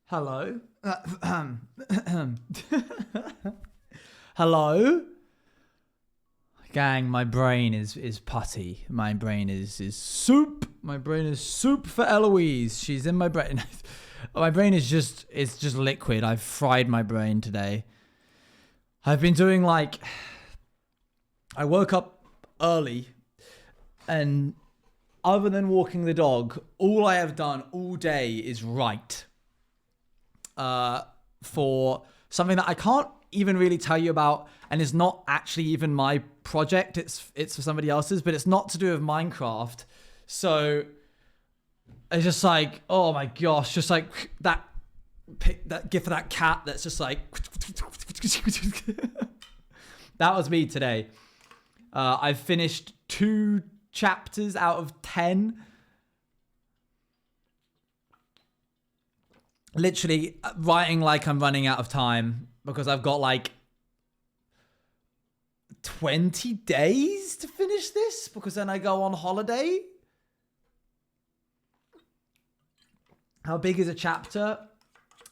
Hello? Hello? Gang, my brain is putty. My brain is soup. My brain is soup for Eloise. She's in my brain. My brain is just liquid. I've fried my brain today. I've been doing I woke up early and other than walking the dog, all I have done all day is write. For something that I can't even really tell you about, and it's not actually even my project. It's for somebody else's, but it's not to do with Minecraft. So it's just like, oh my gosh, just like that gif of that cat that's just like that was me today. I've finished 2 chapters out of 10. Literally writing like I'm running out of time because I've got 20 days to finish this because then I go on holiday. How big is a chapter?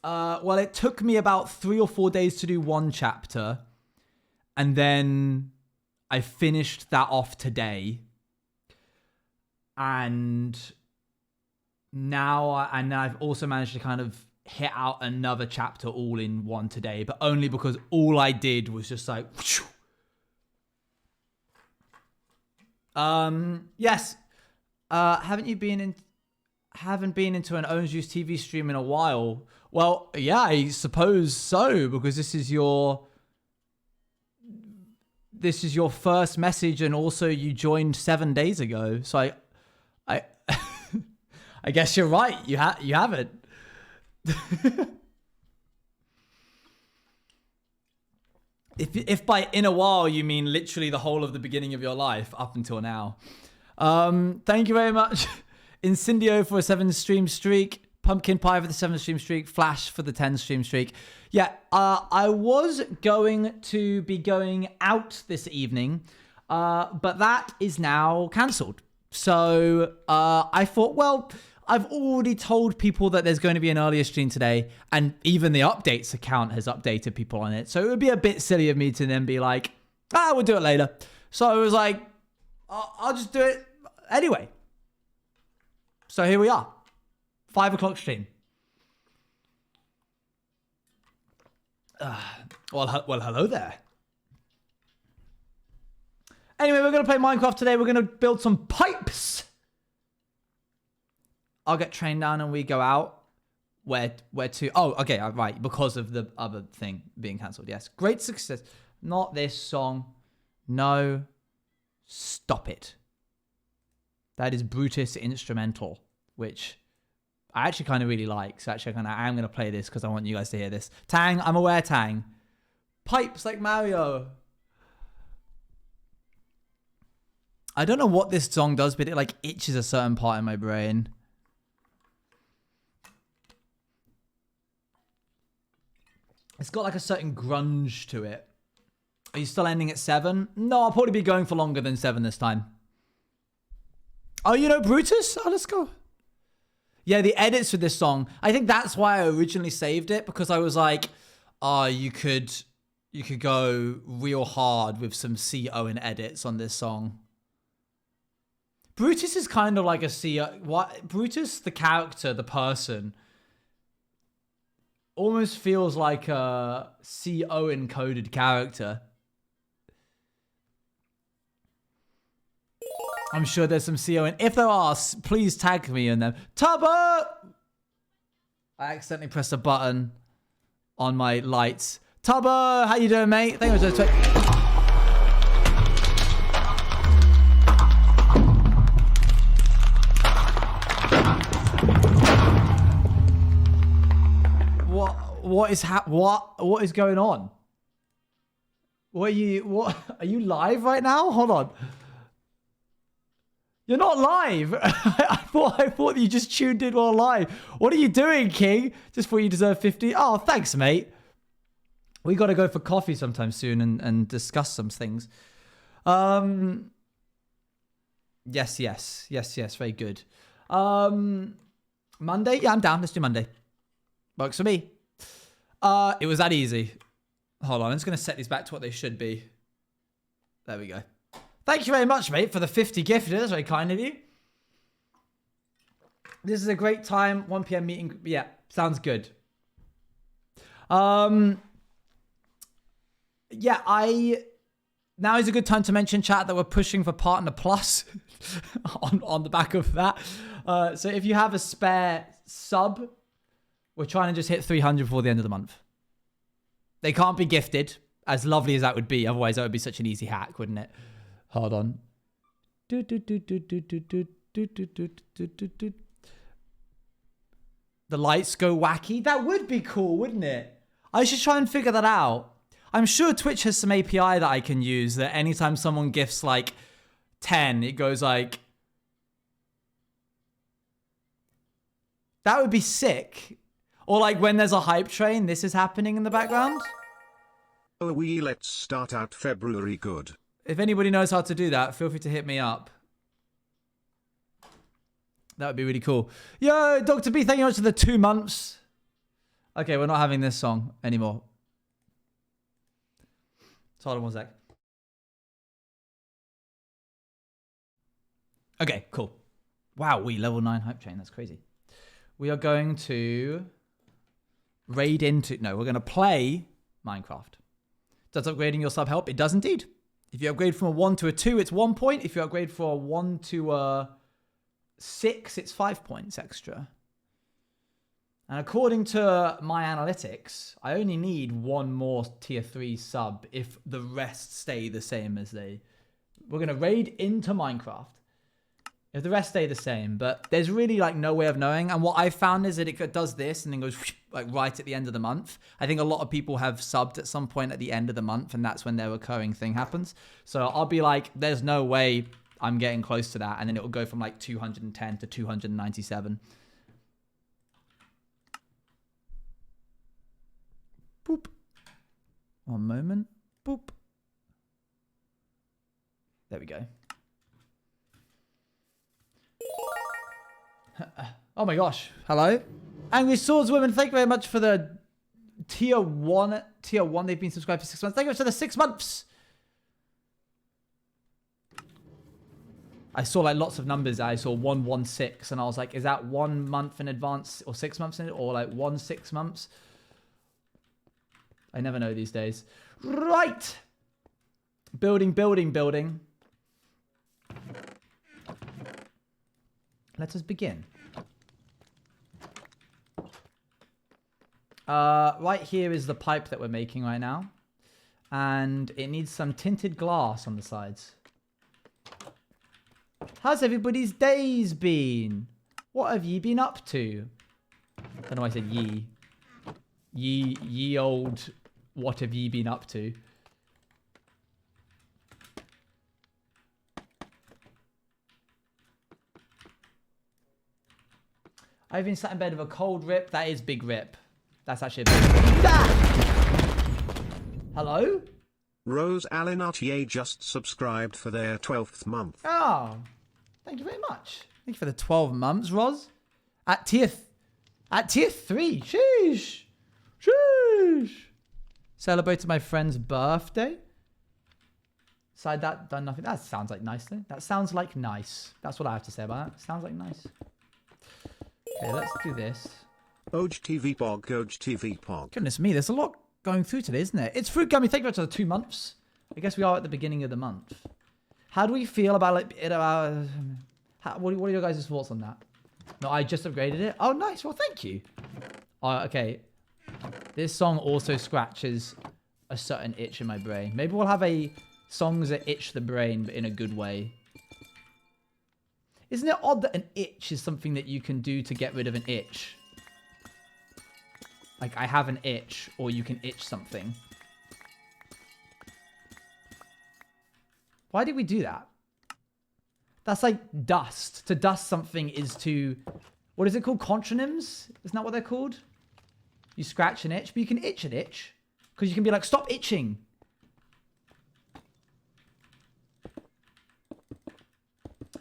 Well, it took me about 3 or 4 days to do 1 chapter. And then I finished that off today. And now I've also managed to kind of hit out another chapter all in one today, but only because all I did was just like whoosh. Yes. Haven't been into an Orange Juice TV stream in a while? Well, yeah, I suppose so, because this is your first message, and also you joined 7 days ago. So I I guess you're right. You haven't. If by in a while you mean literally the whole of the beginning of your life up until now. Thank you very much, Incendio for a 7 stream streak, Pumpkin Pie for the 7 stream streak, Flash for the 10 stream streak. Yeah, I was going to be going out this evening, but that is now cancelled. So I thought, well, I've already told people that there's going to be an earlier stream today, and even the updates account has updated people on it. So it would be a bit silly of me to then be like, we'll do it later. So I was like, I'll just do it anyway. So here we are, 5 o'clock stream. Well, hello there. Anyway, we're going to play Minecraft today. We're going to build some pipes. I'll get trained down and we go out. Where to? Oh, okay, right. Because of the other thing being cancelled. Yes. Great success. Not this song. No. Stop it. That is Brutus Instrumental, which I actually kind of really like. So actually, I'm going to play this because I want you guys to hear this. Tang, I'm aware, Tang. Pipes like Mario. I don't know what this song does, but it itches a certain part in my brain. It's got a certain grunge to it. Are you still ending at 7? No, I'll probably be going for longer than 7 this time. Oh, you know Brutus? Oh, let's go. Yeah, the edits for this song. I think that's why I originally saved it, because I was like, you could go real hard with some C. Owen edits on this song. Brutus is kind of like a C. What Brutus, the character, the person, almost feels like a C. Owen coded character. I'm sure there's some C. Owen. If there are, please tag me in them. Tubbo! I accidentally pressed a button on my lights. Tubbo, how you doing, mate? Thank you. What is going on? What are you live right now? Hold on. You're not live. I thought you just tuned in while live. What are you doing, King? Just thought you deserve 50. Oh, thanks, mate. We got to go for coffee sometime soon and discuss some things. Yes. Very good. Monday? Yeah, I'm down. Let's do Monday. Works for me. It was that easy. Hold on, I'm just going to set these back to what they should be. There we go. Thank you very much, mate, for the 50 gifted. That's very kind of you. This is a great time. 1 p.m. meeting. Yeah, sounds good. Yeah, now is a good time to mention, chat, that we're pushing for Partner Plus on the back of that. So if you have a spare sub, we're trying to just hit 300 before the end of the month. They can't be gifted, as lovely as that would be. Otherwise, that would be such an easy hack, wouldn't it? Hold on. The lights go wacky. That would be cool, wouldn't it? I should try and figure that out. I'm sure Twitch has some API that I can use that anytime someone gifts like 10, it goes like... That would be sick. Or like when there's a hype train, this is happening in the background. Oh, let's start out February good. If anybody knows how to do that, feel free to hit me up. That would be really cool. Yo, Dr. B, thank you much for the 2 months. Okay, we're not having this song anymore. So hold on 1 sec. Okay, cool. Wow, we level 9 hype train. That's crazy. We are going to raid into... No, we're going to play Minecraft. Does upgrading your sub help? It does indeed. If you upgrade from a 1 to a 2, it's 1 point. If you upgrade from a 1 to a 6, it's 5 points extra. And according to my analytics, I only need 1 more tier 3 sub if the rest stay the same as they... We're going to raid into Minecraft. If the rest stay the same, but there's really like no way of knowing. And what I found is that it does this and then goes like right at the end of the month. I think a lot of people have subbed at some point at the end of the month, and that's when their recurring thing happens. So I'll be like, there's no way I'm getting close to that. And then it will go from like 210 to 297. Boop. 1 moment. Boop. There we go. Oh my gosh. Hello. Angry Swordswoman, thank you very much for the tier 1. Tier 1, they've been subscribed for 6 months. Thank you for the 6 months. I saw like lots of numbers. I saw 116 and I was like, is that 1 month in advance or 6 months in it, or like 6 months? I never know these days. Right. Building. Let us begin. Right here is the pipe that we're making right now. And it needs some tinted glass on the sides. How's everybody's days been? What have ye been up to? I don't know why I said ye. Ye old, what have ye been up to? I've been sat in bed with a cold rip. That is big rip. That's actually a big rip. Ah! Hello? Rose Alinatier just subscribed for their 12th month. Oh, thank you very much. Thank you for the 12 months, Roz. At tier 3. Sheesh. Sheesh. Celebrated my friend's birthday. Side that, done nothing. That sounds like nice thing. That sounds like nice. That's what I have to say about that. Sounds like nice. Okay, let's do this. Oj TV Pog. Goodness me, there's a lot going through today, isn't there? It's Fruit Gummy. Thank you very much for the 2 months. I guess we are at the beginning of the month. How do we feel about it? What are your guys' thoughts on that? No, I just upgraded it. Oh, nice. Well, thank you. Okay. This song also scratches a certain itch in my brain. Maybe we'll have a songs that itch the brain, but in a good way. Isn't it odd that an itch is something that you can do to get rid of an itch? Like, I have an itch, or you can itch something. Why did we do that? That's like dust. To dust something is to... What is it called? Contronyms? Isn't that what they're called? You scratch an itch, but you can itch an itch. Because you can be like, stop itching.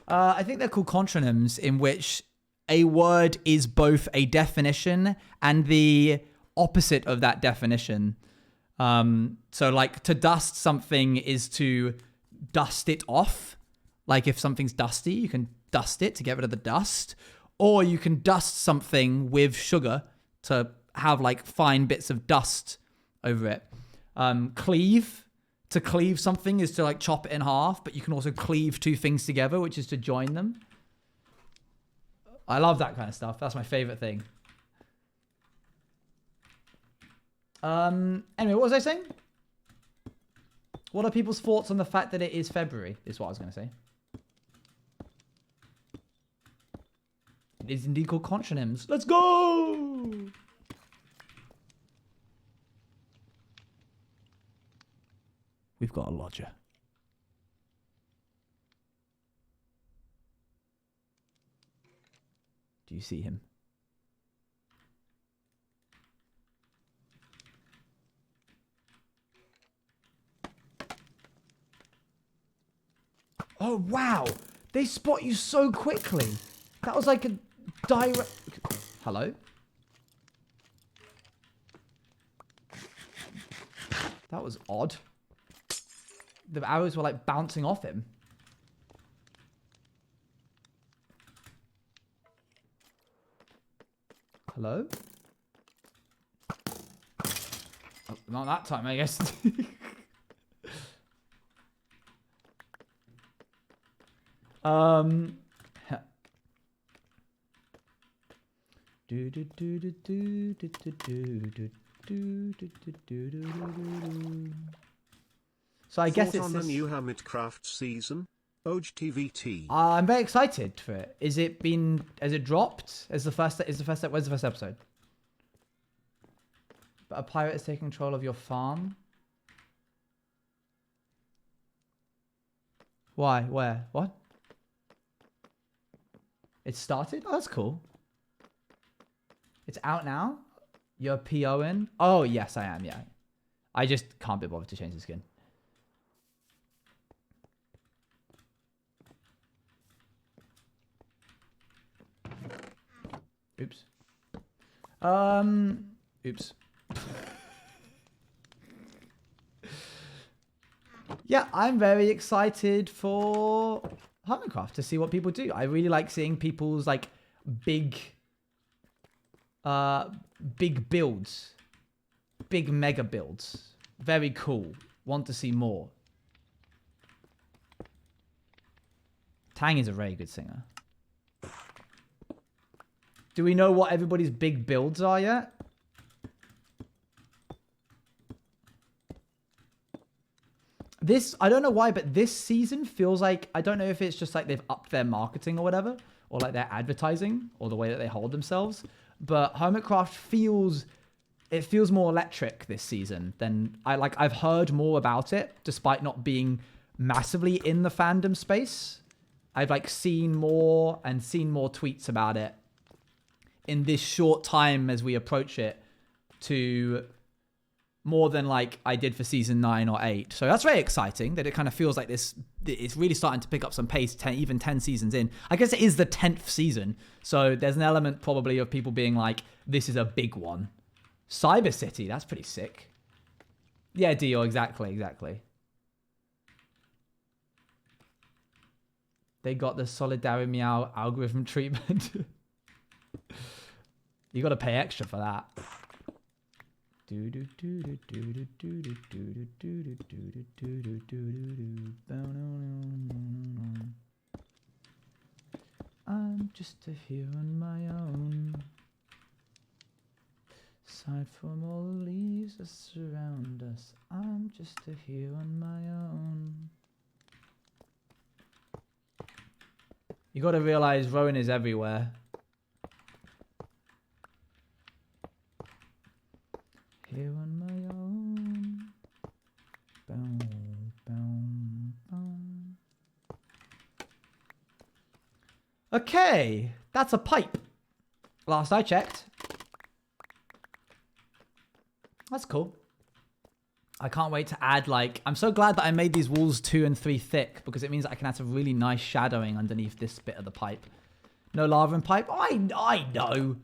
I think they're called contronyms, in which a word is both a definition and the opposite of that definition. So like to dust something is to dust it off. Like if something's dusty, you can dust it to get rid of the dust. Or you can dust something with sugar to have like fine bits of dust over it. Cleave. To cleave something is to like chop it in half, but you can also cleave two things together, which is to join them. I love that kind of stuff. That's my favorite thing. Anyway, what was I saying? What are people's thoughts on the fact that it is February, is what I was going to say. It is indeed called contronyms. Let's go! We've got a lodger. Do you see him? Oh, wow. They spot you so quickly. That was like a direct... Hello? That was odd. The arrows were like bouncing off him. Hello? Oh, not that time, I guess. So I guess it's on the new Hermitcraft season. OGTVT. I'm very excited for it. Has it dropped? When's the first episode? But a pirate is taking control of your farm. Why? Where? What? It started? Oh, that's cool. It's out now? You're POing? Oh, yes, I am, yeah. I just can't be bothered to change the skin. Oops. Oops. Yeah, I'm very excited for Hermitcraft to see what people do. I really like seeing people's like big builds. Big mega builds. Very cool. Want to see more. Tang is a very good singer. Do we know what everybody's big builds are yet? I don't know why, but this season feels like, I don't know if it's just like they've upped their marketing or whatever, or like their advertising, or the way that they hold themselves, but Hermitcraft feels more electric this season than I've heard more about it, despite not being massively in the fandom space. I've like seen more tweets about it in this short time as we approach it, to more than like I did for season 9 or 8. So that's very exciting that it kind of feels like this. It's really starting to pick up some pace, even 10 seasons in. I guess it is the 10th season. So there's an element probably of people being like, this is a big one. Cyber City, that's pretty sick. Yeah, Dio, exactly. They got the Solidarity Meow algorithm treatment. You got to pay extra for that. I'm just here on my own. Aside from all the leaves that surround us, I'm just here on my own. You got to realize Rowan is everywhere. Here on my own. Boom, boom, boom. Okay, that's a pipe. Last I checked. That's cool. I can't wait to add like... I'm so glad that I made these walls 2 and 3 thick, because it means that I can add some really nice shadowing underneath this bit of the pipe. No lava in pipe. I know.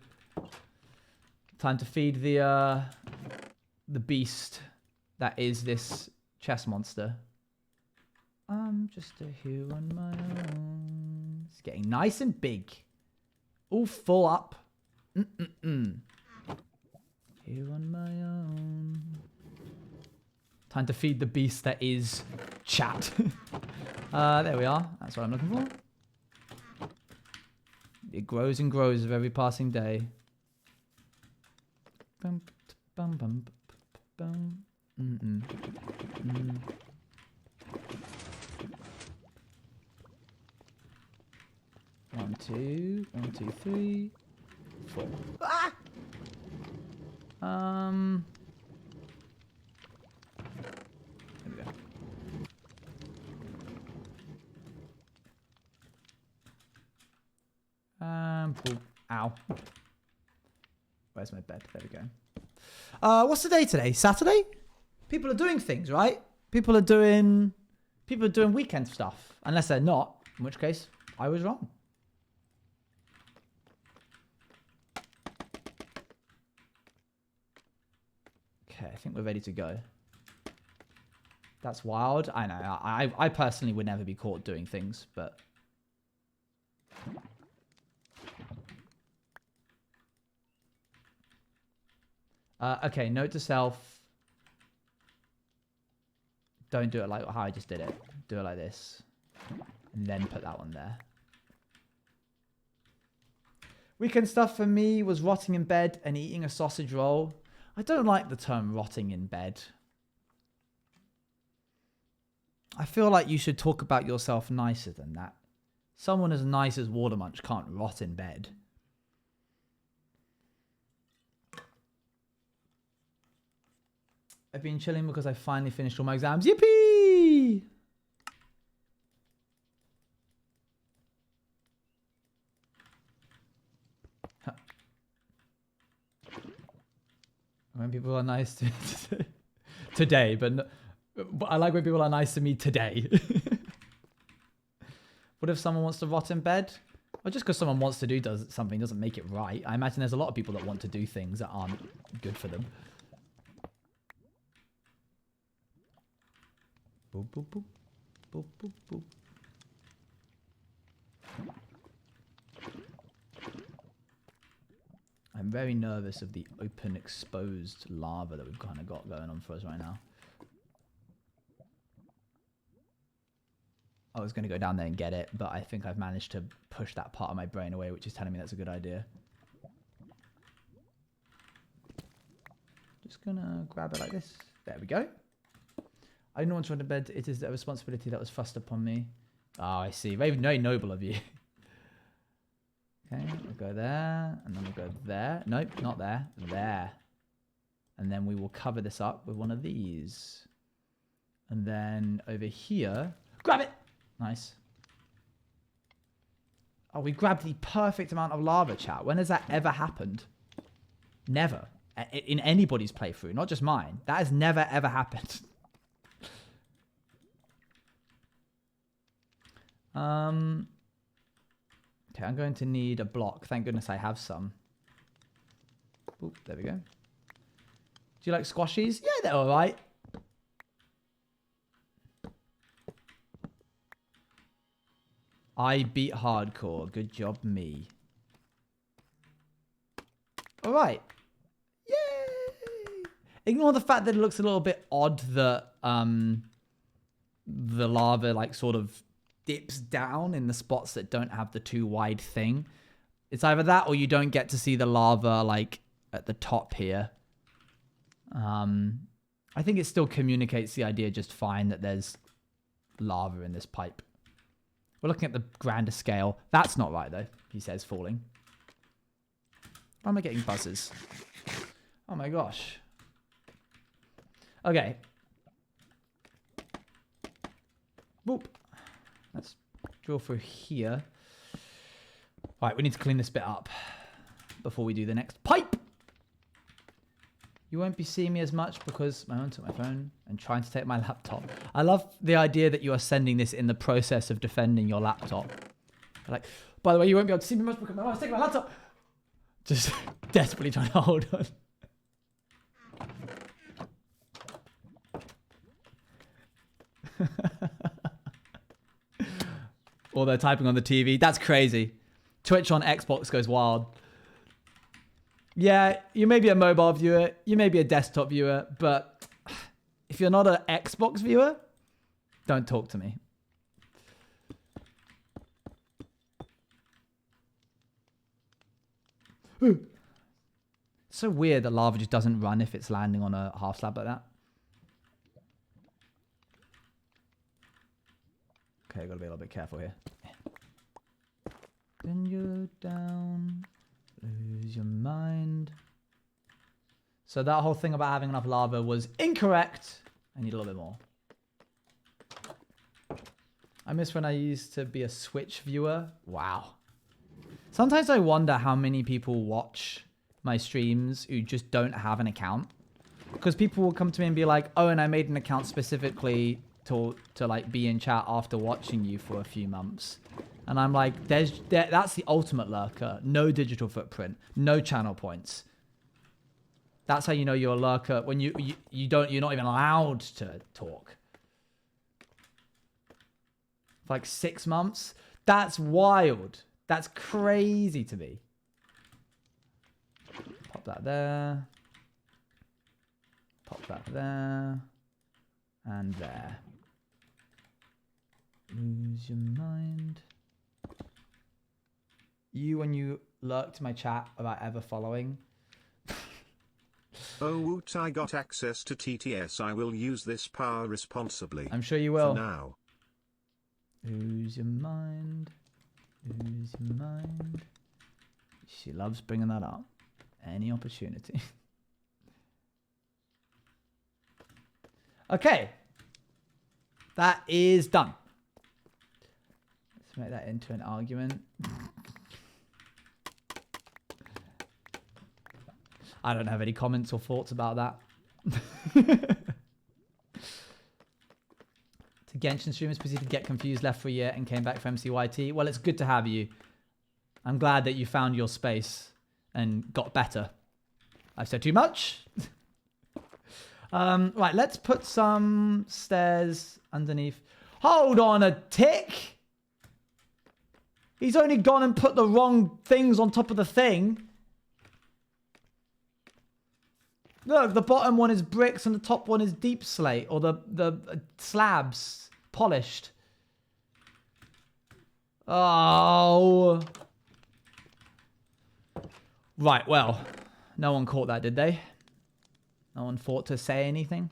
Time to feed the beast that is this chest monster. I'm just a hero on my own. It's getting nice and big. All full up. Here on my own. Time to feed the beast that is chat. There we are. That's what I'm looking for. It grows and grows with every passing day. Bum, bum, bum, bum. 1, 2, 1, 2, 3, 4. Ah! There we go. Cool. Ow. Where's my bed? There we go. What's the day today? Saturday? People are doing things, right? People are doing weekend stuff. Unless they're not, in which case I was wrong. Okay, I think we're ready to go. That's wild. I know. I personally would never be caught doing things, but... okay, note to self. Don't do it like how I just did it. Do it like this. And then put that one there. Weekend stuff for me was rotting in bed and eating a sausage roll. I don't like the term rotting in bed. I feel like you should talk about yourself nicer than that. Someone as nice as Watermunch can't rot in bed. I've been chilling because I finally finished all my exams. Yippee! Huh. When people are nice to today, but I like when people are nice to me today. What if someone wants to rot in bed? Well, just because someone wants to do something doesn't make it right. I imagine there's a lot of people that want to do things that aren't good for them. Boop, boop, boop. Boop, boop, boop. I'm very nervous of the open exposed lava that we've kind of got going on for us right now. I was going to go down there and get it, but I think I've managed to push that part of my brain away, which is telling me that's a good idea. Just going to grab it like this. There we go. I didn't want to run to bed. It is a responsibility that was thrust upon me. Oh, I see. Very, very noble of you. Okay, we'll go there, and then we'll go there. Nope, not there. There. And then we will cover this up with one of these. And then over here... Grab it! Nice. Oh, we grabbed the perfect amount of lava, chat. When has that ever happened? Never. In anybody's playthrough, not just mine. That has never, ever happened. Okay, I'm going to need a block. Thank goodness I have some. Oop, there we go. Do you like squashies? Yeah, they're all right. I beat hardcore. Good job, me. All right. Yay! Ignore the fact that it looks a little bit odd that the lava like sort of dips down in the spots that don't have the too wide thing. It's either that or you don't get to see the lava like at the top here. I think it still communicates the idea just fine that there's lava in this pipe. We're looking at the grander scale. That's not right though, he says, falling. Why am I getting buzzers? Oh my gosh. Okay. Boop. Let's drill through here. All right, we need to clean this bit up before we do the next pipe. You won't be seeing me as much because my mum took my phone and trying to take my laptop. I love the idea that you are sending this in the process of defending your laptop. Like, by the way, you won't be able to see me much because my wife's taking my laptop. Just desperately trying to hold on. Or they're typing on the TV. That's crazy. Twitch on Xbox goes wild. Yeah, you may be a mobile viewer, you may be a desktop viewer, but if you're not an Xbox viewer, don't talk to me. It's so weird that lava just doesn't run if it's landing on a half slab like that. Okay, gotta be a little bit careful here. Then you're down, lose your mind. So that whole thing about having enough lava was incorrect. I need a little bit more. I miss when I used to be a Switch viewer. Wow. Sometimes I wonder how many people watch my streams who just don't have an account. Because people will come to me and be like, oh, and I made an account specifically to like be in chat after watching you for a few months. And I'm like, that's the ultimate lurker. No digital footprint, no channel points. That's how you know you're a lurker when you're not even allowed to talk. For like 6 months. That's wild. That's crazy to me. Pop that there. Pop that there. And there. Lose your mind. You, when you lurked my chat about ever following. Oh woot, I got access to TTS. I will use this power responsibly. I'm sure you will. For now. Lose your mind. Lose your mind. She loves bringing that up. Any opportunity. Okay. That is done. Let's make that into an argument. I don't have any comments or thoughts about that. To Genshin streamers proceeded to get confused, left for a year, and came back for MCYT. Well, it's good to have you. I'm glad that you found your space and got better. I've said too much. Right, let's put some stairs underneath. Hold on a tick. He's only gone and put the wrong things on top of the thing. Look, the bottom one is bricks and the top one is deep slate, or the slabs polished. Oh. Right, well, no one caught that, did they? No one thought to say anything?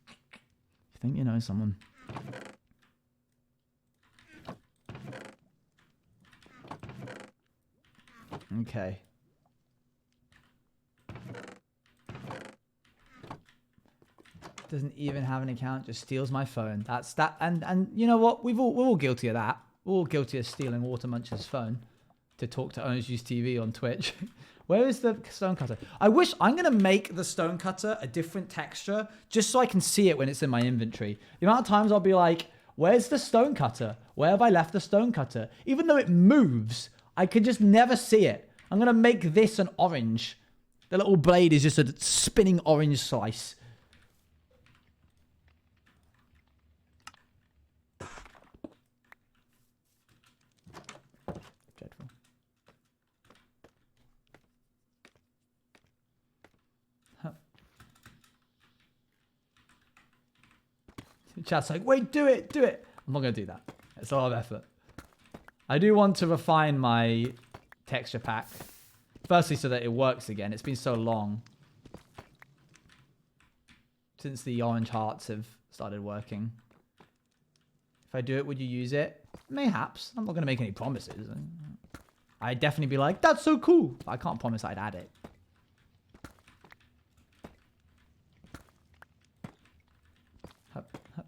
You think you know someone? Okay. Doesn't even have an account, just steals my phone. That's that. And you know what? We're all guilty of that. We're all guilty of stealing Water Muncher's phone to talk to Owners Use TV on Twitch. Where is the stonecutter? I'm going to make the stonecutter a different texture just so I can see it when it's in my inventory. The amount of times I'll be like, where's the stonecutter? Where have I left the stonecutter? Even though it moves, I can just never see it. I'm going to make this an orange. The little blade is just a spinning orange slice. Dreadful. Chat's like, wait, do it, do it. I'm not going to do that. It's a lot of effort. I do want to refine my texture pack. Firstly, so that it works again. It's been so long since the orange hearts have started working. If I do it, would you use it? Mayhaps. I'm not going to make any promises. I'd definitely be like, that's so cool. But I can't promise I'd add it. Hup, hup.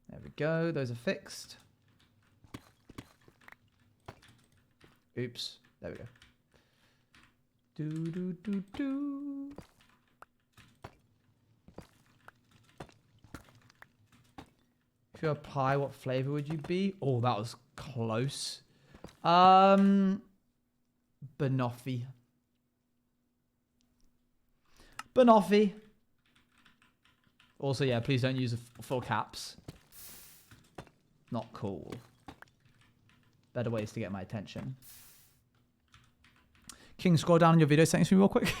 There we go. Those are fixed. Oops. There we go. Do, do, do, do. If you apply, what flavor would you be? Oh, that was close. Banoffee. Banoffee. Also, yeah, please don't use full caps. Not cool. Better ways to get my attention. King, scroll down on your video settings for me real quick.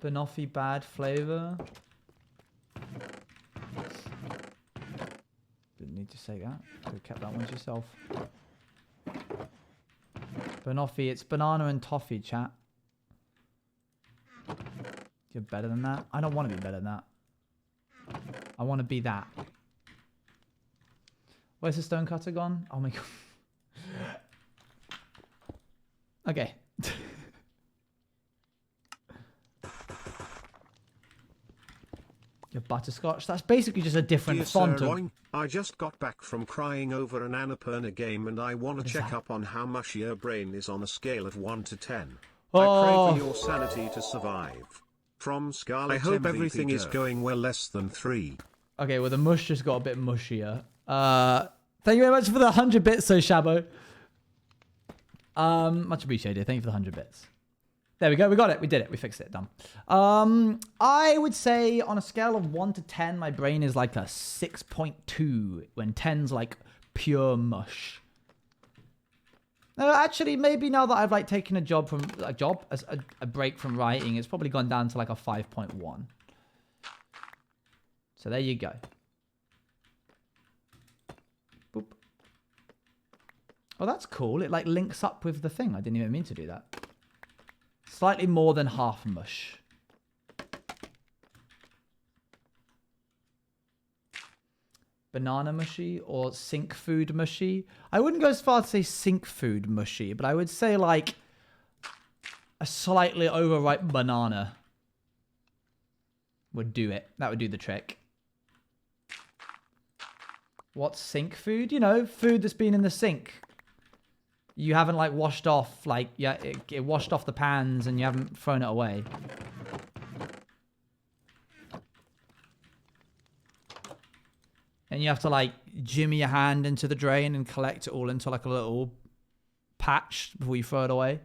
Banoffee bad flavor. Didn't need to say that. Could have kept that one to yourself. Banoffee, it's banana and toffee, chat. You're better than that? I don't want to be better than that. I want to be that. Where's the stonecutter gone? Oh my god. Okay. Your butterscotch. That's basically just a different Dear font. Sirloin, I just got back from crying over an Annapurna game and I want to check up on how mushy your brain is on a scale of 1 to 10. I pray for your sanity to survive. From Scarlet I hope MVP everything is going well less than 3. Okay, well the mush just got a bit mushier. Thank you very much for the 100 bits, so Shabo. Much appreciated. Thank you for the 100 bits. There we go. We got it. We did it. We fixed it. Done. I would say on a scale of 1 to 10, my brain is like a 6.2 when 10's like pure mush. No, actually, maybe now that I've like taken a break from writing, it's probably gone down to like a 5.1. So there you go. Boop. Oh, that's cool. It like links up with the thing. I didn't even mean to do that. Slightly more than half mush. Banana mushy or sink food mushy. I wouldn't go as far to say sink food mushy, but I would say like a slightly overripe banana would do it. That would do the trick. What's sink food? You know, food that's been in the sink. You haven't like washed off, like, yeah, it washed off the pans and you haven't thrown it away. And you have to like jimmy your hand into the drain and collect it all into like a little patch before you throw it away.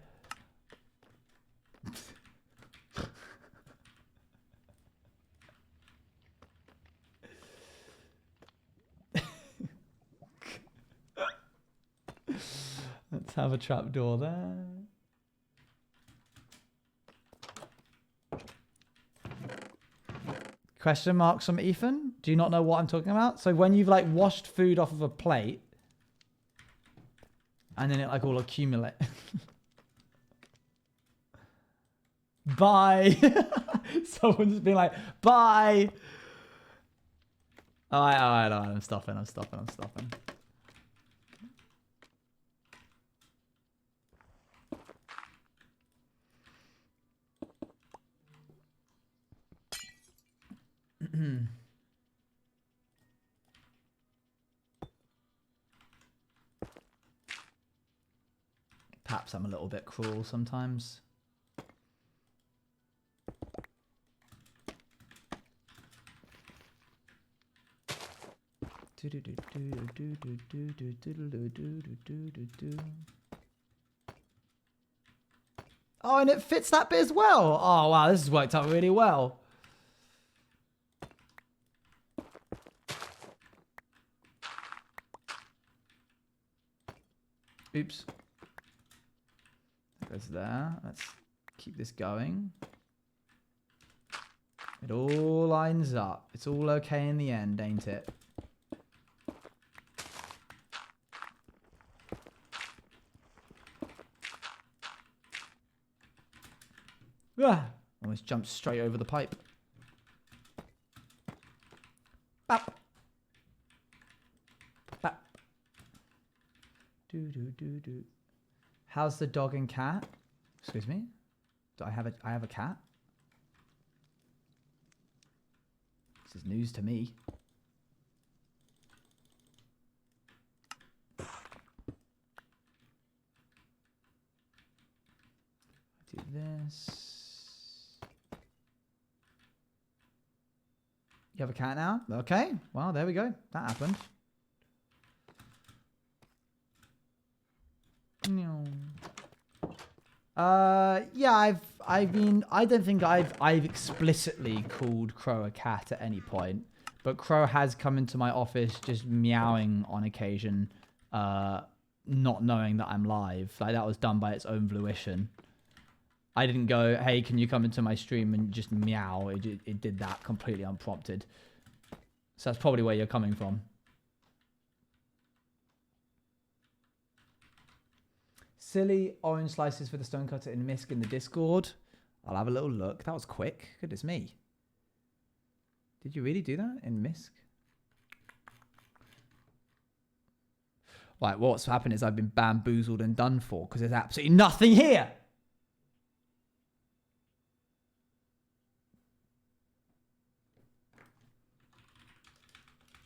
Let's have a trapdoor there. Question marks from Ethan. Do you not know what I'm talking about? So when you've like washed food off of a plate and then it like all accumulate. Bye. Someone's been like, bye. All right. I'm stopping. Perhaps I'm a little bit cruel sometimes. Oh, and it fits that bit as well. Oh, wow, this has worked out really well. Oops. That goes there. Let's keep this going. It all lines up. It's all okay in the end, ain't it? Ah, almost jumped straight over the pipe. Bap. Bap. Do. How's the dog and cat? Excuse me? Do I have a cat? This is news to me. this. You have a cat now? Okay. Well, there we go. That happened. Yeah, I don't think I've explicitly called Crow a cat at any point, but Crow has come into my office just meowing on occasion, not knowing that I'm live. Like, that was done by its own fruition. I didn't go, hey, can you come into my stream and just meow? It did that completely unprompted. So that's probably where you're coming from. Silly orange slices for the stonecutter in Misk in the Discord. I'll have a little look. That was quick. Goodness me. Did you really do that in Misk? Right, what's happened is I've been bamboozled and done for because there's absolutely nothing here.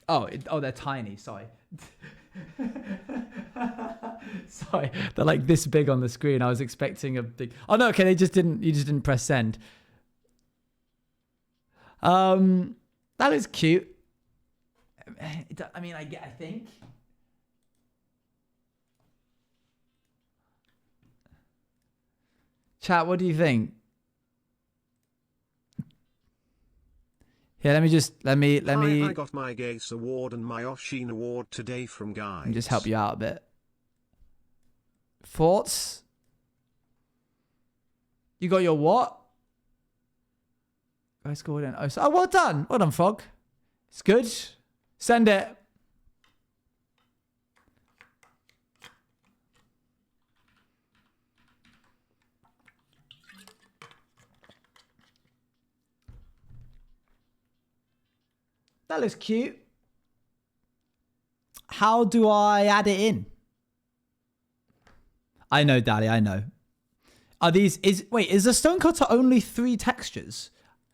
Oh, they're tiny. Sorry. Sorry, they're like this big on the screen. I was expecting a big. Oh no, okay, you just didn't press send. That is cute. I mean, I think. Chat, what do you think? Yeah, let me. I got my Gaze Award and my Oshin Award today from guys. Let me just help you out a bit. Thoughts? You got your what? I scored in. Oh, well done. Well done, Frog. It's good. Send it. That looks cute. How do I add it in? I know, Dally, I know. Are these, is the stonecutter only 3 textures?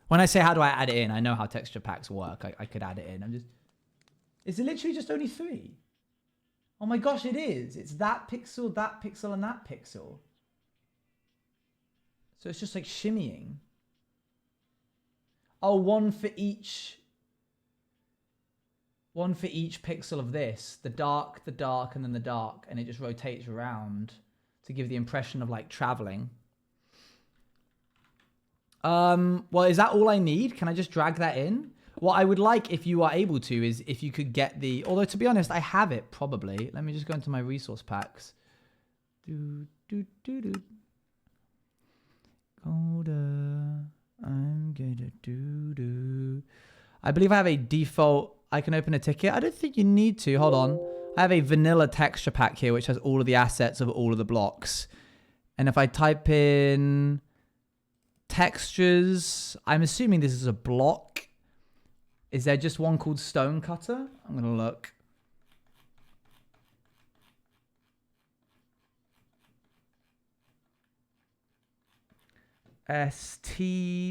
When I say how do I add it in, I know how texture packs work. I could add it in. Is it literally just only 3? Oh my gosh, it is. It's that pixel, and that pixel. So it's just like shimmying. Oh, one for each pixel of this. The dark, and then the dark. And it just rotates around to give the impression of like traveling. Well, is that all I need? Can I just drag that in? What I would like, if you are able to, is if you could get the... Although, to be honest, I have it, probably. Let me just go into my resource packs. I'm gonna do... I believe I have a default... I can open a ticket. I don't think you need to. Hold on. I have a vanilla texture pack here, which has all of the assets of all of the blocks. And if I type in textures, I'm assuming this is a block. Is there just one called stonecutter? I'm going to look.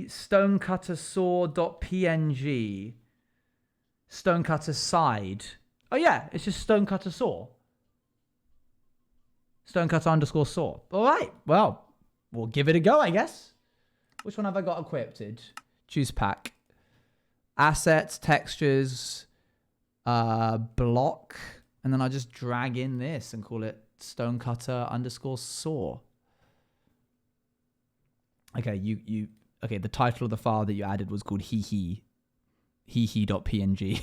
Stonecutter saw.png. Stonecutter side. Oh yeah, it's just stonecutter saw. Stonecutter underscore saw. All right, well, we'll give it a go, I guess. Which one have I got equipped? Choose pack. Assets, textures, block. And then I'll just drag in this and call it stonecutter underscore saw. Okay, okay, the title of the file that you added was called hehe. Hehe.png.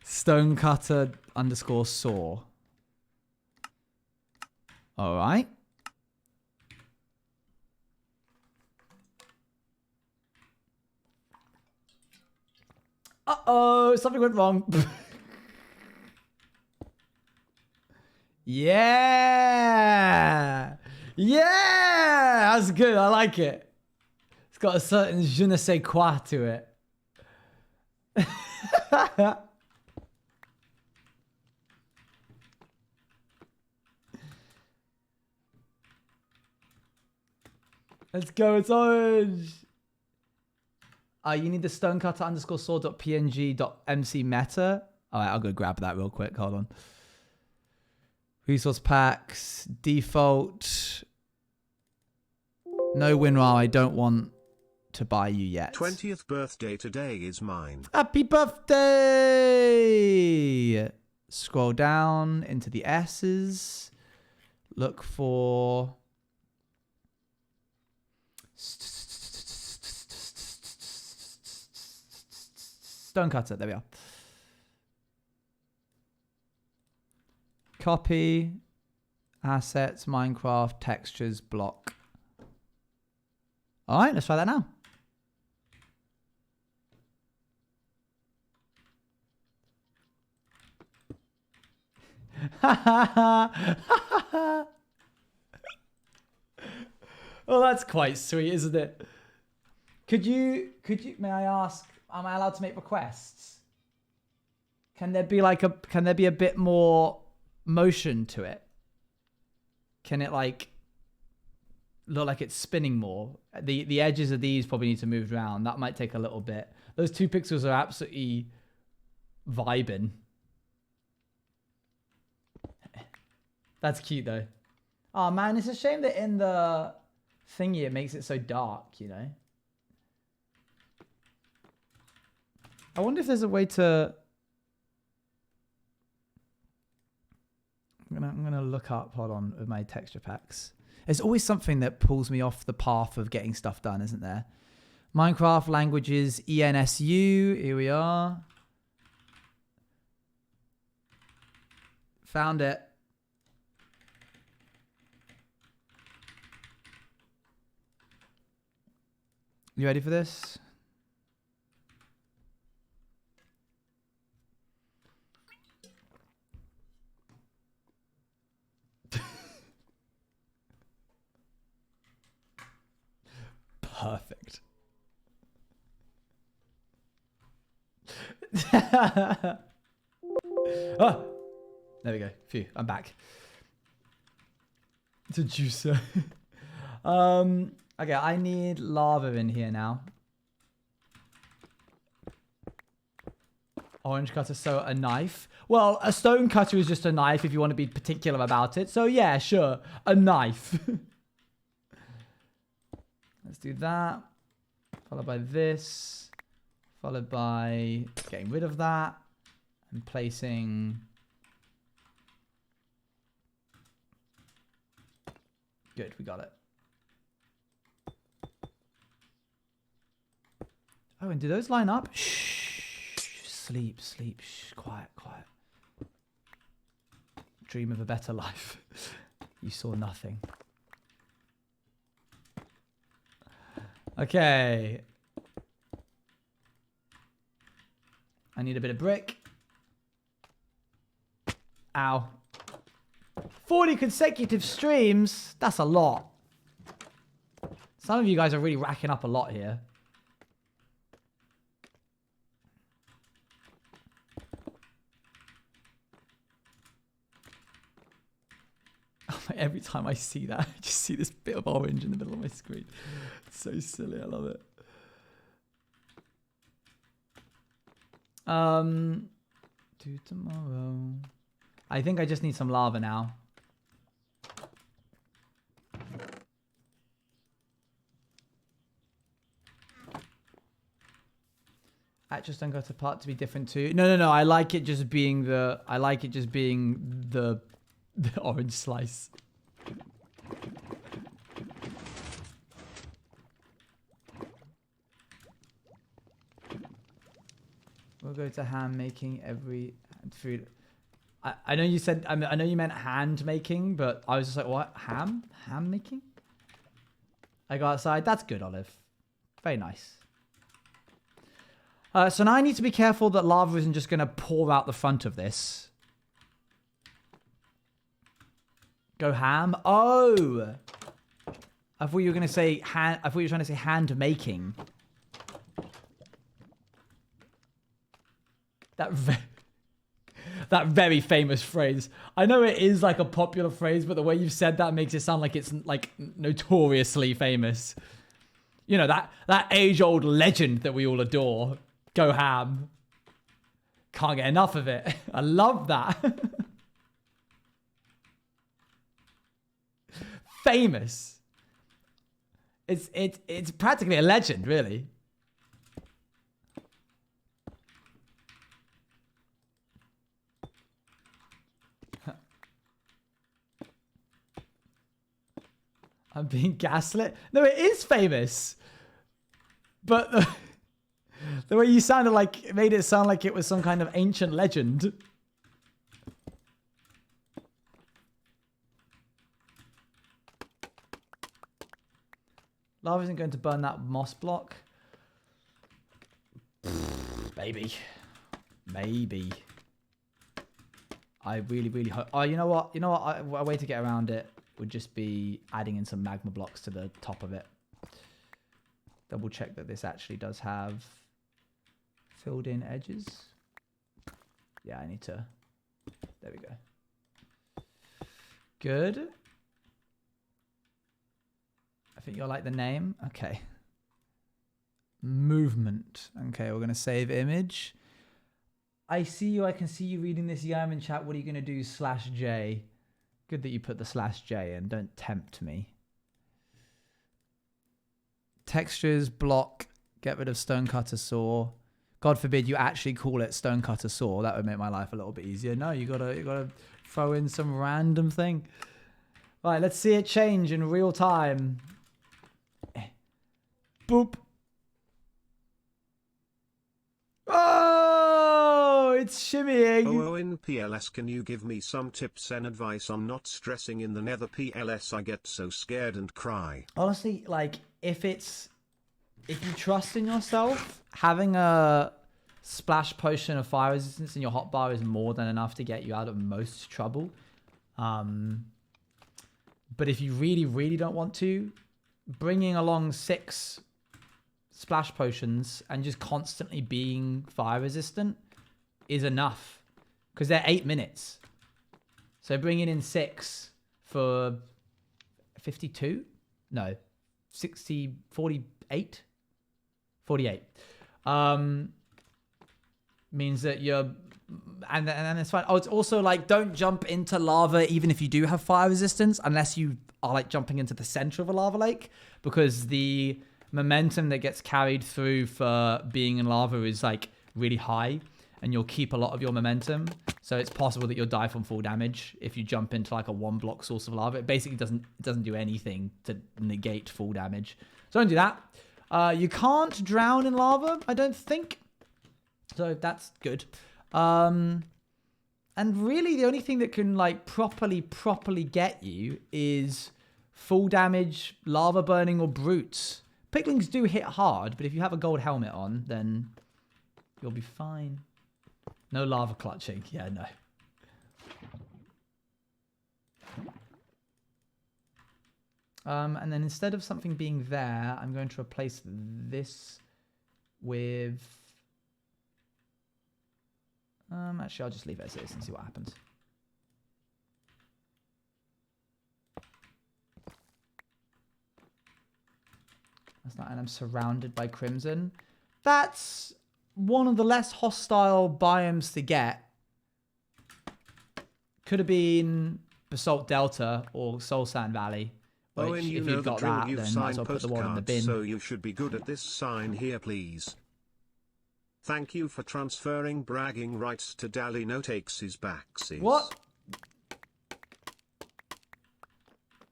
Stonecutter underscore saw. All right. Uh-oh, something went wrong. Yeah. Yeah. That's good. I like it. It's got a certain je ne sais quoi to it. Let's go. It's orange. You need the stonecutter underscore saw.png.mc meta. All right, I'll go grab that real quick. Hold on. Resource packs, default. No WinRAR, I don't want to buy you yet. 20th birthday today is mine. Happy birthday! Scroll down into the S's. Look for... Stonecutter, there we are. Copy, assets, Minecraft, textures, block. All right, let's try that now. Well, that's quite sweet, isn't it? Could you, may I ask, am I allowed to make requests? Can there be a bit more motion to it? Can it like look like it's spinning more? The edges of these probably need to move around. That might take a little bit. Those 2 pixels are absolutely vibing. That's cute though. Oh man, it's a shame that in the thingy it makes it so dark, you know? I wonder if there's a way to... I'm gonna look up, hold on, with my texture packs. There's always something that pulls me off the path of getting stuff done, isn't there? Minecraft languages, ENSU, here we are. Found it. You ready for this? Perfect. Oh, there we go. Phew, I'm back. It's a juicer. Okay, I need lava in here now. Orange cutter, so a knife. Well, a stone cutter is just a knife if you want to be particular about it. So yeah, sure, a knife. Let's do that. Followed by this. Followed by getting rid of that. And placing... Good, we got it. Oh, and do those line up? Shh. Sleep, sleep. Shh. Quiet, quiet. Dream of a better life. You saw nothing. Okay. I need a bit of brick. Ow. 40 consecutive streams? That's a lot. Some of you guys are really racking up a lot here. Every time I see that, I just see this bit of orange in the middle of my screen. It's so silly. I love it. Do tomorrow. I think I just need some lava now. I just don't got a part to be different too. No. I like it just being the. I like it just being the orange slice. We'll go to ham making every food. I know you said, I know you meant hand making, but I was just like, what? Ham? Ham making? I go outside. That's good, Olive. Very nice. So now I need to be careful that lava isn't just going to pour out the front of this. Go ham? Oh! I thought you were going to say hand. I thought you were trying to say hand making. That very famous phrase. I know it is like a popular phrase, but the way you've said that makes it sound like it's like notoriously famous. You know, that age-old legend that we all adore. Go ham. Can't get enough of it. I love that. famous. It's practically a legend, really. I'm being gaslit. No, it is famous. But the way you sounded like it made it sound like it was some kind of ancient legend. Lava isn't going to burn that moss block. Maybe. Maybe. I really, really hope. Oh, you know what? You know what? A way to get around it would just be adding in some magma blocks to the top of it. Double check that this actually does have filled in edges. Yeah, I need to. There we go. Good. I think you'll like the name. Okay. Movement. Okay, we're going to save image. I see you. I can see you reading this Yam in chat. What are you going to do? /J. Good that you put the /J in. Don't tempt me. Textures, block, get rid of stonecutter saw. God forbid you actually call it stonecutter saw. That would make my life a little bit easier. No, you gotta throw in some random thing. Right, let's see it change in real time. Boop. Oh, it's shimmying. Oh, in PLS, can you give me some tips and advice on not stressing in the nether PLS? I get so scared and cry. Honestly, like, if you trust in yourself, having a splash potion of fire resistance in your hotbar is more than enough to get you out of most trouble. But if you really, really don't want to, bringing along 6 splash potions and just constantly being fire resistant is enough, because they're 8 minutes. So bringing in 6 for 52? No, 60, 48? 48. Means that you're, and it's fine. Oh, it's also like, don't jump into lava even if you do have fire resistance, unless you are like jumping into the center of a lava lake, because the momentum that gets carried through for being in lava is like really high, and you'll keep a lot of your momentum. So it's possible that you'll die from full damage if you jump into like a 1-block source of lava. It basically doesn't do anything to negate full damage. So don't do that. You can't drown in lava, I don't think. So that's good. And really the only thing that can like properly get you is full damage, lava burning, or brutes. Picklings do hit hard, but if you have a gold helmet on, then you'll be fine. No lava clutching. Yeah, no. And then instead of something being there, I'm going to replace this with... actually, I'll just leave it as is and see what happens. That's not, and I'm surrounded by crimson. That's one of the less hostile biomes to get. Could have been Basalt Delta or Soul Sand Valley. Which, Owen, you if know you've the got drill, that, you've then might as signed well put the one in the bin. postcards, so you should be good at this. Sign here, please. Thank you for transferring bragging rights to Dali. No takes his backsies. What?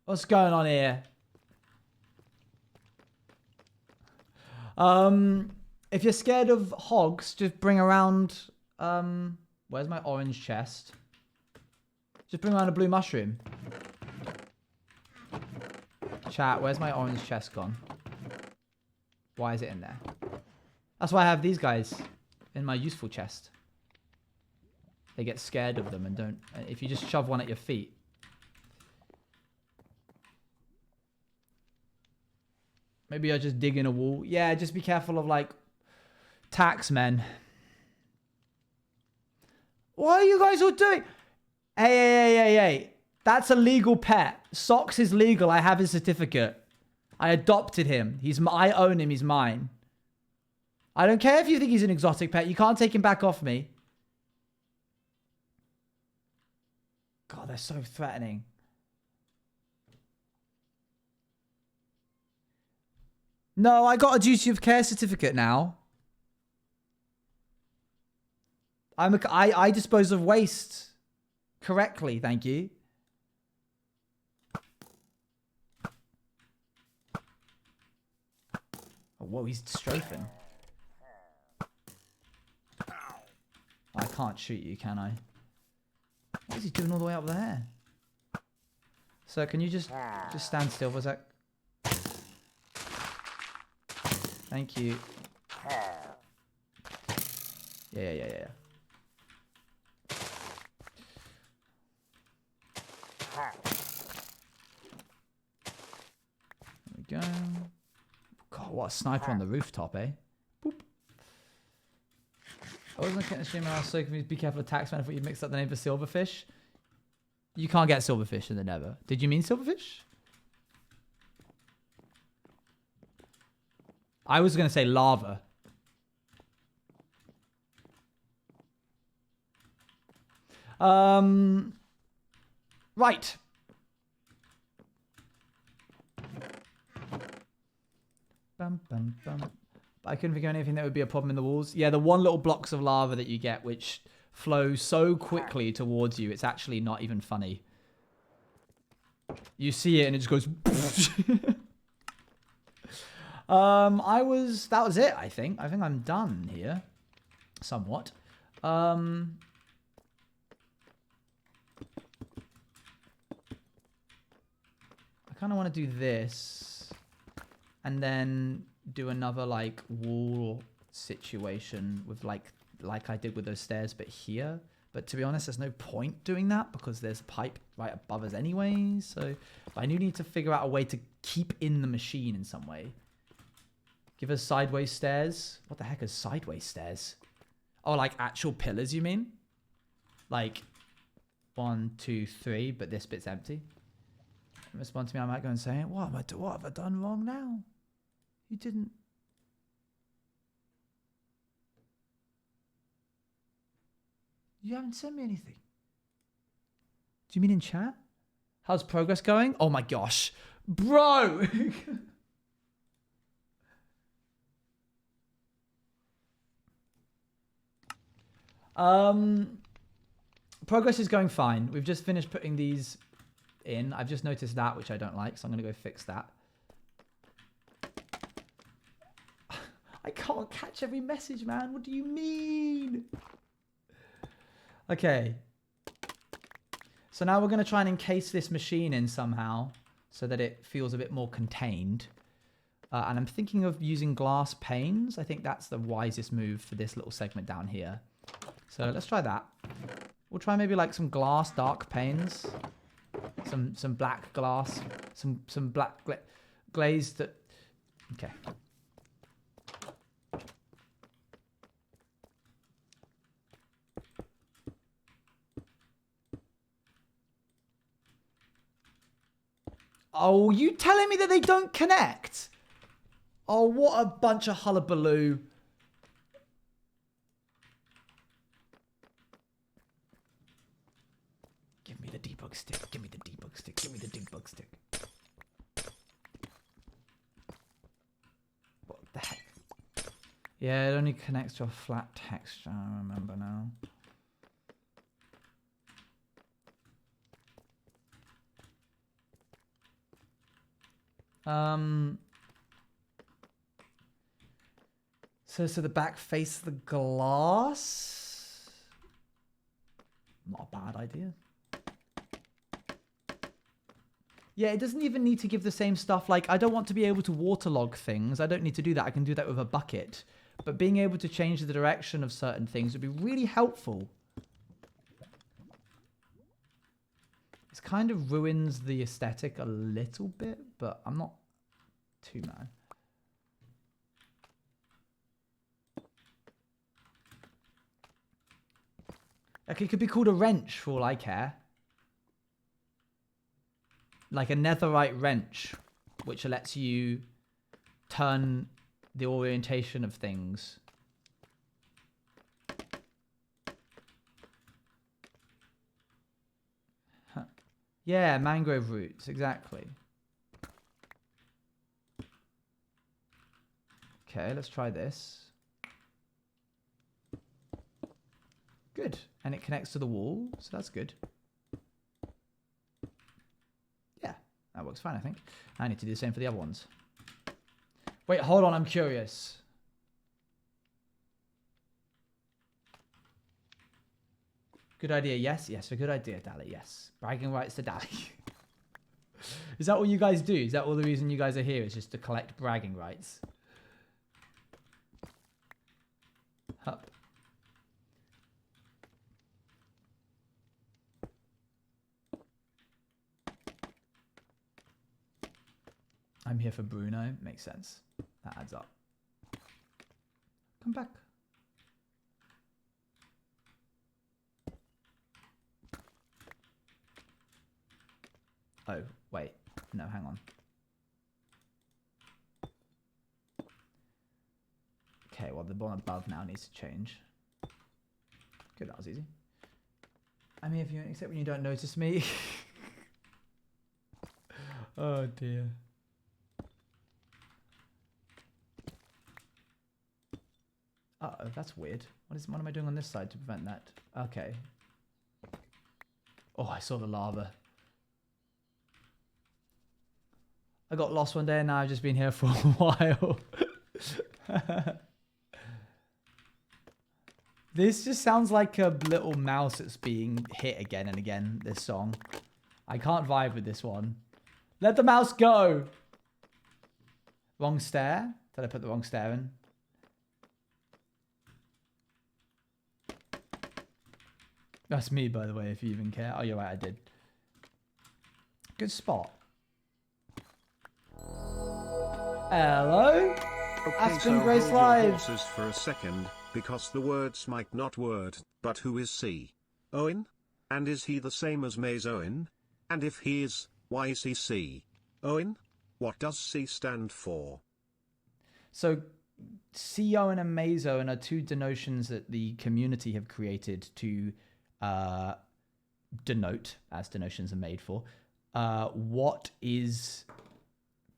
What's going on here? If you're scared of hogs, just bring around, where's my orange chest? Just bring around a blue mushroom. Chat, where's my orange chest gone? Why is it in there? That's why I have these guys in my useful chest. They get scared of them and don't... If you just shove one at your feet. Maybe I'll just dig in a wall. Yeah, just be careful of, like, taxmen. What are you guys all doing? Hey. That's a legal pet. Socks is legal. I have his certificate. I adopted him. I own him. He's mine. I don't care if you think he's an exotic pet. You can't take him back off me. God, they're so threatening. No, I got a duty of care certificate now. I dispose of waste correctly, thank you. Oh, whoa, he's strafing. I can't shoot you, can I? What is he doing all the way up there? So can you just stand still for a sec? Thank you. Yeah. There we go. God, what a sniper on the rooftop, eh? Boop. I wasn't looking at the stream, I was so confused. Be careful of taxman. I thought you mixed up the name for silverfish. You can't get silverfish in the Nether. Did you mean silverfish? I was going to say lava. Right. Bum, bum, bum. I couldn't think of anything that would be a problem in the walls. Yeah, the one little blocks of lava that you get, which flow so quickly towards you, it's actually not even funny. You see it and it just goes... that was it, I think. I think I'm done here. Somewhat. I kind of want to do this. And then do another, like, wall situation with, like I did with those stairs, but here. But to be honest, there's no point doing that because there's a pipe right above us anyway. So I do need to figure out a way to keep in the machine in some way. Give us sideways stairs. What the heck is sideways stairs? Oh, like actual pillars, you mean? Like 1, 2, 3, but this bit's empty. Respond to me, I might go and say, what have I done wrong now? You didn't. You haven't sent me anything. Do you mean in chat? How's progress going? Oh my gosh. Bro! Progress is going fine. We've just finished putting these in. I've just noticed that, which I don't like, so I'm going to go fix that. I can't catch every message, man. What do you mean? Okay. So now we're going to try and encase this machine in somehow so that it feels a bit more contained. And I'm thinking of using glass panes. I think that's the wisest move for this little segment down here. So let's try that. We'll try maybe like some glass dark panes. Some black glass. Some black glaze that... Okay. Oh, you telling me that they don't connect? Oh, what a bunch of hullabaloo. Give me the debug stick. Give me the debug stick. Give me the debug stick. What the heck? Yeah, it only connects to a flat texture, I remember now. So the back face the glass? Not a bad idea. Yeah, it doesn't even need to give the same stuff. Like, I don't want to be able to waterlog things. I don't need to do that. I can do that with a bucket. But being able to change the direction of certain things would be really helpful. This kind of ruins the aesthetic a little bit, but I'm not too mad. Like, it could be called a wrench for all I care. Like a netherite wrench, which lets you turn the orientation of things. Huh. Yeah, mangrove roots, exactly. Okay, let's try this. Good. And it connects to the wall, so that's good. Yeah, that works fine, I think. I need to do the same for the other ones. Wait, hold on, I'm curious. Good idea, yes? Yes, a good idea, Dally, yes. Bragging rights to Dally. Is that what you guys do? Is that all the reason you guys are here? Is just to collect bragging rights? Hup. I'm here for Bruno. Makes sense. That adds up. Come back. Oh, wait. No, hang on. Okay, well, the one above now needs to change. Good, that was easy. I'm here for you, except when you don't notice me. Oh, dear. Uh-oh, that's weird. What am I doing on this side to prevent that? Okay. Oh, I saw the lava. I got lost one day and now I've just been here for a while. This just sounds like a little mouse that's being hit again and again, this song. I can't vibe with this one. Let the mouse go! Wrong stair? Did I put the wrong stair in? That's me, by the way, if you even care. Oh, you're right, I did. Good spot. Hello? Okay, Aspen so Grace hold your Live. horses for a second, because the words might not word, but who is C? Owen? And is he the same as Maze Owen? And if he is, why is he C? Owen? What does C stand for? So, C Owen and Maze Owen are two denotions that the community have created to denote, as denotions are made for, what is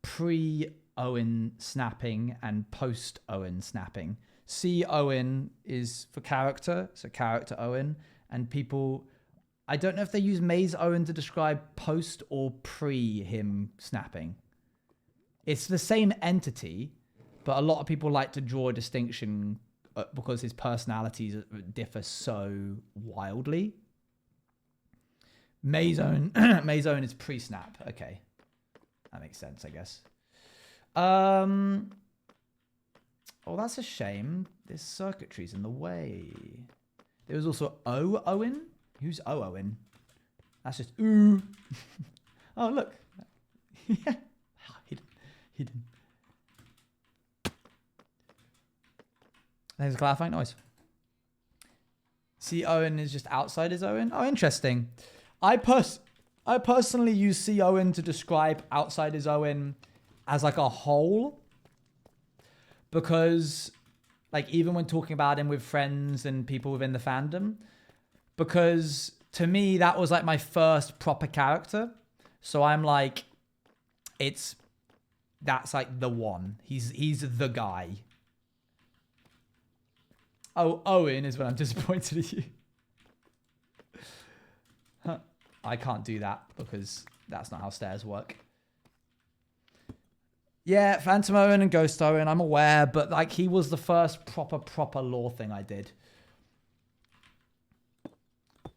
pre-Owen snapping and post-Owen snapping. C Owen is for character, so character Owen, and people, I don't know if they use Maze Owen to describe post or pre him snapping. It's the same entity, but a lot of people like to draw a distinction because his personalities differ so wildly. Maze Owen is pre-snap. Okay. That makes sense, I guess. Oh, that's a shame. This circuitry's in the way. There was also O Owen. Who's O Owen? That's just ooh. Oh, look. Yeah. Hidden. There's a clarifying noise. C Owen is just outside his Owen. Oh, interesting. I personally use C Owen to describe outside his Owen as like a whole, because like even when talking about him with friends and people within the fandom, because to me that was like my first proper character. So I'm like, that's like the one. He's the guy. Oh, Owen is when I'm disappointed at you. Huh. I can't do that because that's not how stairs work. Yeah, Phantom Owen and Ghost Owen, I'm aware, but like he was the first proper lore thing I did.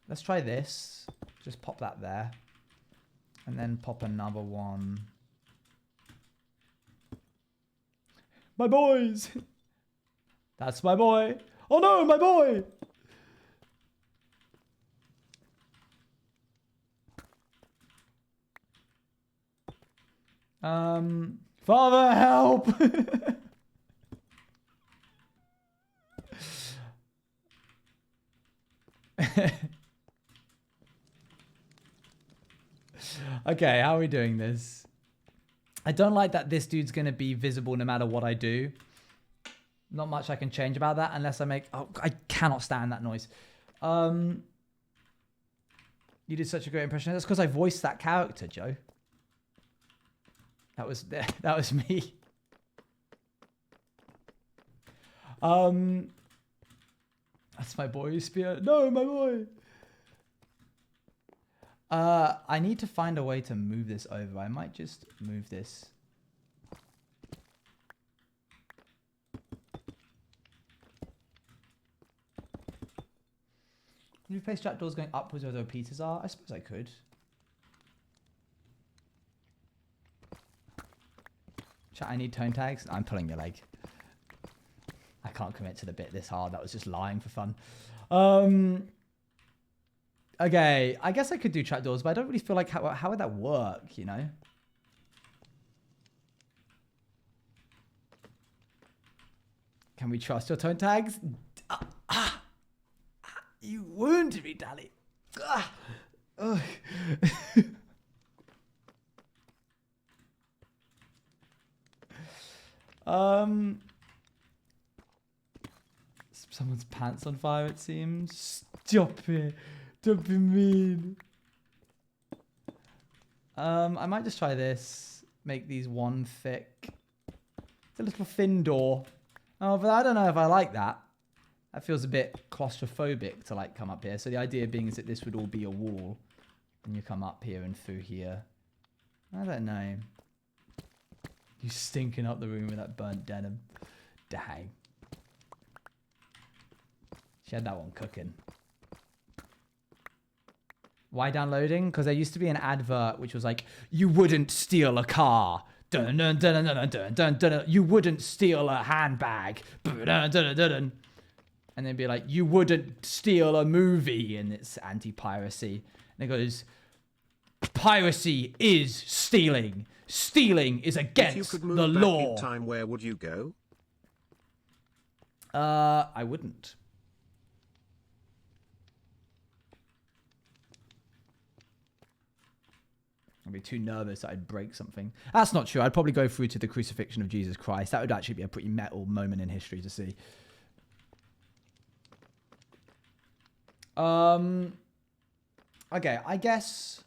Let's try this. Just pop that there. And then pop another one. My boys! That's my boy! Oh no, my boy! Father, help! Okay, how are we doing this? I don't like that this dude's going to be visible no matter what I do. Not much I can change about that unless I make... Oh, I cannot stand that noise. You did such a great impression. That's because I voiced that character, Joe. That was me. That's my boy, Spear. No, my boy. I need to find a way to move this over. I might just move this. Can you place trapdoors going upwards where the repeaters are? I suppose I could. Chat, I need tone tags. I'm pulling your leg. I can't commit to the bit this hard. That was just lying for fun. Okay, I guess I could do trapdoors, but I don't really feel like how would that work, you know? Can we trust your tone tags? You wounded me, Dally. Someone's pants on fire, it seems. Stop it. Don't be mean. I might just try this. Make these one thick. It's a little thin door. Oh, but I don't know if I like that. That feels a bit claustrophobic to like come up here. So the idea being is that this would all be a wall. And you come up here and through here. I don't know. You stinking up the room with that burnt denim. Dang. She had that one cooking. Why downloading? Because there used to be an advert which was like, you wouldn't steal a car. Dun, dun, dun, dun, dun, dun, dun. You wouldn't steal a handbag. Dun, dun, dun, dun. And they'd be like, you wouldn't steal a movie. And it's anti-piracy. And it goes, piracy is stealing. Stealing is against if you could move the back law. In time, where would you go? I wouldn't. I'd be too nervous that I'd break something. That's not true. I'd probably go through to the crucifixion of Jesus Christ. That would actually be a pretty metal moment in history to see. Okay, I guess...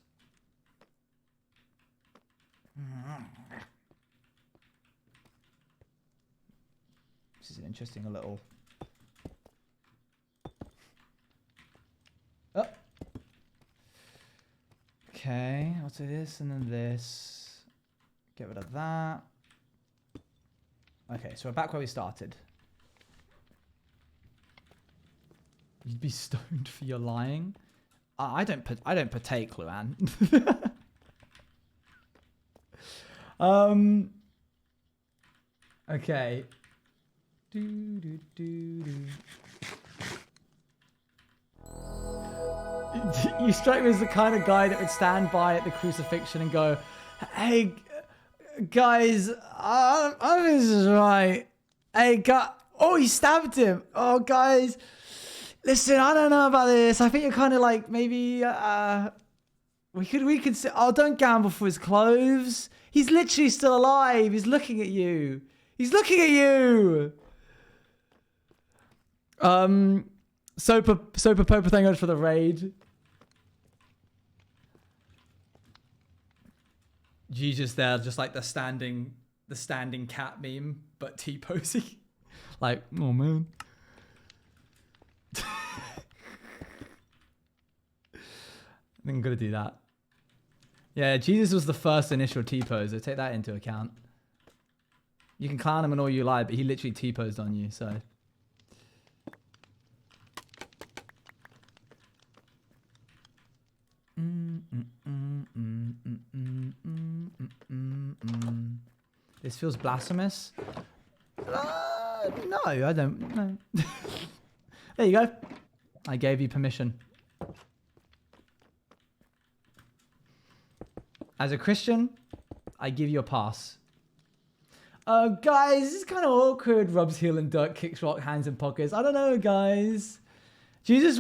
This is an interesting little... Oh. Okay, I'll do this and then this. Get rid of that. Okay, so we're back where we started. You'd be stoned for your lying. I don't partake, Luan. Okay. You strike me as the kind of guy that would stand by at the crucifixion and go, hey, guys, I think this is right. Hey, oh, he stabbed him. Oh, guys, listen, I don't know about this. I think you're kind of like, maybe, we could say, oh, don't gamble for his clothes. He's literally still alive. He's looking at you. He's looking at you. Sopa Popa, thank God for the raid. Jesus there, just like the standing cat meme, but T-posing. Like, oh man. I think I'm gonna do that. Yeah, Jesus was the first initial T-poser. Take that into account. You can clown him and all you like, but he literally T-posed on you, so... This feels blasphemous. No, I don't. No. There you go. I gave you permission. As a Christian, I give you a pass. Guys, this is kind of awkward. Rubs heel and dirt, kicks rock, hands in pockets. I don't know, guys. Jesus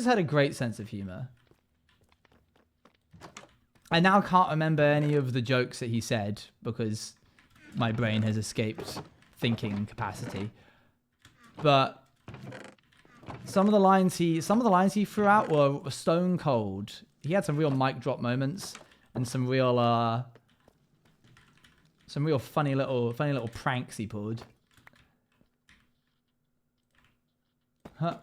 had a great sense of humor. I now can't remember any of the jokes that he said because my brain has escaped thinking capacity. But some of the lines he threw out were stone cold. He had some real mic drop moments and some real funny little pranks he pulled. Huh.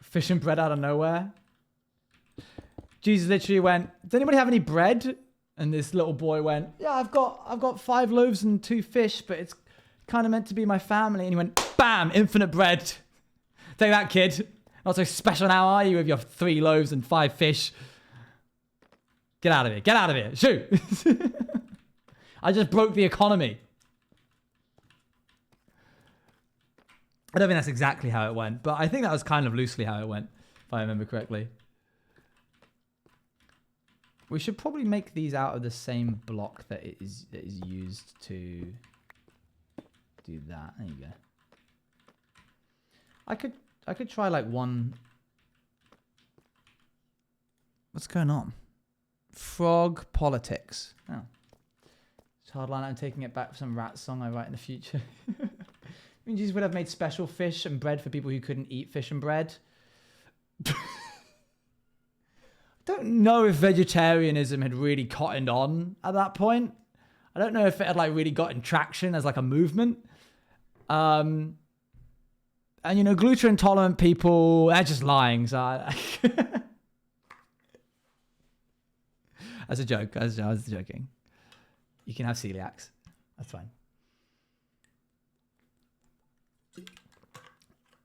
Fish and bread out of nowhere. Jesus literally went, does anybody have any bread? And this little boy went, yeah, I've got 5 loaves and 2 fish, but it's kind of meant to be my family. And he went, bam, infinite bread. Take that, kid. Not so special now, are you, with your 3 loaves and 5 fish? Get out of here. Get out of here. Shoot. I just broke the economy. I don't think that's exactly how it went, but I think that was kind of loosely how it went, if I remember correctly. We should probably make these out of the same block that is used to do that. There you go. I could try like one. What's going on? Frog politics. Oh. It's hardline. I'm taking it back for some rat song I write in the future. I mean, Jesus would have made special fish and bread for people who couldn't eat fish and bread. Don't know if vegetarianism had really cottoned on at that point. I don't know if it had like really gotten traction as like a movement. And you know, gluten intolerant people, they're just lying. So that's a joke. I was joking. You can have celiacs. That's fine.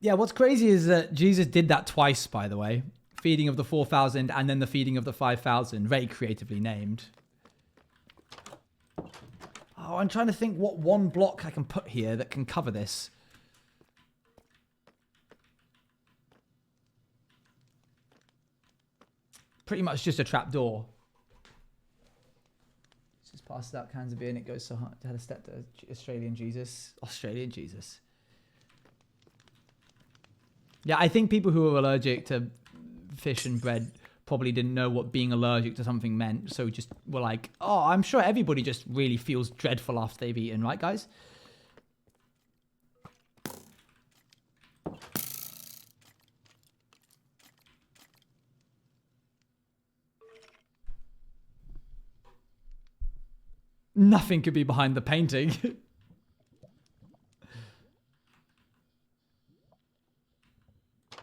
Yeah, what's crazy is that Jesus did that twice, by the way. Feeding of the 4,000 and then the feeding of the 5,000. Very creatively named. Oh, I'm trying to think what one block I can put here that can cover this. Pretty much just a trapdoor. Just passes out cans of beer and it goes so hard. Had a step to Australian Jesus. Australian Jesus. Yeah, I think people who are allergic to fish and bread probably didn't know what being allergic to something meant. So just were like, oh, I'm sure everybody just really feels dreadful after they've eaten. Right, guys? Nothing could be behind the painting.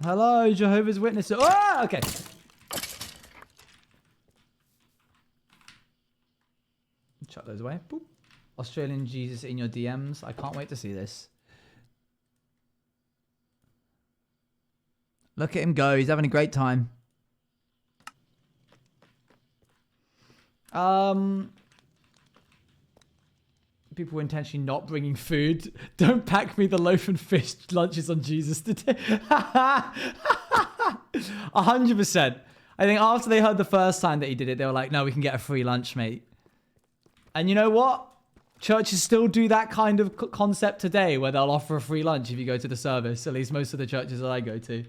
Hello, Jehovah's Witnesses. Oh, okay. Chuck those away. Boop. Australian Jesus in your DMs. I can't wait to see this. Look at him go. He's having a great time. People were intentionally not bringing food. Don't pack me the loaf and fish lunches on Jesus today. 100%. I think after they heard the first time that he did it, they were like, no, we can get a free lunch, mate. And you know what? Churches still do that kind of concept today where they'll offer a free lunch if you go to the service. At least most of the churches that I go to.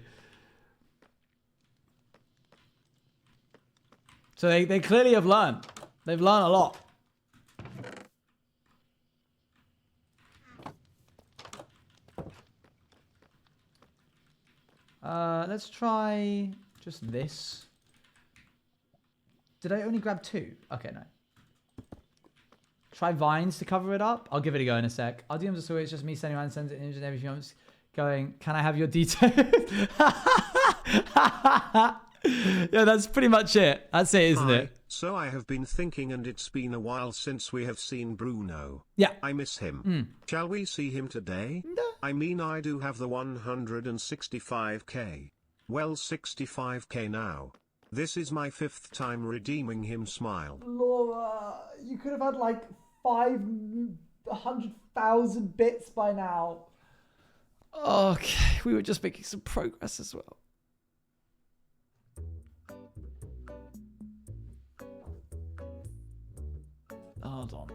So they clearly have learned. They've learned a lot. Let's try just this. Did I only grab 2? Okay, no. Try vines to cover it up. I'll give it a go in a sec. Our DMs are so it's just me sending around and sends it in every few months going, can I have your details? Yeah, that's pretty much it. That's it, isn't it? So I have been thinking and it's been a while since we have seen Bruno. Yeah. I miss him. Shall we see him today? No. I mean, I do have the 165k. Well, 65k now. This is my 5th time redeeming him. Smile. Laura, you could have had like 500,000 bits by now. Okay, we were just making some progress as well. Hold on.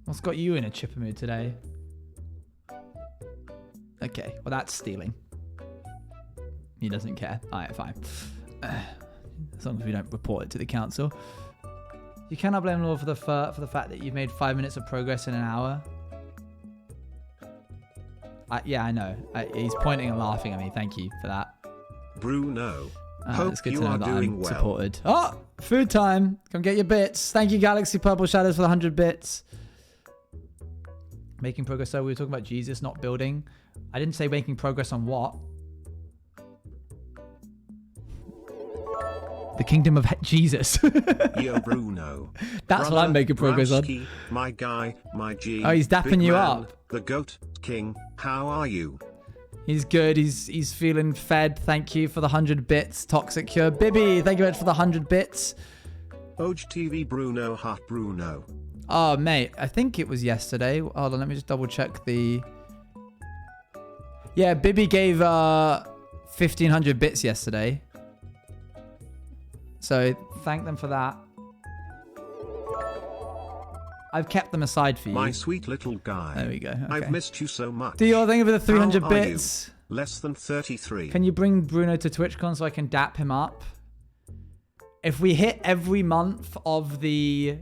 What's got you in a chipper mood today? Okay, well that's stealing. He doesn't care. Alright, fine. As long as we don't report it to the council. You cannot blame Law for the fact that you've made 5 minutes of progress in an hour. Yeah, I know. He's pointing and laughing at me. Thank you for that. Bruno. It's good to know that I'm well. supported. Oh, food time. Come get your bits. Thank you, Galaxy Purple Shadows, for the 100 bits. Making progress. So we were talking about Jesus, not building. I didn't say making progress on what. The kingdom of Jesus. Yo, Bruno. That's what I'm making progress on. My guy, my G. Oh, he's dapping you up. The goat king. How are you? He's good. He's feeling fed. Thank you for the 100 bits. Toxic Cure. Bibby, thank you very much for the 100 bits. Oj TV Bruno Heart Bruno. Oh, mate. I think it was yesterday. Hold on. Let me just double check the... Yeah, Bibby gave 1,500 bits yesterday. So thank them for that. I've kept them aside for you. My sweet little guy. There we go. Okay. I've missed you so much. Dior, thank you for the 300 How bits. Are you? Less than 33. Can you bring Bruno to TwitchCon so I can dap him up? If we hit every month of the...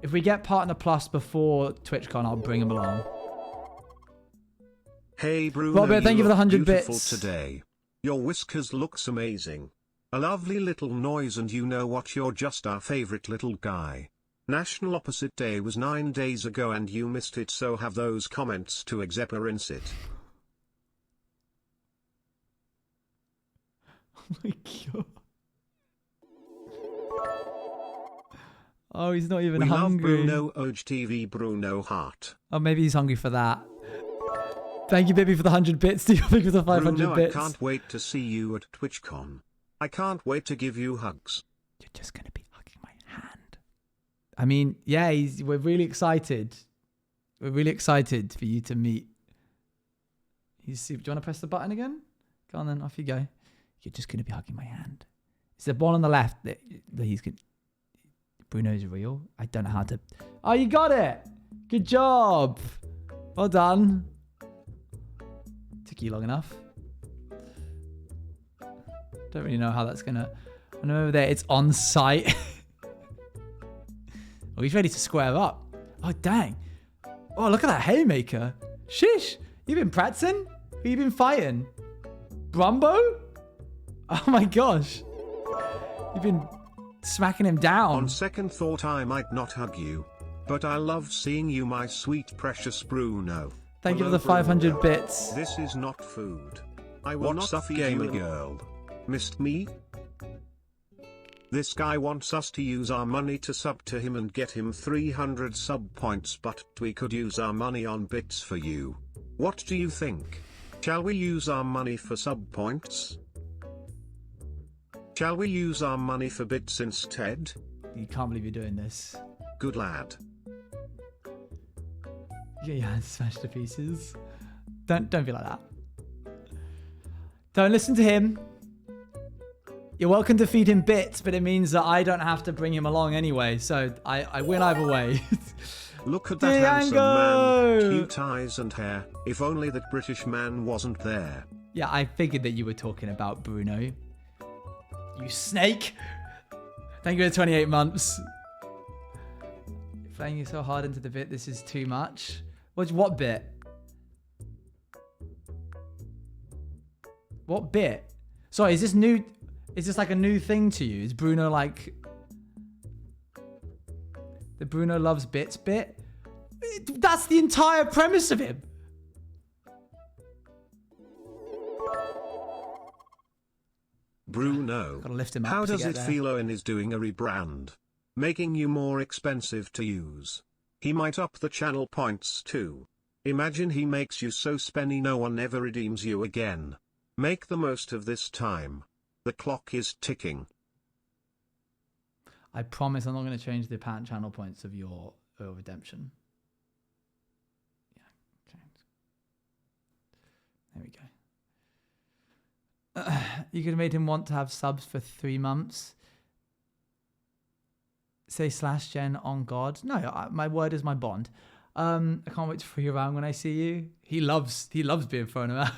if we get Partner Plus before TwitchCon, I'll bring him along. Hey Bruno, Robert, thank you for the 100 bits. Today. Your whiskers looks amazing. A lovely little noise, and you know what, you're just our favorite little guy. National Opposite Day was 9 days ago and you missed it, so have those comments to experience it. Oh my god. Oh, he's not even hungry. We love Bruno Oj TV Bruno Heart. Oh, maybe he's hungry for that. Thank you, Bibby, for the 100 bits. Thank you for the 500 Bruno, bits. I can't wait to see you at TwitchCon. I can't wait to give you hugs. You're just going to be hugging my hand. I mean, yeah, we're really excited. We're really excited for you to meet. Do you want to press the button again? Go on then, off you go. You're just going to be hugging my hand. It's the one on the left that he's going to... Bruno's real. I don't know how to... Oh, you got it. Good job. Well done. Took you long enough. Don't really know how that's gonna... I know over there it's on site. Oh, he's ready to square up. Oh, dang. Oh, look at that haymaker. Shish. You been practicing? Who you been fighting? Brumbo? Oh my gosh. You've been smacking him down. On second thought, I might not hug you, but I love seeing you, my sweet precious Bruno. Thank you for the 500 Bruno. bits. This is not food. I will not feed you a girl. Missed me? This guy wants us to use our money to sub to him and get him 300 sub points, but we could use our money on bits for you. What do you think? Shall we use our money for sub points? Shall we use our money for bits instead? You can't believe you're doing this. Good lad. Get your hands smashed to pieces. Don't be like that. Don't listen to him. You're welcome to feed him bits, but it means that I don't have to bring him along anyway, so I win either way. Look at that handsome man, cute eyes and hair. If only that British man wasn't there. Yeah, I figured that you were talking about Bruno. You snake! Thank you for 28 months. Playing you so hard into the bit, this is too much. What bit? What bit? Sorry, is this new? Is this like a new thing to you? Is Bruno like... The Bruno loves bits bit? That's the entire premise of him. Bruno, gotta lift him up how to does get it there. feel Owen is doing a rebrand? Making you more expensive to use. He might up the channel points too. Imagine he makes you so spenny no one ever redeems you again. Make the most of this time. The clock is ticking. I promise I'm not going to change the apparent channel points of your redemption. Yeah, okay. There we go. You could have made him want to have subs for 3 months. Say /Gen on God. No, my word is my bond. I can't wait to throw you around when I see you. He loves being thrown around.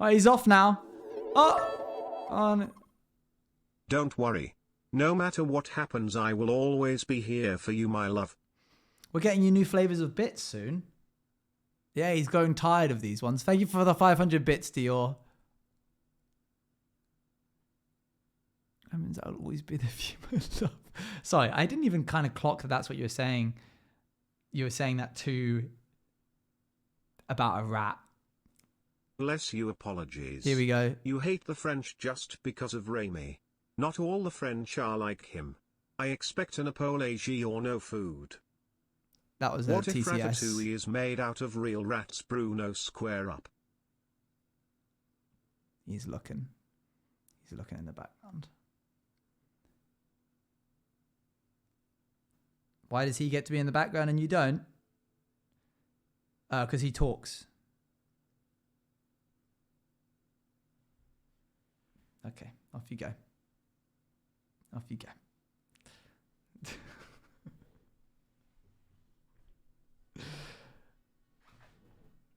All right, he's off now. Oh no. Don't worry. No matter what happens, I will always be here for you, my love. We're getting you new flavors of bits soon. Yeah, he's growing tired of these ones. Thank you for the 500 bits, Dior. That means I'll always be there for you, my love. Sorry, I didn't even kind of clock that that's what you were saying. You were saying that too about a rat. Bless you, apologies. Here we go. You hate the French just because of Raimi. Not all the French are like him. I expect an apology or no food. That was what TCS. If Ratatouille is made out of real rats? Bruno, square up. He's looking. He's looking in the background. Why does he get to be in the background and you don't? Because he talks. Okay, off you go. Off you go.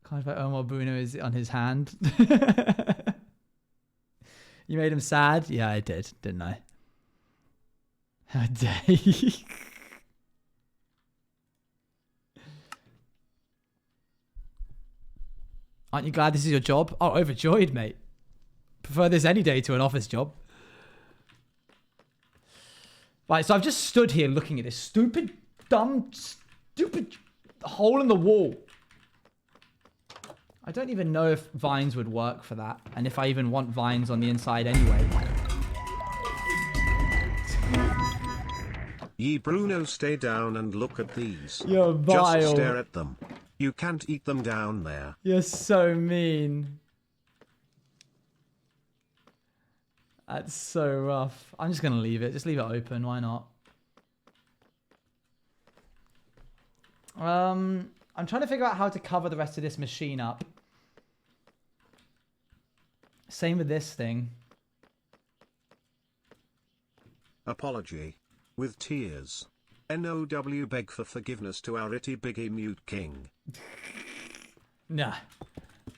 Can't fight Omar Bruno is on his hand. You made him sad? Yeah, I did, didn't I? How dare you? Aren't you glad this is your job? Oh, overjoyed, mate. Prefer this any day to an office job. Right, so I've just stood here looking at this stupid hole in the wall. I don't even know if vines would work for that, and if I even want vines on the inside anyway. Ye Bruno, stay down and look at these. You're vile. Just stare at them. You can't eat them down there. You're so mean. That's so rough. I'm just going to leave it. Just leave it open. Why not? I'm trying to figure out how to cover the rest of this machine up. Same with this thing. Apology. With tears. NOW beg for forgiveness to our itty biggy mute king. Nah.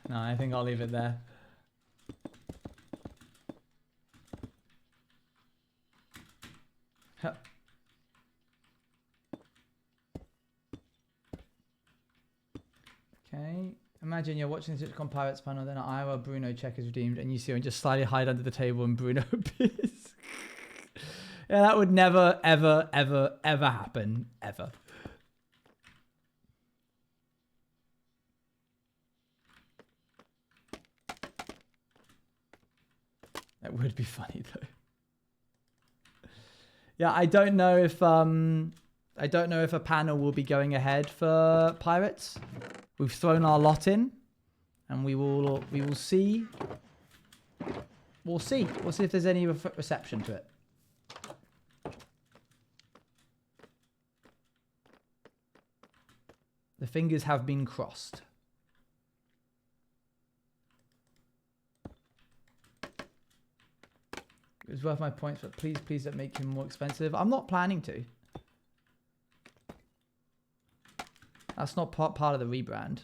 No, I think I'll leave it there. Huh. Okay. Imagine you're watching the Sitcom Pirates panel, then Iowa Bruno check is redeemed, and you see him just slightly hide under the table and Bruno appears. Yeah, that would never, ever, ever, ever happen. Ever. That would be funny though. Yeah, I don't know if a panel will be going ahead for Pirates. We've thrown our lot in, and we will see. We'll see. We'll see if there's any reception to it. The fingers have been crossed. It was worth my points, but please don't make him more expensive. I'm not planning to. That's not part of the rebrand.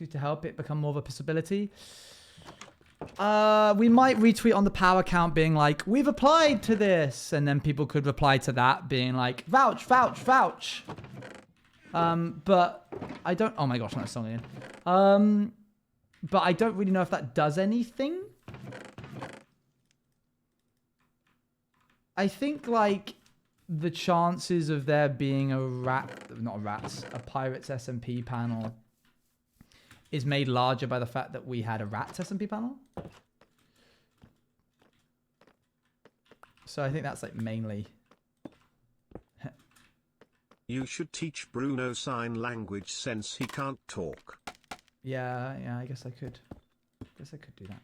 To help it become more of a possibility. We might retweet on the power count being like, we've applied to this. And then people could reply to that being like, vouch, vouch, vouch. But I don't, oh my gosh, not a song again. But I don't really know if that does anything. I think like the chances of there being a Pirates SMP panel is made larger by the fact that we had a Rats SMP panel. So I think that's like mainly. You should teach Bruno sign language since he can't talk. Yeah, I guess I could. Do that.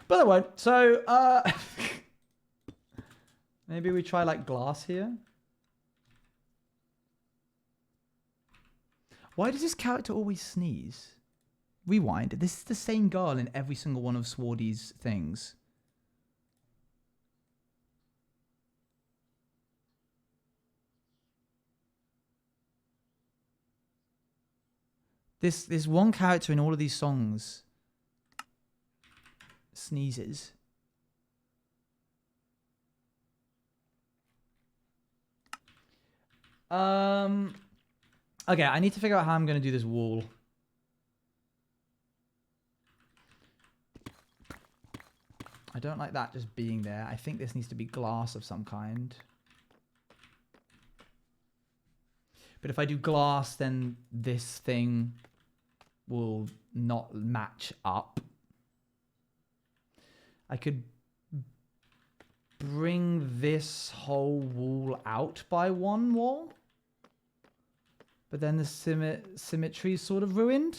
But I won't. So, maybe we try like glass here. Why does this character always sneeze? Rewind. This is the same girl in every single one of Swarty's things. This one character in all of these songs sneezes. Okay, I need to figure out how I'm going to do this wall. I don't like that just being there. I think this needs to be glass of some kind. But if I do glass, then this thing will not match up. I could bring this whole wall out by one wall. But then the symmetry is sort of ruined.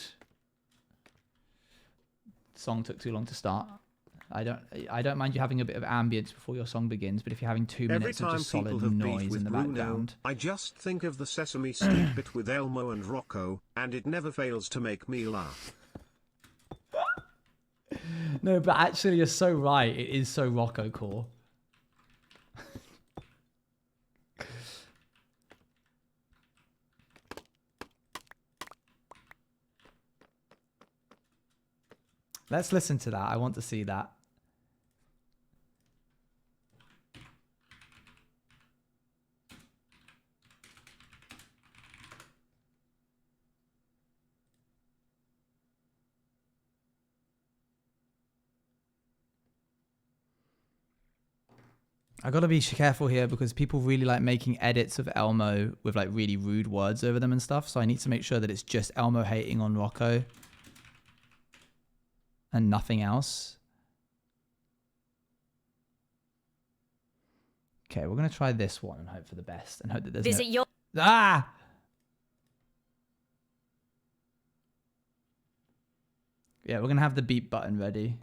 Song took too long to start. I don't mind you having a bit of ambience before your song begins, but if you're having 2 minutes of just solid noise in the background. I just think of the Sesame Street bit with Elmo and Rocco, and it never fails to make me laugh. No, but actually you're so right. It is so Rocco core. Let's listen to that. I want to see that. I gotta be careful here because people really like making edits of Elmo with like really rude words over them and stuff. So I need to make sure that it's just Elmo hating on Rocco and nothing else. Okay, we're gonna try this one and hope for the best and hope that there's Visit your Ah! Yeah, we're gonna have the beep button ready.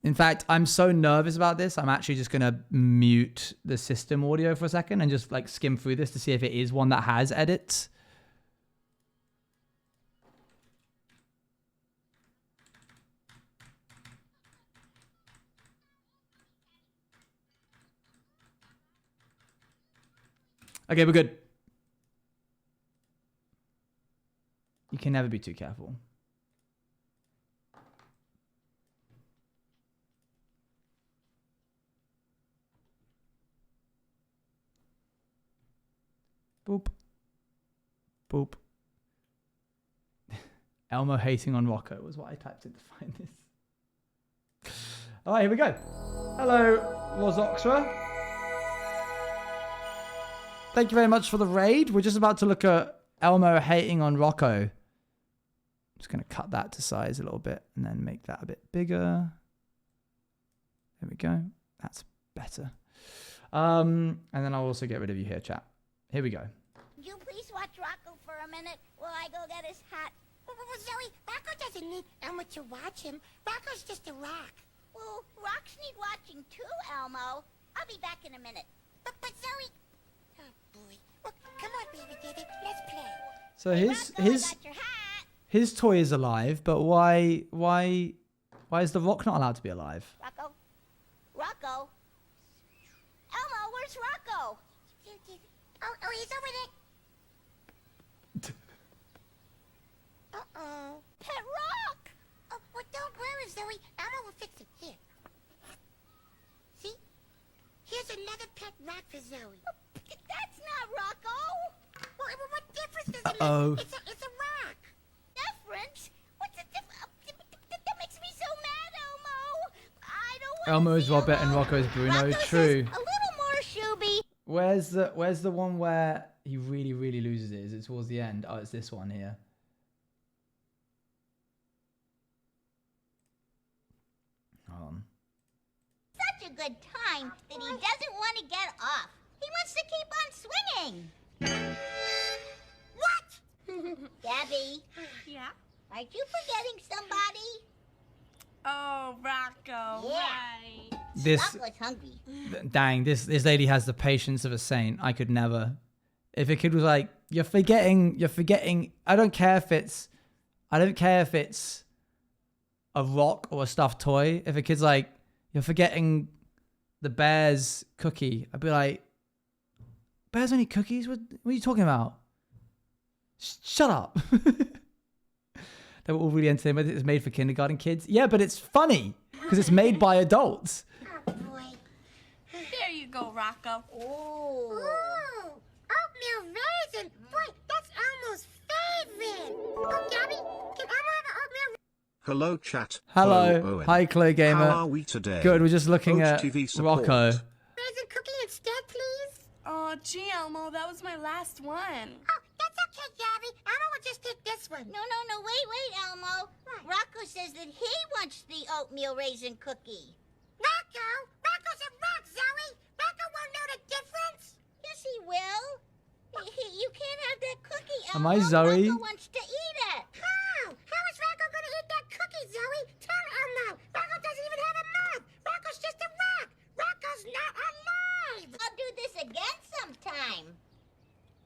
In fact, I'm so nervous about this, I'm actually just going to mute the system audio for a second and just like skim through this to see if it is one that has edits. Okay, we're good. You can never be too careful. Boop. Boop. Elmo hating on Rocco was what I typed in to find this. All right, here we go. Hello, Rosoxra. Thank you very much for the raid. We're just about to look at Elmo hating on Rocco. I'm just going to cut that to size a little bit and then make that a bit bigger. There we go. That's better. And then I'll also get rid of you here, chat. Here we go. Would you please watch Rocco for a minute while I go get his hat? Well, Zoe, Rocco doesn't need Elmo to watch him. Rocco's just a rock. Well, rocks need watching too, Elmo. I'll be back in a minute. But Zoe... Oh, boy. Well, come on, baby daddy. Let's play. So Rocco, I got your hat. his toy is alive, but why is the rock not allowed to be alive? Rocco? Rocco? Elmo, where's Rocco? Oh, he's over there. Uh-oh. Pet Rock! Oh, well, don't worry, Zoe. Elmo will fix it. Here. See? Here's another pet rock for Zoe. That's not Rocco! Well, what difference does it Uh-oh. make? It's a rock. Difference? What's the difference? That makes me so mad, Elmo! I don't want Elmo is Robert and Rocco is Bruno. Rocco True. says, a little more, Shooby. Where's the one where he really loses it? Is it towards the end? Oh, it's this one here. Hold on. Such a good time that he doesn't want to get off. He wants to keep on swinging. What? Gabby, Yeah. aren't you forgetting somebody? Oh, Rocco. Yeah. Right. This Rocco's hungry. dang, this lady has the patience of a saint. I could never. If a kid was like, you're forgetting. I don't care if it's a rock or a stuffed toy. If a kid's like, you're forgetting the bear's cookie, I'd be like, bears don't eat cookies? What are you talking about? Shut up. They were all really entertained with it. It's made for kindergarten kids. Yeah, but it's funny because it's made by adults. Oh, boy. There you go, Rocco. Ooh. Ooh, oatmeal raisin. Boy, that's Elmo's favorite. Oh, Gabby, can Elmo have an oatmeal Hello chat. Hello. Owen. Hi, Clay Gamer. How are we today? Good. We're just looking at OGTV support. Rocco. raisin cookie instead, please? Oh, gee, Elmo, that was my last one. Oh, that's okay, Gabby. Elmo will just take this one. No, wait, Elmo. Rocco says that he wants the oatmeal raisin cookie. Rocco? Rocco's a rock, Zoe. Rocco won't know the difference. Yes, he will. You can't have that cookie, Am Elmo. I Zoe? Rocco wants to eat it. How? How is Rocco going to eat that cookie, Zoe? Tell Elmo. Rocco doesn't even have a mouth. Rocco's just a rock. Rocco's not alive. I'll do this again sometime.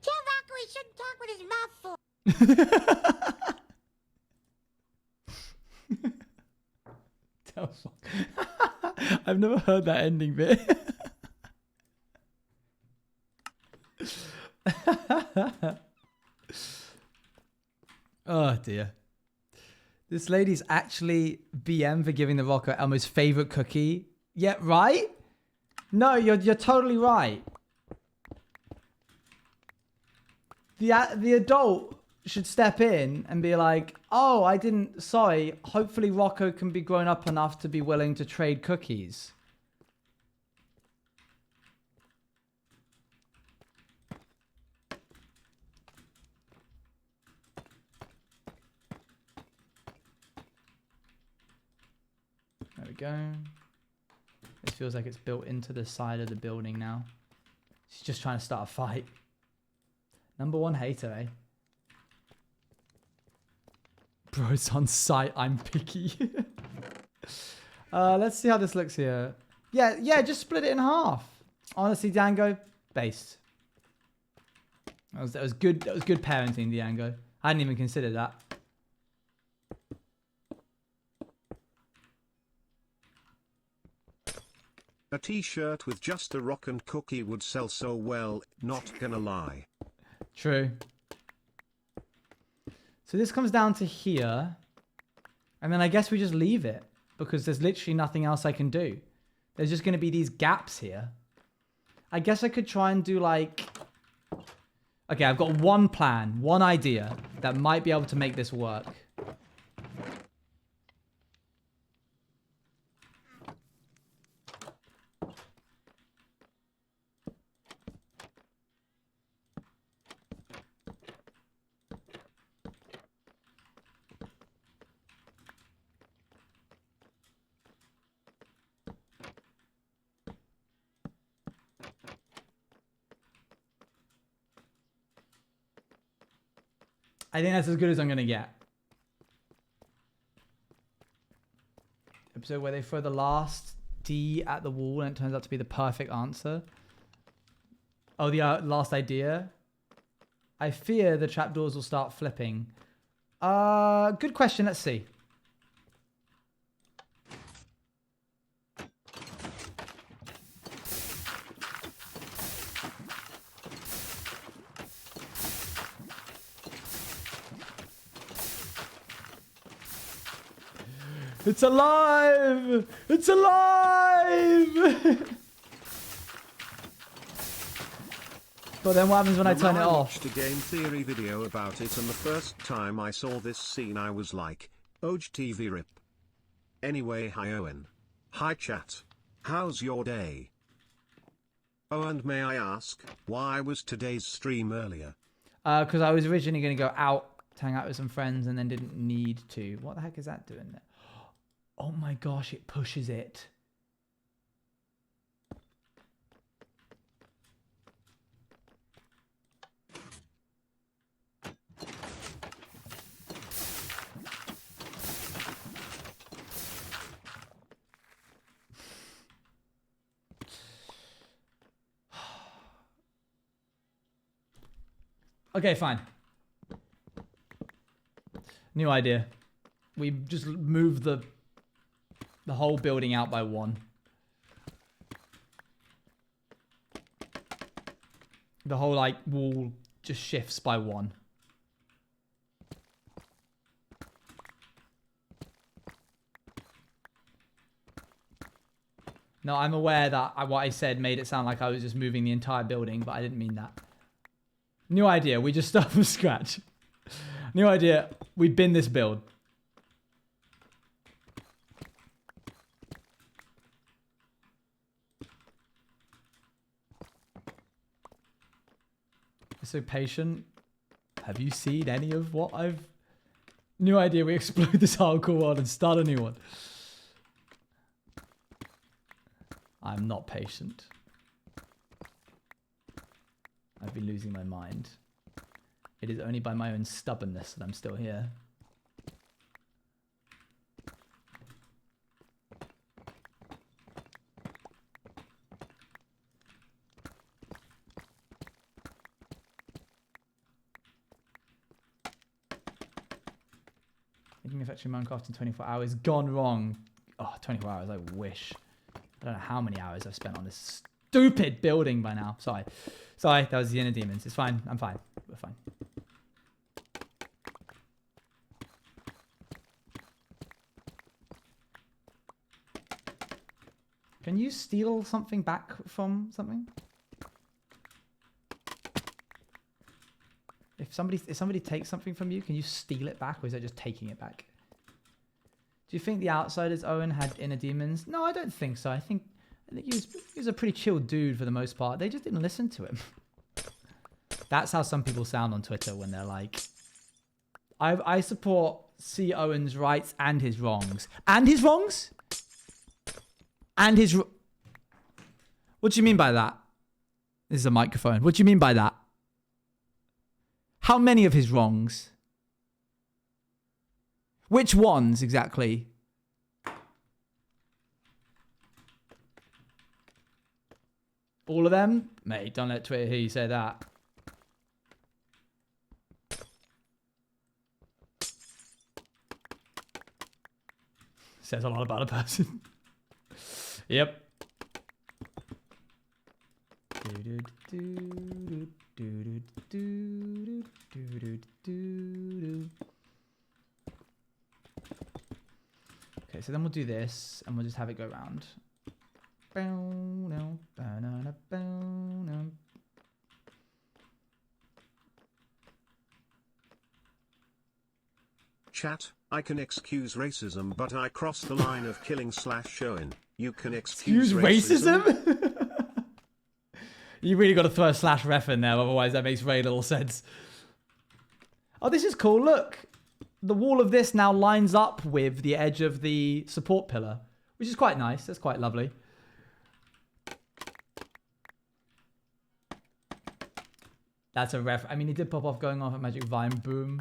Tell Rocco he shouldn't talk with his mouth full. I've never heard that ending bit. Oh dear. This lady's actually BM for giving the Rocco Elmo's favorite cookie. Yeah, right? No, you're totally right. The adult should step in and be like, oh, sorry, hopefully Rocco can be grown up enough to be willing to trade cookies. There we go. This feels like it's built into the side of the building now. She's just trying to start a fight. Number one hater, eh? Bro, it's on site. I'm picky. Let's see how this looks here. Yeah, just split it in half. Honestly, Dango, based. That was good. That was good parenting, Dango. I hadn't even considered that. A t-shirt with just a rock and cookie would sell so well, not gonna lie. True. So this comes down to here. And then I guess we just leave it. Because there's literally nothing else I can do. There's just going to be these gaps here. I guess I could try and do like... Okay, I've got one plan, one idea that might be able to make this work. I think that's as good as I'm going to get. Episode where they throw the last D at the wall and it turns out to be the perfect answer. Oh, the last idea. I fear the trapdoors will start flipping. Good question. Let's see. It's alive! It's alive! But then what happens when I turn it I off? watched a game theory video about it, and the first time I saw this scene I was like, OGTV rip. Anyway, hi Owen. Hi chat. How's your day? Oh, and may I ask, why was today's stream earlier? Because I was originally going to go out, hang out with some friends, and then didn't need to. What the heck is that doing there? Oh my gosh, it pushes it. Okay, fine. New idea. We just move the whole building out by one. The whole like wall just shifts by one. No, I'm aware that what I said made it sound like I was just moving the entire building, but I didn't mean that. New idea. We just start from scratch. New idea. We bin this build. You're so patient. Have you seen any of what I've... New idea. We explode this hardcore world and start a new one. I'm not patient. I've been losing my mind. It is only by my own stubbornness that I'm still here. Making a factory Minecraft in 24 hours. Gone wrong. Oh, 24 hours. I wish. I don't know how many hours I've spent on this stupid building by now. Sorry. Sorry, that was the inner demons. It's fine. I'm fine. We're fine. Can you steal something back from something? If somebody takes something from you, can you steal it back, or is that just taking it back? Do you think the Outsiders Owen had inner demons? No, I don't think so. I think he was a pretty chill dude for the most part. They just didn't listen to him. That's how some people sound on Twitter when they're like, I support C. Owen's rights and his wrongs. And his wrongs? And his... What do you mean by that? This is a microphone. What do you mean by that? How many of his wrongs? Which ones exactly? All of them? Mate, don't let Twitter hear you say that. Says a lot about a person. Yep. Okay, so then we'll do this, and we'll just have it go round. Chat, I can excuse racism, but I crossed the line of killing /showing. You can excuse racism? You really got to throw a slash ref in there, otherwise that makes very little sense. Oh, this is cool. Look, the wall of this now lines up with the edge of the support pillar, which is quite nice. That's quite lovely. That's a ref. I mean, he did pop off going off at Magic Vine. Boom.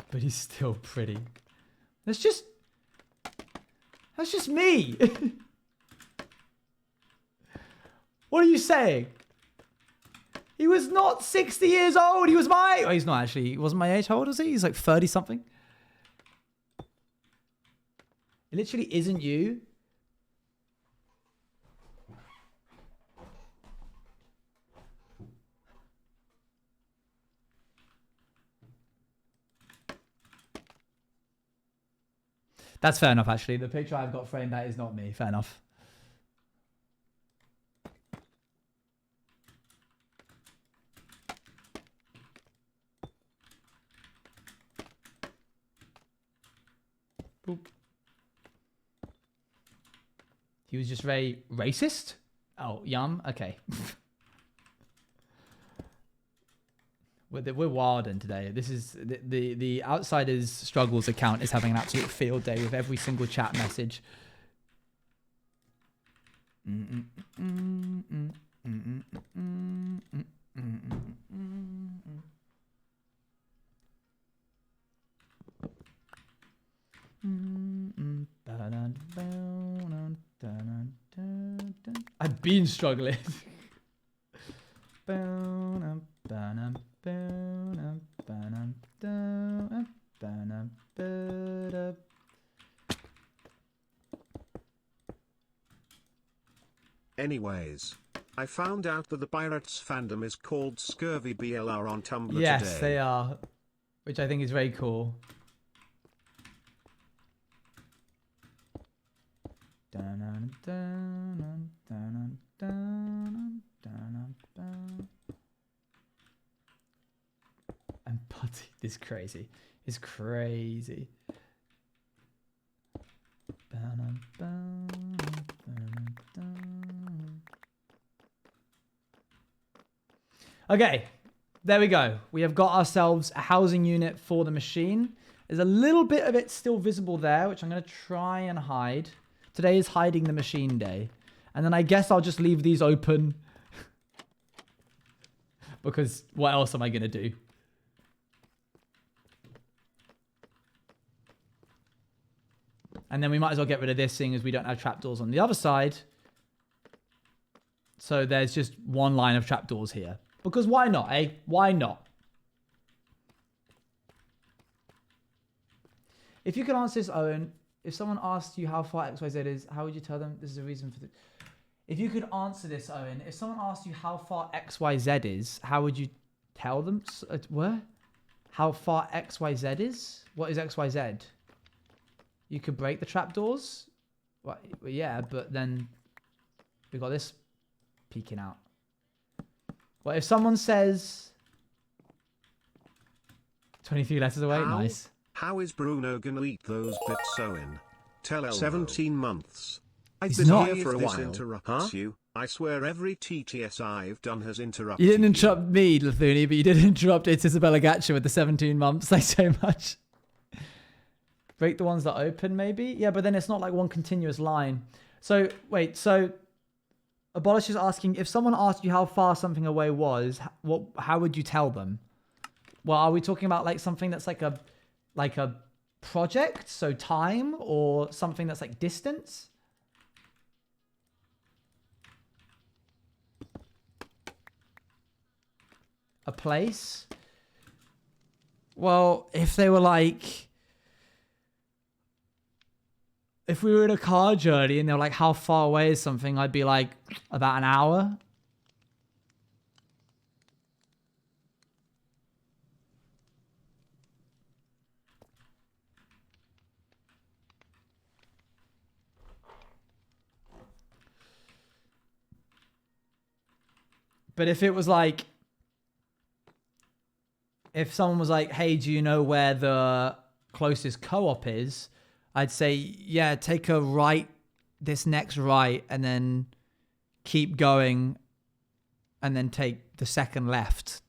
But he's still pretty. That's just me. What are you saying? He was not 60 years old. He was my... Oh, he's not actually. He wasn't my age. How old was he? He's like 30 something. It literally isn't you. That's fair enough, actually. The picture I've got framed, that is not me. Fair enough. Boop. He was just very racist? Oh, yum. Okay. We're wilding today. This is the Outsiders Struggles account is having an absolute field day with every single chat message. I've been struggling. Anyways, I found out that the Pirates fandom is called Scurvy BLR on Tumblr Yes, today. they are, which I think is very cool. And Putty, this is crazy. It's crazy. Okay, there we go. We have got ourselves a housing unit for the machine. There's a little bit of it still visible there, which I'm going to try and hide. Today is hiding the machine day. And then I guess I'll just leave these open. Because what else am I going to do? And then we might as well get rid of this, seeing as we don't have trapdoors on the other side. So there's just one line of trapdoors here. Because why not, eh? Why not? If you could answer this, Owen, if someone asked you how far XYZ is, how would you tell them this is a reason for the... If you could answer this, Owen, if someone asked you how far XYZ is, how would you tell them? Where? How far XYZ is? What is XYZ? You could break the trapdoors? Well, yeah, but then we got this peeking out. Well, if someone says 23 letters away, nice. How is Bruno gonna eat those bits, Owen? Tell Elmo. 17 months. I've He's been not. here for a while. This interrupts you. I swear every TTS I've done has interrupted You didn't interrupt me, Lathuni, but you did interrupt It's Isabella Gatcha with the 17 months. Thanks so much. Break the ones that open, maybe? Yeah, but then it's not like one continuous line. So, wait, so... Abolish is asking, if someone asked you how far something away was, how would you tell them? Well, are we talking about like something that's like a project, so time, or something that's like distance? A place? Well, if they were like... If we were in a car journey and they're like, how far away is something? I'd be like, about an hour. But if it was like, if someone was like, hey, do you know where the closest co-op is? I'd say, yeah, take a right, this next right, and then keep going, and then take the second left.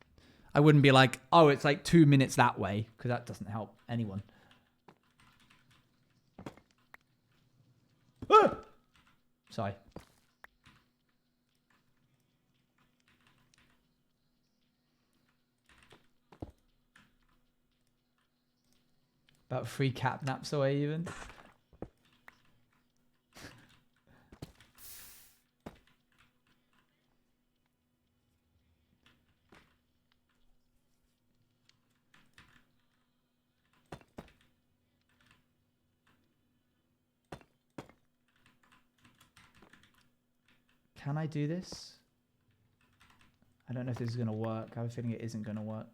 I wouldn't be like, oh, it's like 2 minutes that way, because that doesn't help anyone. Ah! Sorry. About 3 cat naps away even. Can I do this? I don't know if this is going to work. I have a feeling it isn't going to work.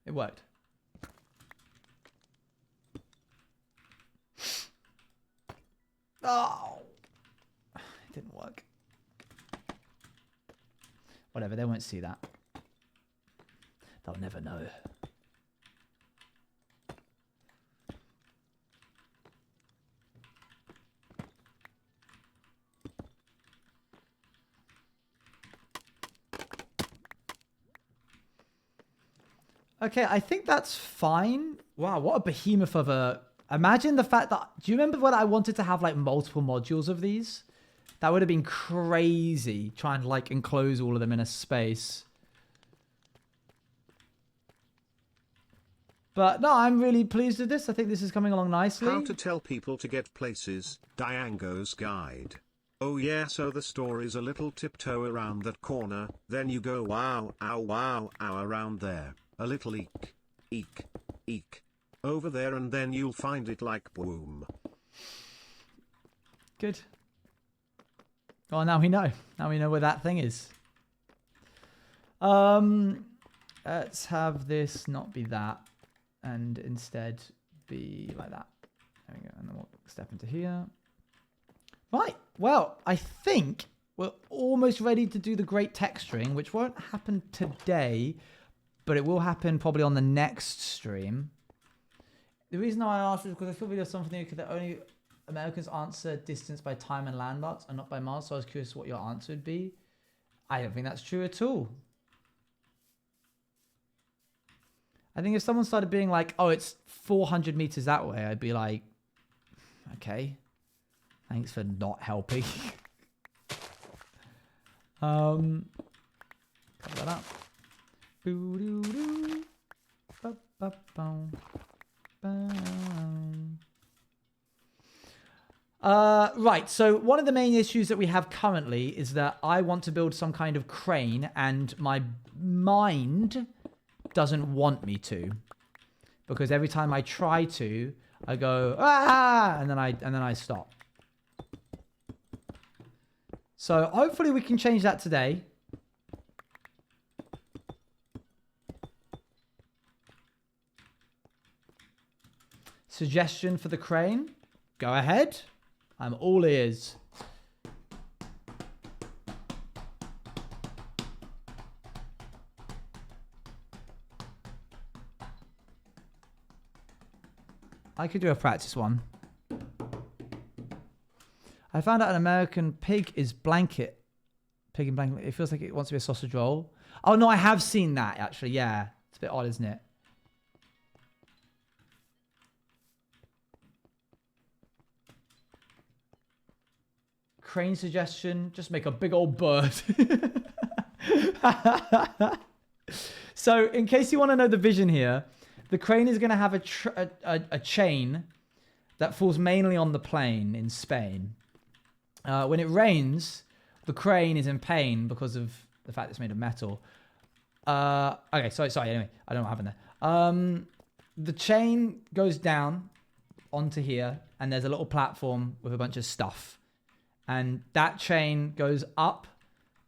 It worked. Oh, it didn't work. Whatever, they won't see that. They'll never know. Okay, I think that's fine. Wow, what a behemoth of a... Imagine the fact that... Do you remember when I wanted to have like multiple modules of these? That would have been crazy, trying to like enclose all of them in a space. But no, I'm really pleased with this. I think this is coming along nicely. How to tell people to get places, Diango's guide. Oh yeah, so the store is a little tiptoe around that corner, then you go wow, ow, around there. A little eek, eek, eek, over there, and then you'll find it like boom. Good. Well, now we know. Now we know where that thing is. Let's have this not be that, and instead be like that. There we go. And then we'll step into here. Right. Well, I think we're almost ready to do the great texturing, which won't happen today, but it will happen probably on the next stream. The reason I asked is because I feel videos something that only Americans answer distance by time and landmarks and not by miles, so I was curious what your answer would be. I don't think that's true at all. I think if someone started being like, oh, it's 400 meters that way, I'd be like, okay, thanks for not helping. Cover that up. Right, so one of the main issues that we have currently is that I want to build some kind of crane and my mind doesn't want me to, because every time I try to, I go and then I stop. So hopefully we can change that today. Suggestion for the crane? Go ahead. I'm all ears. I could do a practice one. I found out an American pig is blanket. Pig in blanket. It feels like it wants to be a sausage roll. Oh, no, I have seen that, actually. Yeah. It's a bit odd, isn't it? Crane suggestion. Just make a big old bird. So, in case you want to know the vision here, the crane is going to have a chain that falls mainly on the plain in Spain. When it rains, the crane is in pain because of the fact it's made of metal. Okay, sorry. Anyway, I don't know what happened there. The chain goes down onto here, and there's a little platform with a bunch of stuff. And that chain goes up,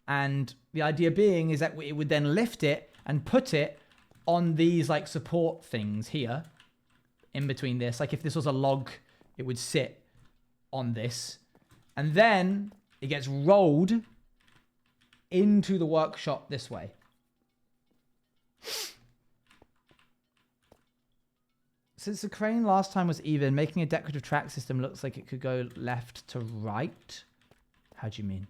and the idea being is that it would then lift it and put it on these like support things here in between this. Like if this was a log, it would sit on this. And then it gets rolled into the workshop this way. Since the crane last time was even, making a decorative track system looks like it could go left to right. How do you mean?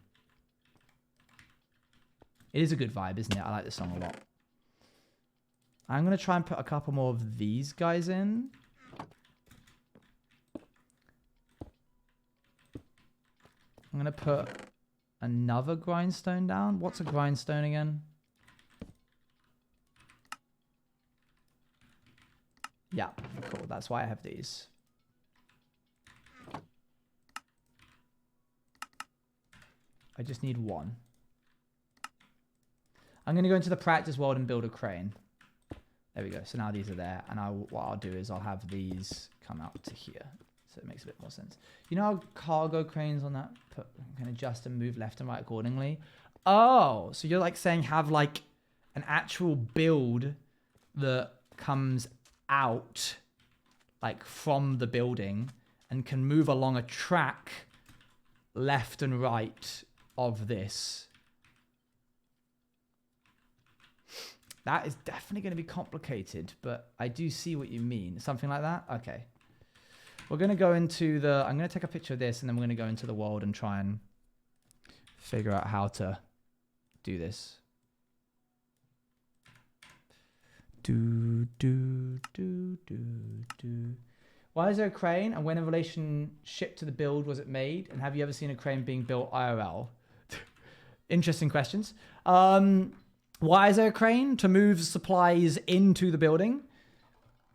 It is a good vibe, isn't it? I like this song a lot. I'm going to try and put a couple more of these guys in. I'm going to put another grindstone down. What's a grindstone again? Yeah, cool. That's why I have these. I just need one. I'm going to go into the practice world and build a crane. There we go. So now these are there. And what I'll do is I'll have these come out to here. So it makes a bit more sense. You know how cargo cranes on that can adjust and move left and right accordingly? Oh, so you're like saying have like an actual build that comes out like from the building and can move along a track left and right of this. That is definitely going to be complicated, but I do see what you mean. Something like that? Okay. We're going to go into the... I'm going to take a picture of this, and then we're going to go into the world and try and figure out how to do this. Why is there a crane? And when in relationship to the build was it made? And have you ever seen a crane being built IRL? Interesting questions. Why is there a crane? To move supplies into the building.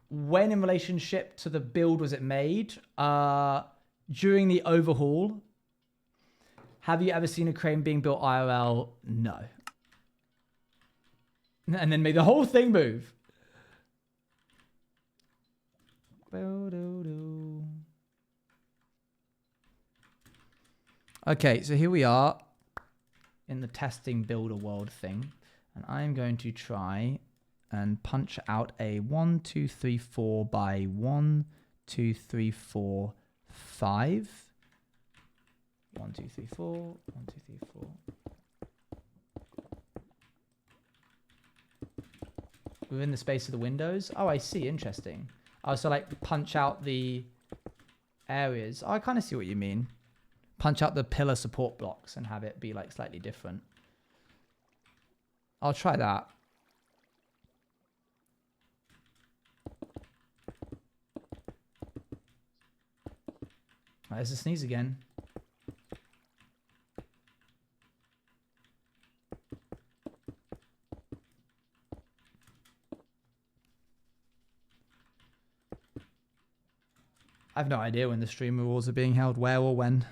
When in relationship to the build was it made? During the overhaul. Have you ever seen a crane being built IRL? No. And then made the whole thing move. Okay, so here we are. in the testing builder world thing. And I'm going to try and punch out a 1, 2, 3, 4 by 1, 2, 3, 4, 5. 1, 2, 3, 4. 1, 2, 3, 4. Within the space of the windows. Oh, I see. Interesting. Oh, so like punch out the areas. Oh, I kind of see what you mean. Punch out the pillar support blocks and have it be like slightly different. I'll try that. There's a sneeze again. I have no idea when the stream rules are being held, where or when.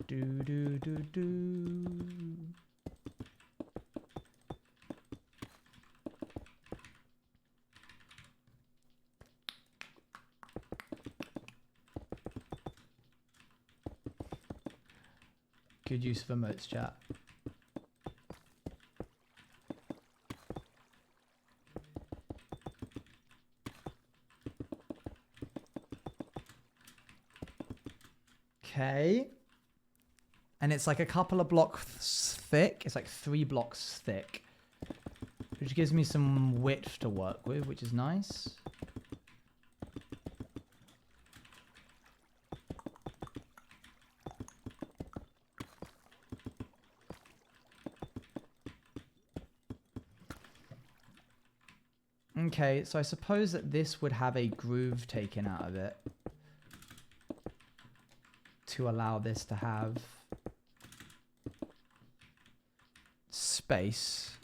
Do do do do. Good use of emotes, chat. Okay. And it's like a couple of blocks thick. It's like 3 blocks thick. Which gives me some width to work with, which is nice. Okay, so I suppose that this would have a groove taken out of it to allow this to have space.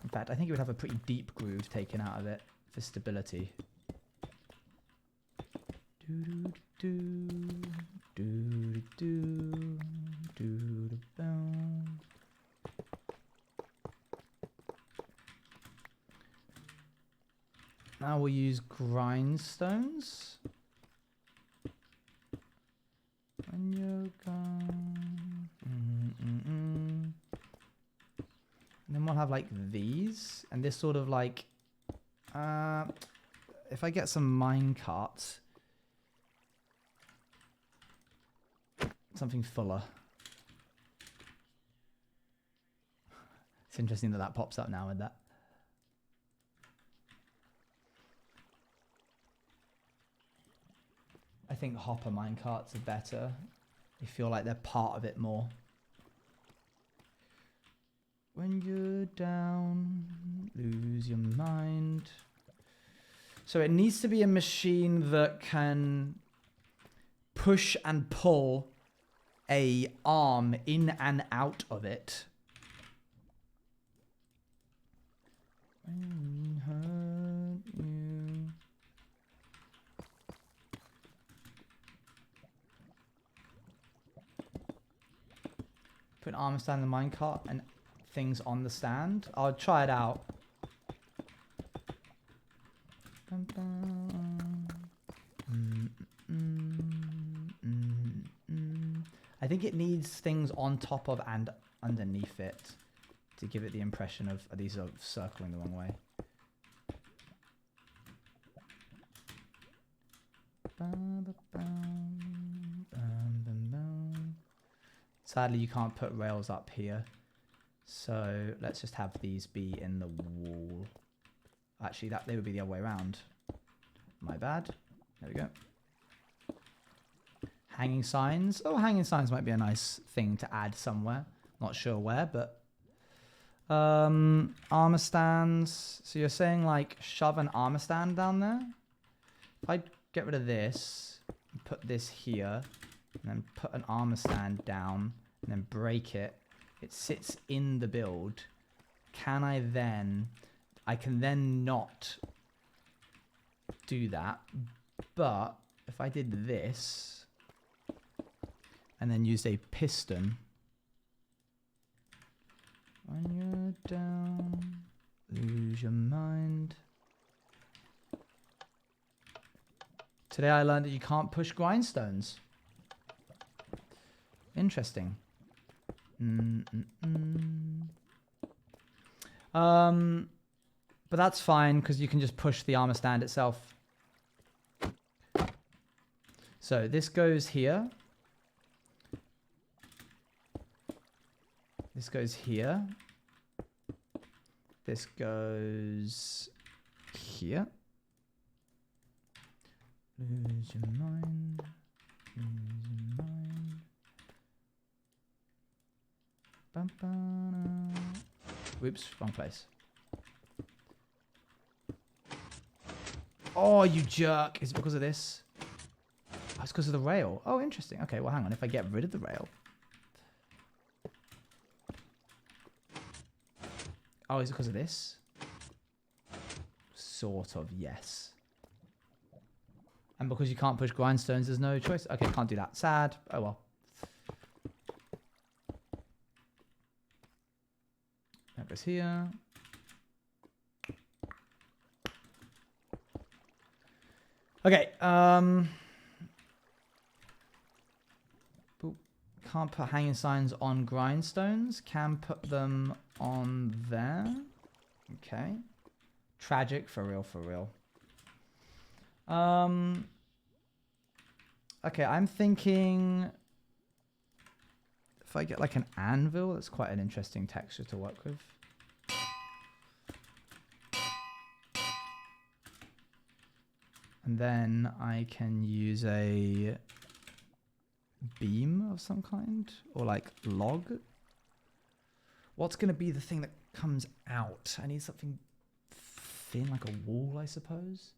In fact, I think it would have a pretty deep groove taken out of it for stability. Now we'll use grindstones. When you're gone. And then we'll have like these, and this sort of like, if I get some mine carts, something fuller. It's interesting that that pops up now with that. I think hopper minecarts are better. You feel like they're part of it more. When you're down, lose your mind. So it needs to be a machine that can push and pull a arm in and out of it. When hurt you. Put an arm stand in the minecart and things on the stand. I'll try it out. I think it needs things on top of and underneath it to give it the impression of these are circling the wrong way. Sadly, you can't put rails up here. So let's just have these be in the wall. Actually, they would be the other way around. My bad. There we go. Hanging signs. Oh, hanging signs might be a nice thing to add somewhere. Not sure where, but... armor stands. So you're saying, like, shove an armor stand down there? If I get rid of this, and put this here, and then put an armor stand down, and then break it, it sits in the build. Can I then... I can then not do that, but if I did this and then used a piston, when you're down, lose your mind. Today I learned that you can't push grindstones. Interesting. But that's fine because you can just push the armor stand itself. So this goes here. This goes here. This goes here. Lose your mind. Lose your mind. Ba-ba-da. Whoops, wrong place. Oh, you jerk. Is it because of this? Oh, it's because of the rail. Oh, interesting. Okay, well, hang on. If I get rid of the rail. Oh, is it because of this? Sort of, yes. And because you can't push grindstones, there's no choice. Okay, can't do that. Sad. Oh, well. That goes here. Okay, can't put hanging signs on grindstones. Can put them on there. Okay. Tragic, for real, for real. Okay, I'm thinking if I get like an anvil, that's quite an interesting texture to work with. And then I can use a beam of some kind or like log. What's going to be the thing that comes out? I need something thin, like a wall, I suppose.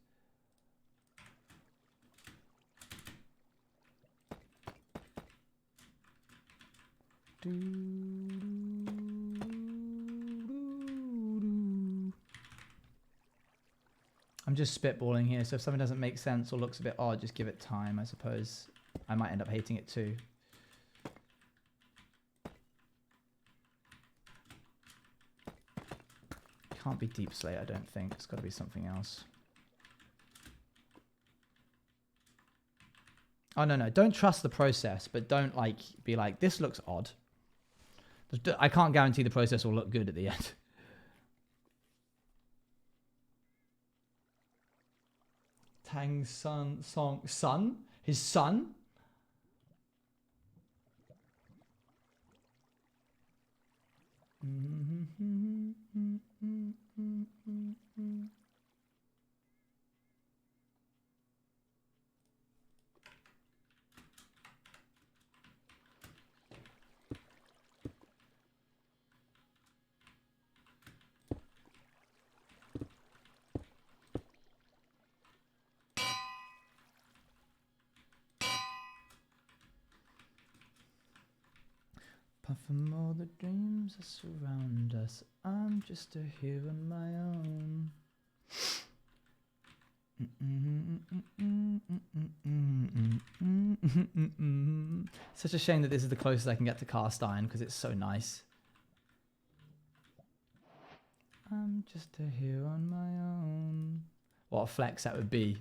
I'm just spitballing here, so if something doesn't make sense or looks a bit odd, just give it time, I suppose. I might end up hating it too. Can't be deep slate, I don't think. It's got to be something else. Oh, no. Don't trust the process, but don't like be like, this looks odd. I can't guarantee the process will look good at the end. Tang's son? His son? Apart from all the dreams that surround us, I'm just a hero on my own. Such a shame that this is the closest I can get to cast iron because it's so nice. I'm just a hero on my own. What a flex that would be.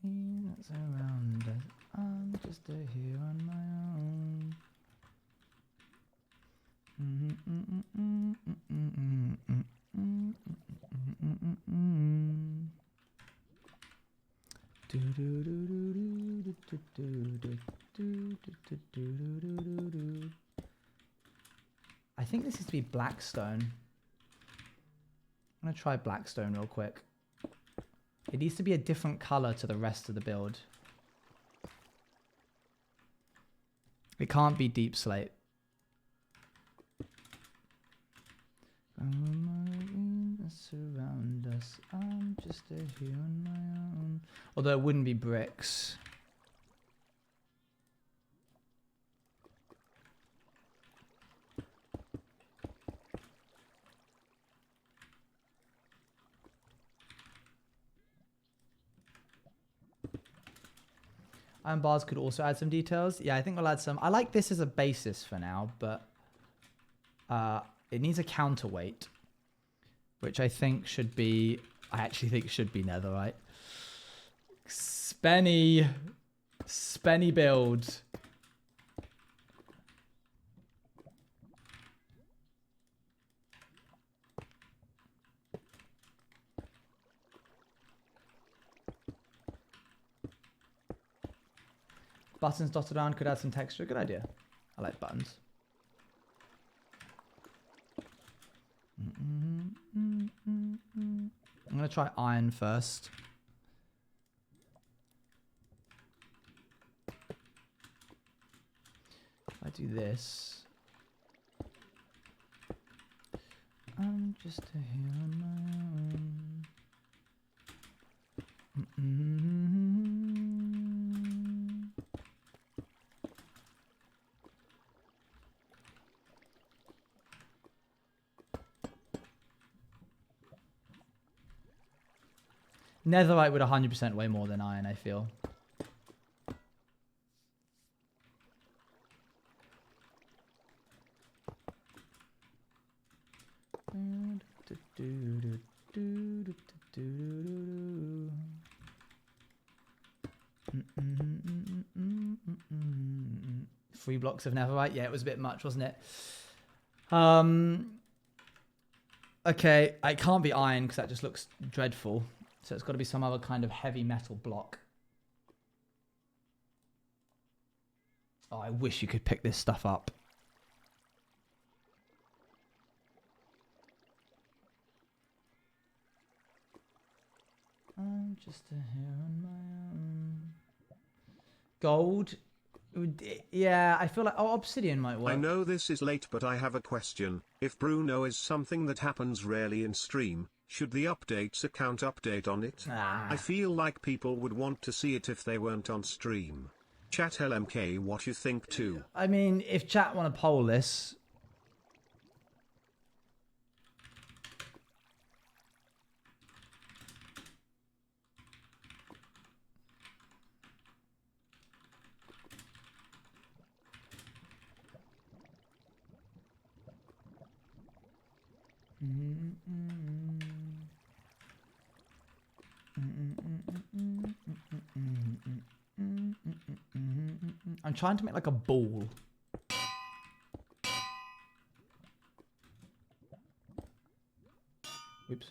That's around us. I'm just a hero on my own. I think this is to be blackstone. I'm going to try blackstone real quick. It needs to be a different color to the rest of the build. It can't be deep slate. Surround us. I'm just a hero on my own. Although it wouldn't be bricks. Iron bars could also add some details. Yeah, I think we'll add some. I like this as a basis for now, but it needs a counterweight, which I think should be. I actually think should be netherite, Spenny build. Buttons dotted around could add some texture. Good idea. I like buttons. I'm going to try iron first. If I do this, I'm just here on my own. Netherite would 100% weigh more than iron, I feel. Three blocks of netherite. Yeah, it was a bit much, wasn't it? Okay, it can't be iron because that just looks dreadful. So it's got to be some other kind of heavy metal block. Oh, I wish you could pick this stuff up. I'm just here on my own. Gold? Yeah, I feel like... Oh, obsidian might work. I know this is late, but I have a question. If Bruno is something that happens rarely in stream, should the updates account update on it? I feel like people would want to see it if they weren't on stream. Chat LMK what you think too. I mean, if chat want to poll this... I'm trying to make like a ball. Oops.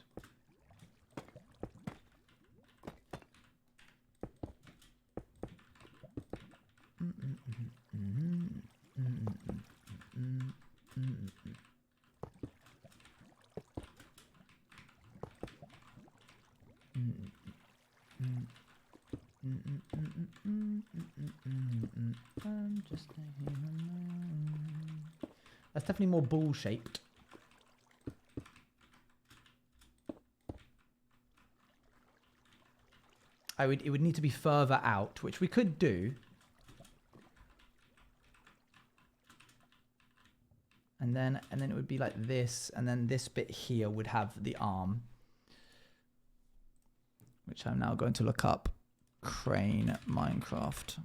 That's definitely more ball shaped. It would need to be further out, which we could do. And then it would be like this, and then this bit here would have the arm, which I'm now going to look up. Crane Minecraft.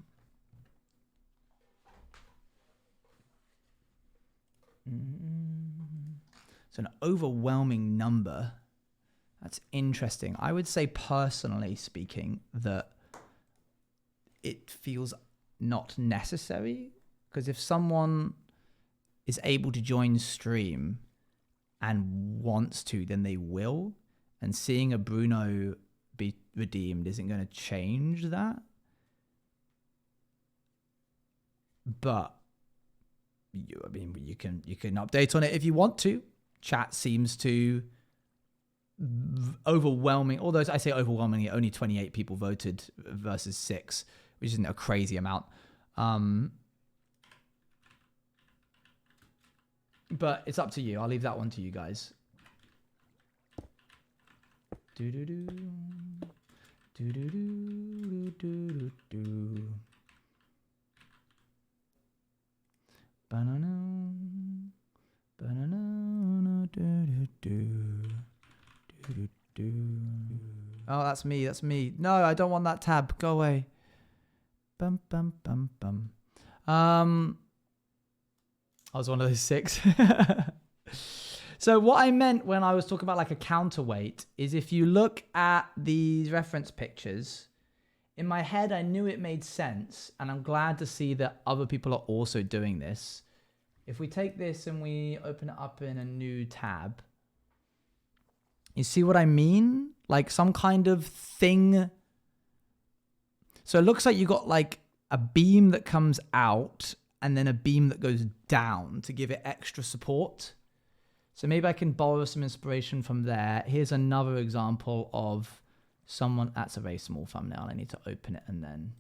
So an overwhelming number. That's interesting. I would say, personally speaking, that it feels not necessary, because if someone is able to join stream and wants to, then they will. And seeing a Bruno be redeemed isn't going to change that. But I mean, you can update on it if you want to. Chat seems to overwhelming, although I say overwhelmingly, only 28 people voted versus 6, which isn't a crazy amount. But it's up to you. I'll leave that one to you guys. Do-do-do. Do-do-do-do-do-do. Banana. Banana. Do-do-do. Do-do-do. Oh, that's me. That's me. No, I don't want that tab. Go away. Bum, bum, bum, bum. I was one of those 6. So what I meant when I was talking about like a counterweight is if you look at these reference pictures, in my head, I knew it made sense, and I'm glad to see that other people are also doing this. If we take this and we open it up in a new tab, you see what I mean? Like some kind of thing. So it looks like you got like a beam that comes out and then a beam that goes down to give it extra support. So maybe I can borrow some inspiration from there. Here's another example of someone. That's a very small thumbnail. I need to open it and then.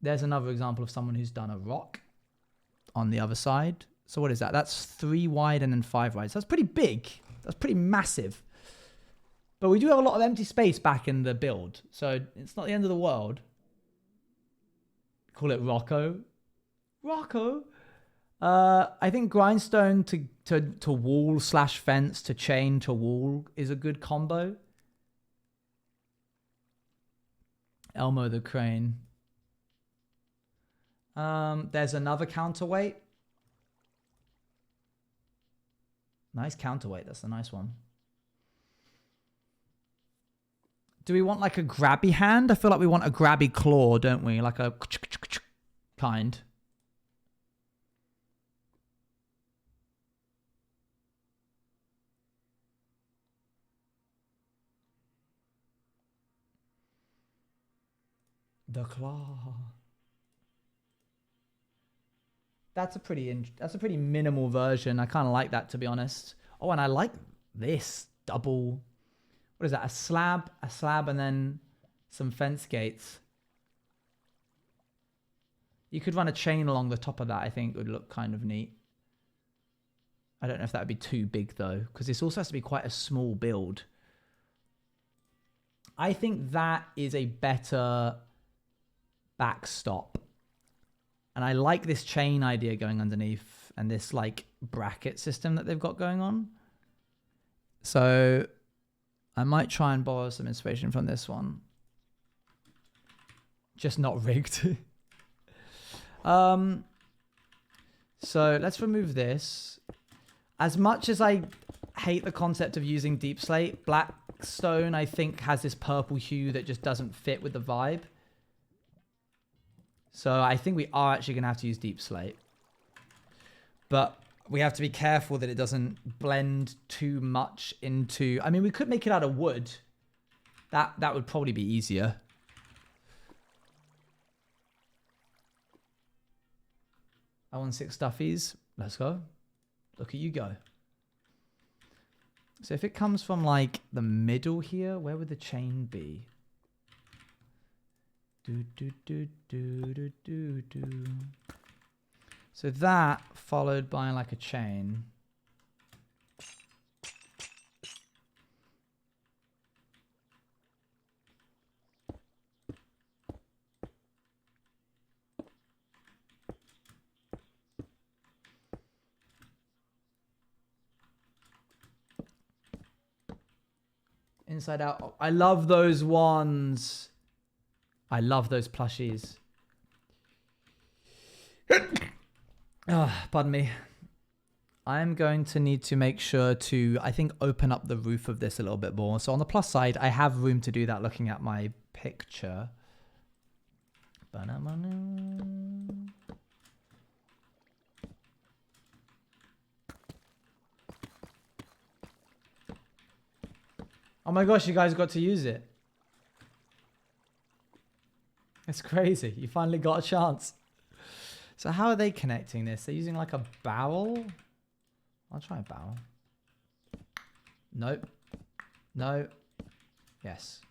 There's another example of someone who's done a rock on the other side. So what is that? That's 3 wide and then 5 wide. So that's pretty big. That's pretty massive. But we do have a lot of empty space back in the build. So it's not the end of the world. Call it Rocco. Rocco? I think grindstone to wall / fence to chain to wall is a good combo. Elmo the crane. There's another counterweight. Nice counterweight. That's a nice one. Do we want like a grabby hand? I feel like we want a grabby claw, don't we? Like a kind. The claw. That's a pretty minimal version. I kind of like that, to be honest. Oh, and I like this double. What is that? A slab, and then some fence gates. You could run a chain along the top of that. I think would look kind of neat. I don't know if that would be too big though, because this also has to be quite a small build. I think that is a better backstop. And I like this chain idea going underneath and this like bracket system that they've got going on. So I might try and borrow some inspiration from this one. Just not rigged. So let's remove this. As much as I hate the concept of using deep slate, black stone I think has this purple hue that just doesn't fit with the vibe. So I think we are actually going to have to use deep slate. But we have to be careful that it doesn't blend too much into... I mean, we could make it out of wood. That would probably be easier. I want 6 stuffies. Let's go. Look at you go. So if it comes from like the middle here, where would the chain be? So that followed by like a chain. Inside out. Oh, I love those ones. I love those plushies. Pardon me. I'm going to need to make sure to, I think, open up the roof of this a little bit more. So on the plus side, I have room to do that looking at my picture. Oh my gosh, you guys got to use it. It's crazy. You finally got a chance. So how are they connecting this? They're using like a barrel? I'll try a barrel. Nope. No. Yes.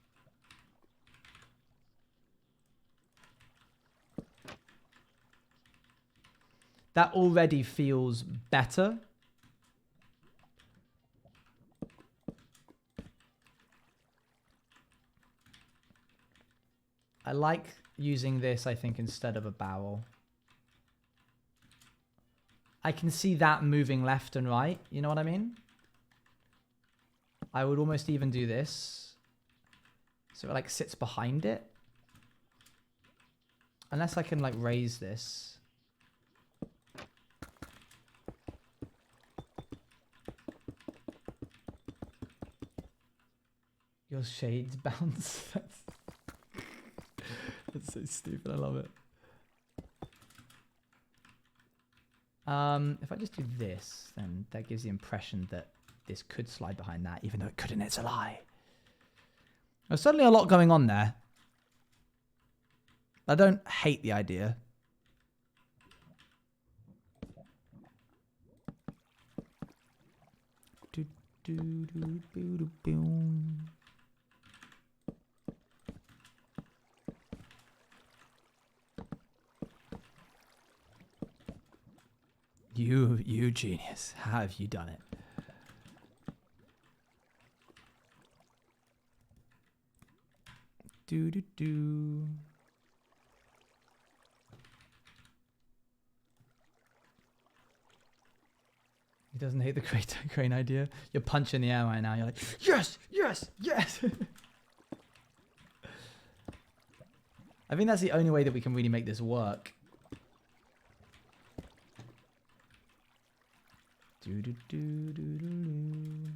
That already feels better. I like using this, I think, instead of a barrel. I can see that moving left and right. You know what I mean? I would almost even do this. So it like sits behind it. Unless I can like raise this. Your shades bounce. That's so stupid. I love it. If I just do this, then that gives the impression that this could slide behind that, even though it couldn't. It's a lie. There's certainly a lot going on there. I don't hate the idea. Do, do, do, do, do, boom. You genius. How have you done it? Do do do. He doesn't hate the crane idea. You're punching the air right now. You're like, yes, yes, yes. I think that's the only way that we can really make this work. Do do do do do do.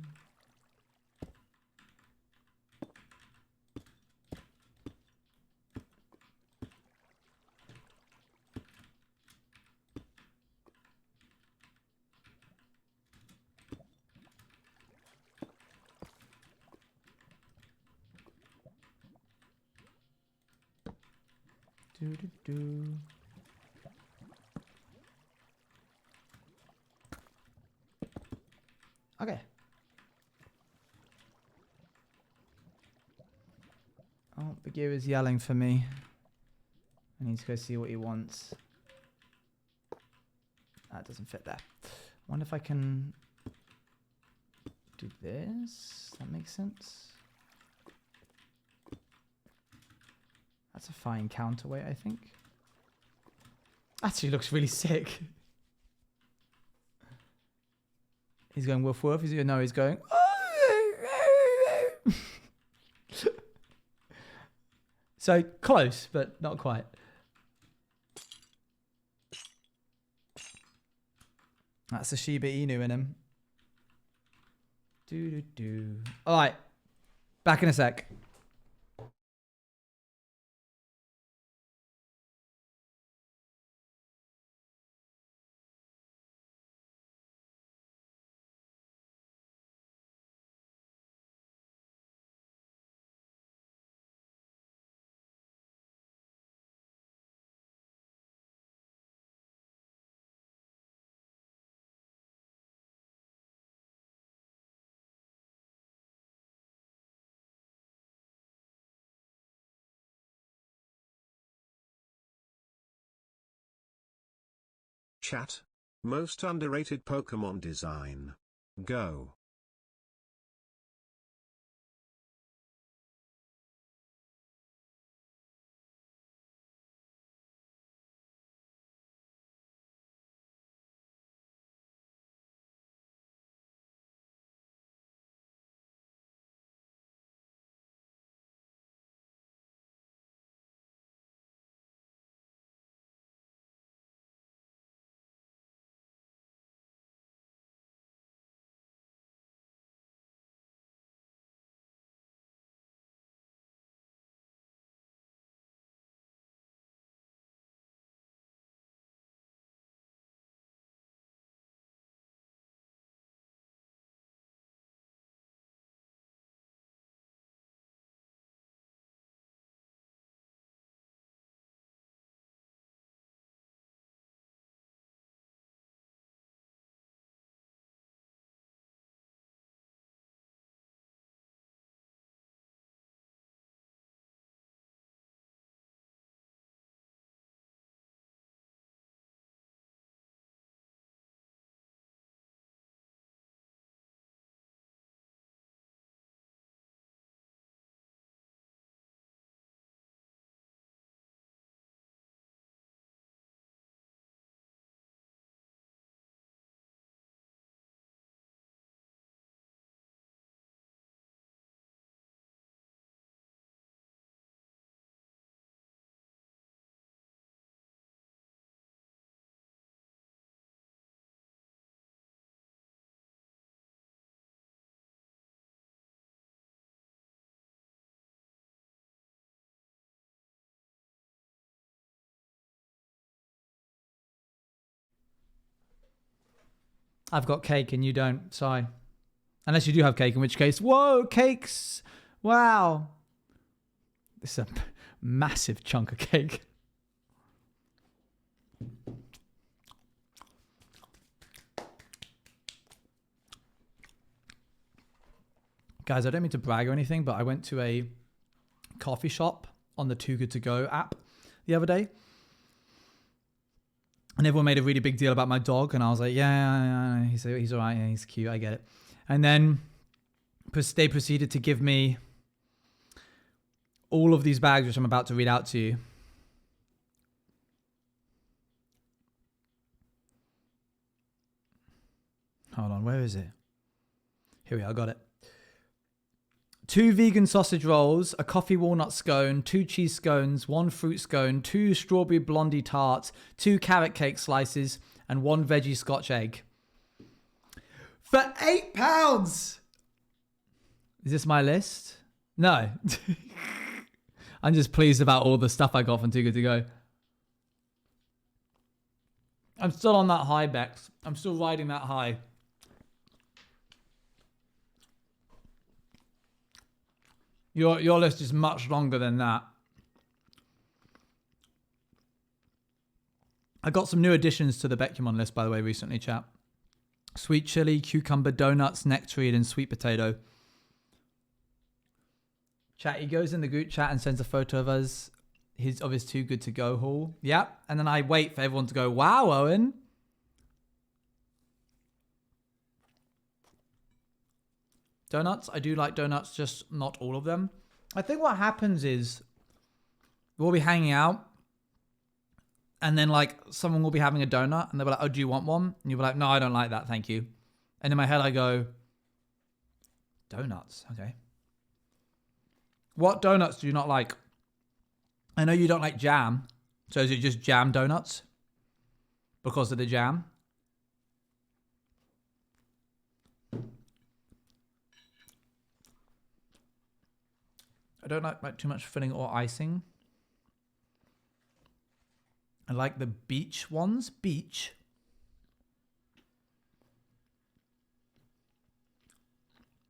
Do do do. Okay. Oh, Bagheera is yelling for me. I need to go see what he wants. That doesn't fit there. Wonder if I can do this. That makes sense. That's a fine counterweight, I think. Actually looks really sick. He's going woof woof. No, he's going. So close, but not quite. That's the Shiba Inu in him. Do do do. All right, back in a sec. Chat. Most underrated Pokemon design. Go. I've got cake and you don't. Sorry. Unless you do have cake, in which case, whoa, cakes. Wow. This is a massive chunk of cake. Guys, I don't mean to brag or anything, but I went to a coffee shop on the Too Good To Go app the other day. And everyone made a really big deal about my dog. And I was like, yeah. He's all right. Yeah, he's cute. I get it. And then they proceeded to give me all of these bags, which I'm about to read out to you. Hold on. Where is it? Here we are. I got it. 2 vegan sausage rolls, a coffee walnut scone, 2 cheese scones, 1 fruit scone, 2 strawberry blondie tarts, 2 carrot cake slices, and 1 veggie scotch egg. For £8! Is this my list? No. I'm just pleased about all the stuff I got from Too Good To Go. I'm still on that high, Bex. I'm still riding that high. Your list is much longer than that. I got some new additions to the Becumon list, by the way, recently, chat. Sweet chili, cucumber, donuts, nectarine, and sweet potato. Chat, he goes in the group chat and sends a photo of us, his Too Good To Go haul. Yep. And then I wait for everyone to go, wow, Owen. Donuts, I do like donuts, just not all of them. I think what happens is we'll be hanging out and then like someone will be having a donut and they'll be like, oh, do you want one? And you'll be like, no, I don't like that, thank you. And in my head I go, donuts, okay. What donuts do you not like? I know you don't like jam, so is it just jam donuts? Because of the jam? I don't like too much filling or icing. I like the beach ones. Beach.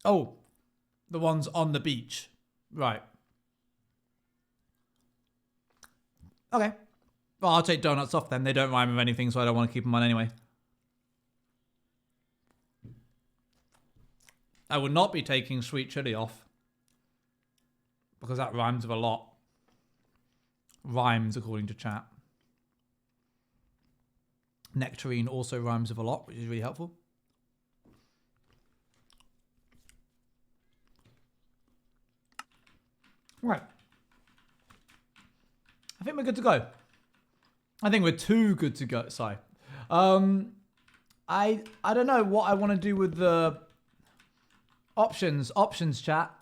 Oh, the ones on the beach. Right. Okay. Well, I'll take donuts off then. They don't rhyme with anything, so I don't want to keep them on anyway. I would not be taking sweet chili off. Because that rhymes with a lot. Rhymes, according to chat. Nectarine also rhymes with a lot, which is really helpful. Right. I think we're good to go. I think we're too good to go. Sorry. I don't know what I want to do with the options. Options, chat.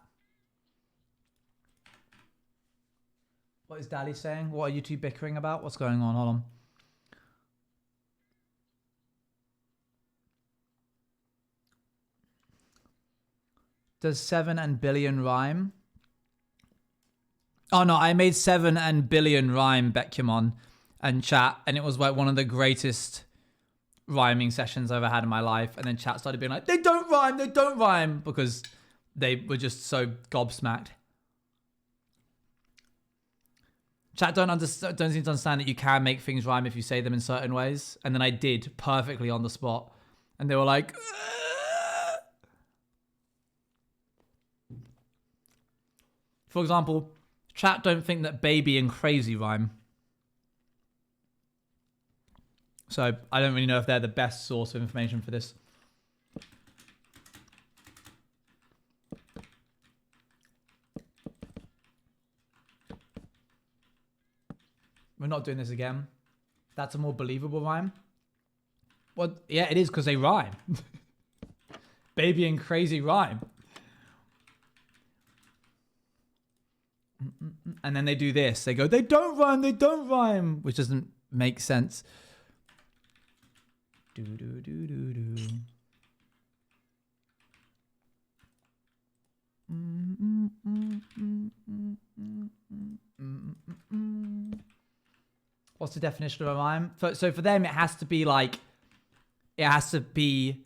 What is Dally saying? What are you two bickering about? What's going on? Hold on. Does 7 and billion rhyme? Oh no, I made 7 and billion rhyme, Becumon, and chat, and it was like one of the greatest rhyming sessions I've ever had in my life. And then chat started being like, they don't rhyme, because they were just so gobsmacked. Chat don't seem to understand that you can make things rhyme if you say them in certain ways. And then I did perfectly on the spot. And they were like, "Aah!" For example, chat don't think that baby and crazy rhyme. So I don't really know if they're the best source of information for this. We're not doing this again. That's a more believable rhyme. Well, yeah, it is because they rhyme. Baby and crazy rhyme. And then they do this. They go, they don't rhyme, which doesn't make sense. Do do do do do. What's the definition of a rhyme? So for them, it has to be like it has to be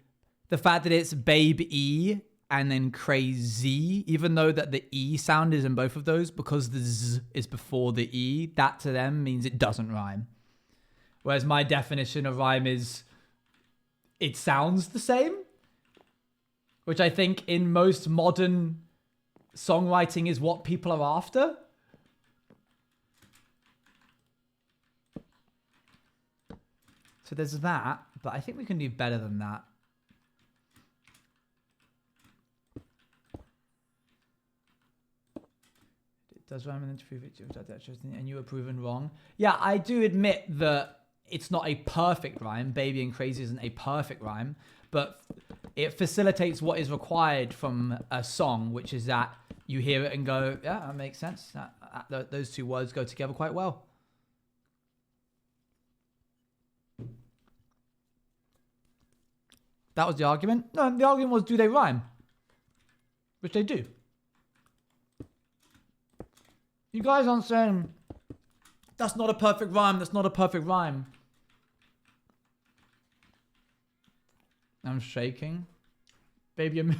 the fact that it's babe E and then crazy, even though that the E sound is in both of those, because the Z is before the E, that to them means it doesn't rhyme. Whereas my definition of rhyme is it sounds the same, which I think in most modern songwriting is what people are after. So there's that, but I think we can do better than that. It does rhyme and then to prove it, and you were proven wrong. Yeah, I do admit that it's not a perfect rhyme. Baby and crazy isn't a perfect rhyme, but it facilitates what is required from a song, which is that you hear it and go, yeah, that makes sense. Those two words go together quite well. That was the argument? No, the argument was, do they rhyme? Which they do. You guys aren't saying, that's not a perfect rhyme, that's not a perfect rhyme. I'm shaking. Baby, I'm...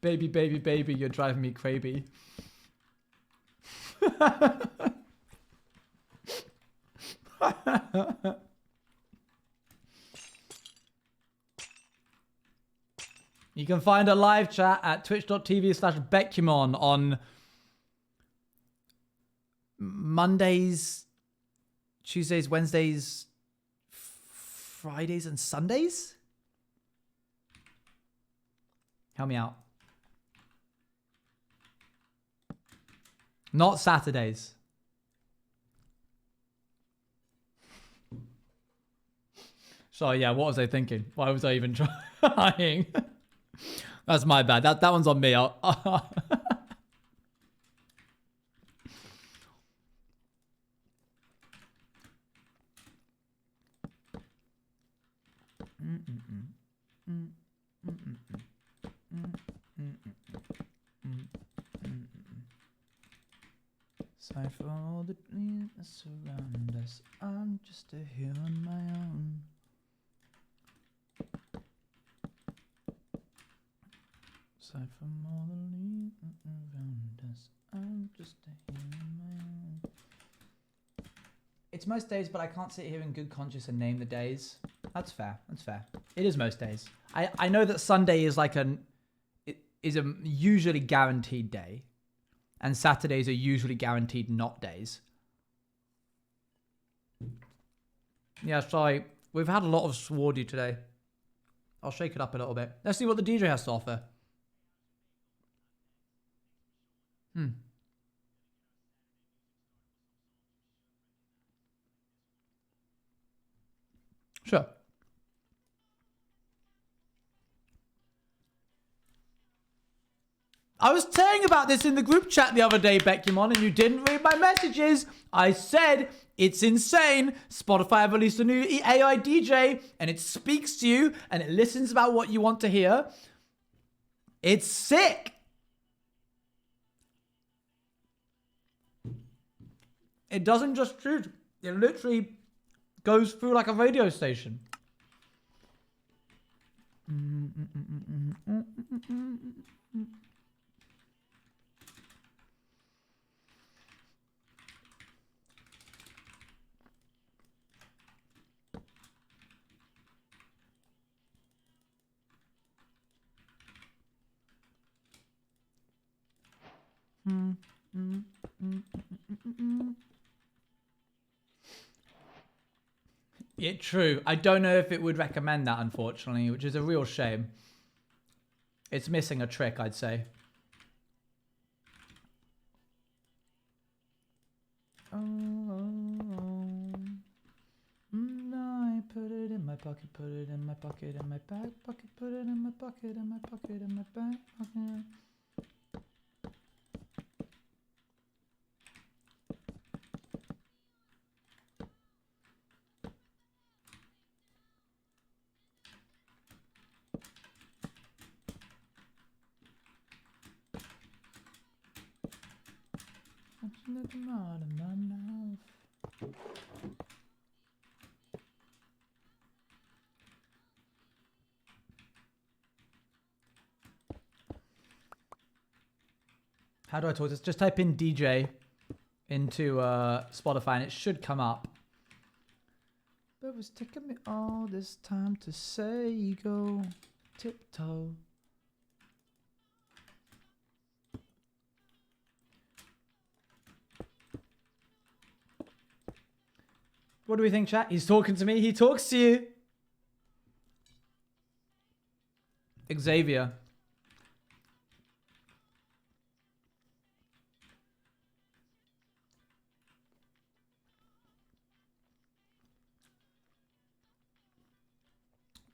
Baby, baby, baby, you're driving me crazy. You can find a live chat at twitch.tv/Becumon on Mondays, Tuesdays, Wednesdays, Fridays, and Sundays? Help me out. Not Saturdays. So yeah, what was I thinking? Why was I even trying? That's my bad. That one's on me. Sorry for all the bleakness around us. I'm just a hero on my own. Aside from all the leaves around us, I'm just a hero on my own. It's most days, but I can't sit here in good conscience and name the days. That's fair. That's fair. It is most days. I know that Sunday is like a usually guaranteed day, and Saturdays are usually guaranteed not days. Yeah, sorry. We've had a lot of swordy today. I'll shake it up a little bit. Let's see what the DJ has to offer. Sure. I was saying about this in the group chat the other day, Becumon, and you didn't read my messages. I said, it's insane. Spotify have released a new AI DJ, and it speaks to you, and it listens about what you want to hear. It's sick. It doesn't just choose. It literally goes through like a radio station. Yeah, true. I don't know if it would recommend that, unfortunately, which is a real shame. It's missing a trick, I'd say. I put it in my pocket, put it in my pocket, in my back pocket, put it in my pocket, in my pocket, in my back pocket. How do I talk this? Just type in DJ into Spotify and it should come up. But it was taking me all this time to say go tiptoe. What do we think, chat? He's talking to me. He talks to you. Xavier.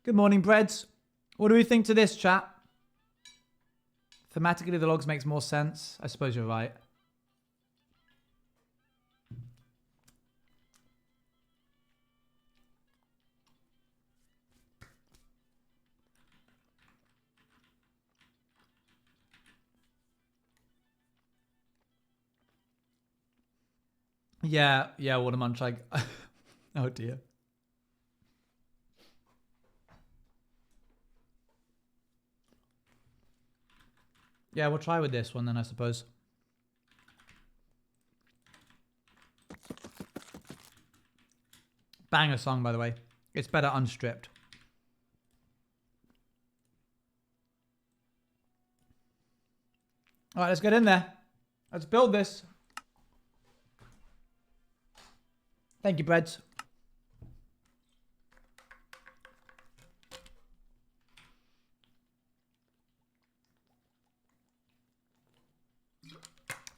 Good morning, Breads. What do we think to this, chat? Thematically, the logs makes more sense. I suppose you're right. Yeah, Watermunch. Oh dear. Yeah, we'll try with this one then, I suppose. Banger song, by the way. It's better unstripped. All right, let's get in there. Let's build this. Thank you, Breads.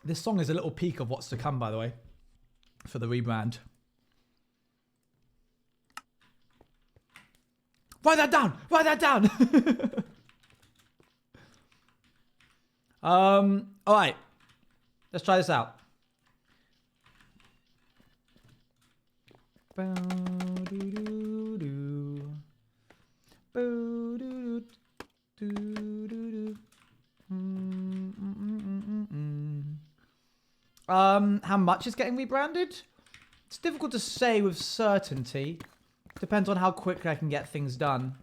This song is a little peek of what's to come, by the way, for the rebrand. Write that down! Write that down! All right. Let's try this out. How much is getting rebranded? It's difficult to say with certainty. Depends on how quickly I can get things done.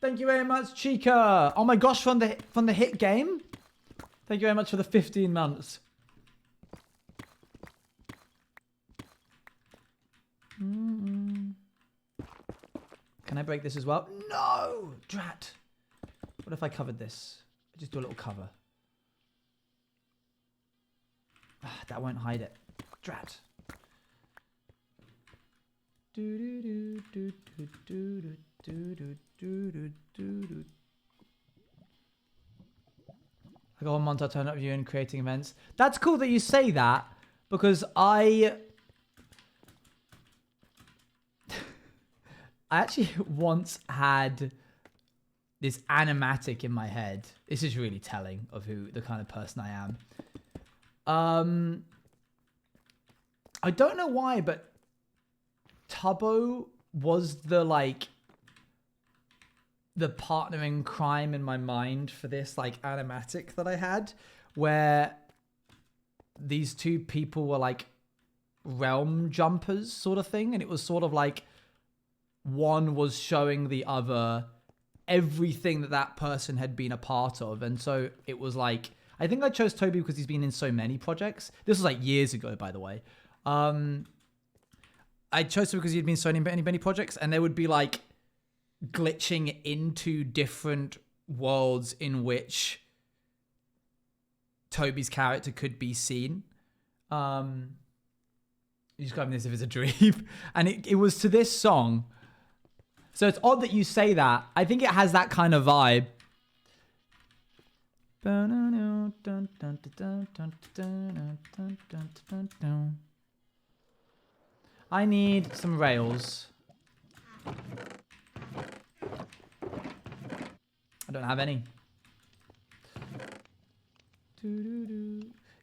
Thank you very much, Chica. Oh my gosh, from the hit game. Thank you very much for the 15 months. Can I break this as well? No! Drat. What if I covered this? Just do a little cover. That won't hide it. Drat. I got 1 month I'll turn up you in creating events. That's cool that you say that, because I actually once had this animatic in my head. This is really telling of the kind of person I am. I don't know why, but Tubbo was the partner in crime in my mind for this animatic that I had, where these two people were realm jumpers sort of thing, and it was sort of one was showing the other everything that person had been a part of. And so it was I think I chose Toby because he's been in so many projects. This was years ago, by the way. I chose him because he'd been so many projects, and there would be glitching into different worlds in which Toby's character could be seen. You're describing this if it's a dream. And it was to this song. So it's odd that you say that. I think it has that kind of vibe. I need some rails. I don't have any.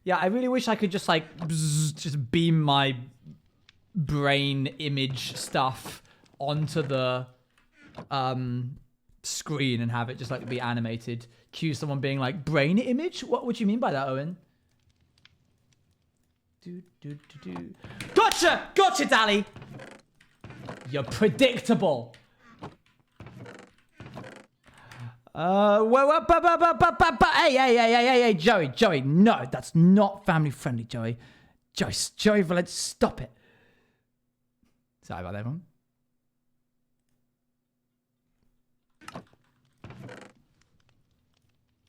Yeah, I really wish I could just like just beam my brain image stuff onto the screen and have it just like be animated. Cue someone being like, brain image? What would you mean by that, Owen? Gotcha! Gotcha, Dally! You're predictable. Hey, Joey, no, that's not family friendly, Joey. Joey, let's stop it. Sorry about that, everyone.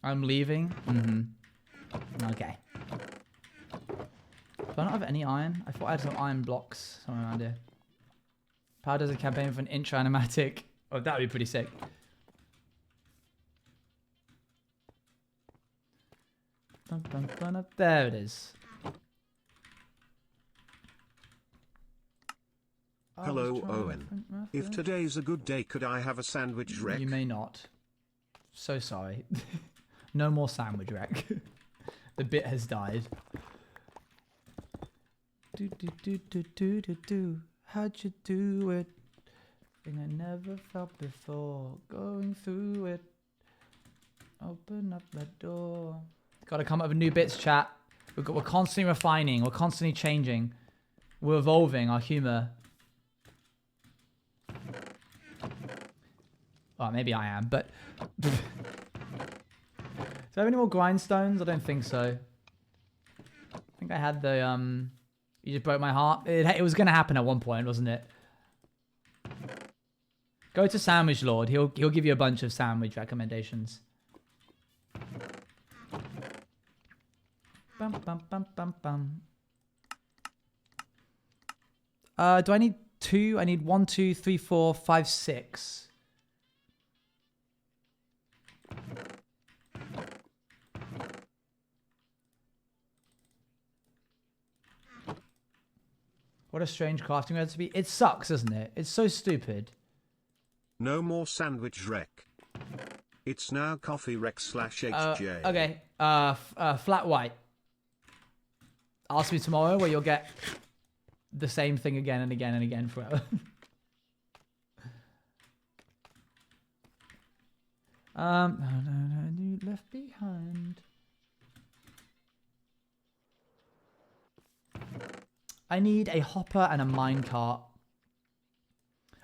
I'm leaving. Okay. Do I not have any iron? I thought I had some iron blocks somewhere around here. Power does a campaign for an intro animatic. Oh, that would be pretty sick. There it is. Hello, Owen. If today's a good day, could I have a sandwich wreck? You may not. So sorry. No more sandwich wreck. The bit has died. How'd you do it? Thing I never felt before. Going through it. Open up the door. Gotta come up with new bits, chat. We're constantly refining. We're constantly changing. We're evolving our humor. Well, maybe I am, but... Do I have any more grindstones? I don't think so. I think I had the, You just broke my heart. It was going to happen at one point, wasn't it? Go to Sandwich Lord. He'll give you a bunch of sandwich recommendations. Bum, bum, bum, bum, bum. Do I need 2? I need 1, 2, 3, 4, 5, 6. What a strange crafting recipe. It sucks, doesn't it? It's so stupid. No more sandwich wreck. It's now coffee wreck / HJ. Okay. Flat white. Ask me tomorrow where you'll get the same thing again and again and again forever. You left behind. I need a hopper and a minecart.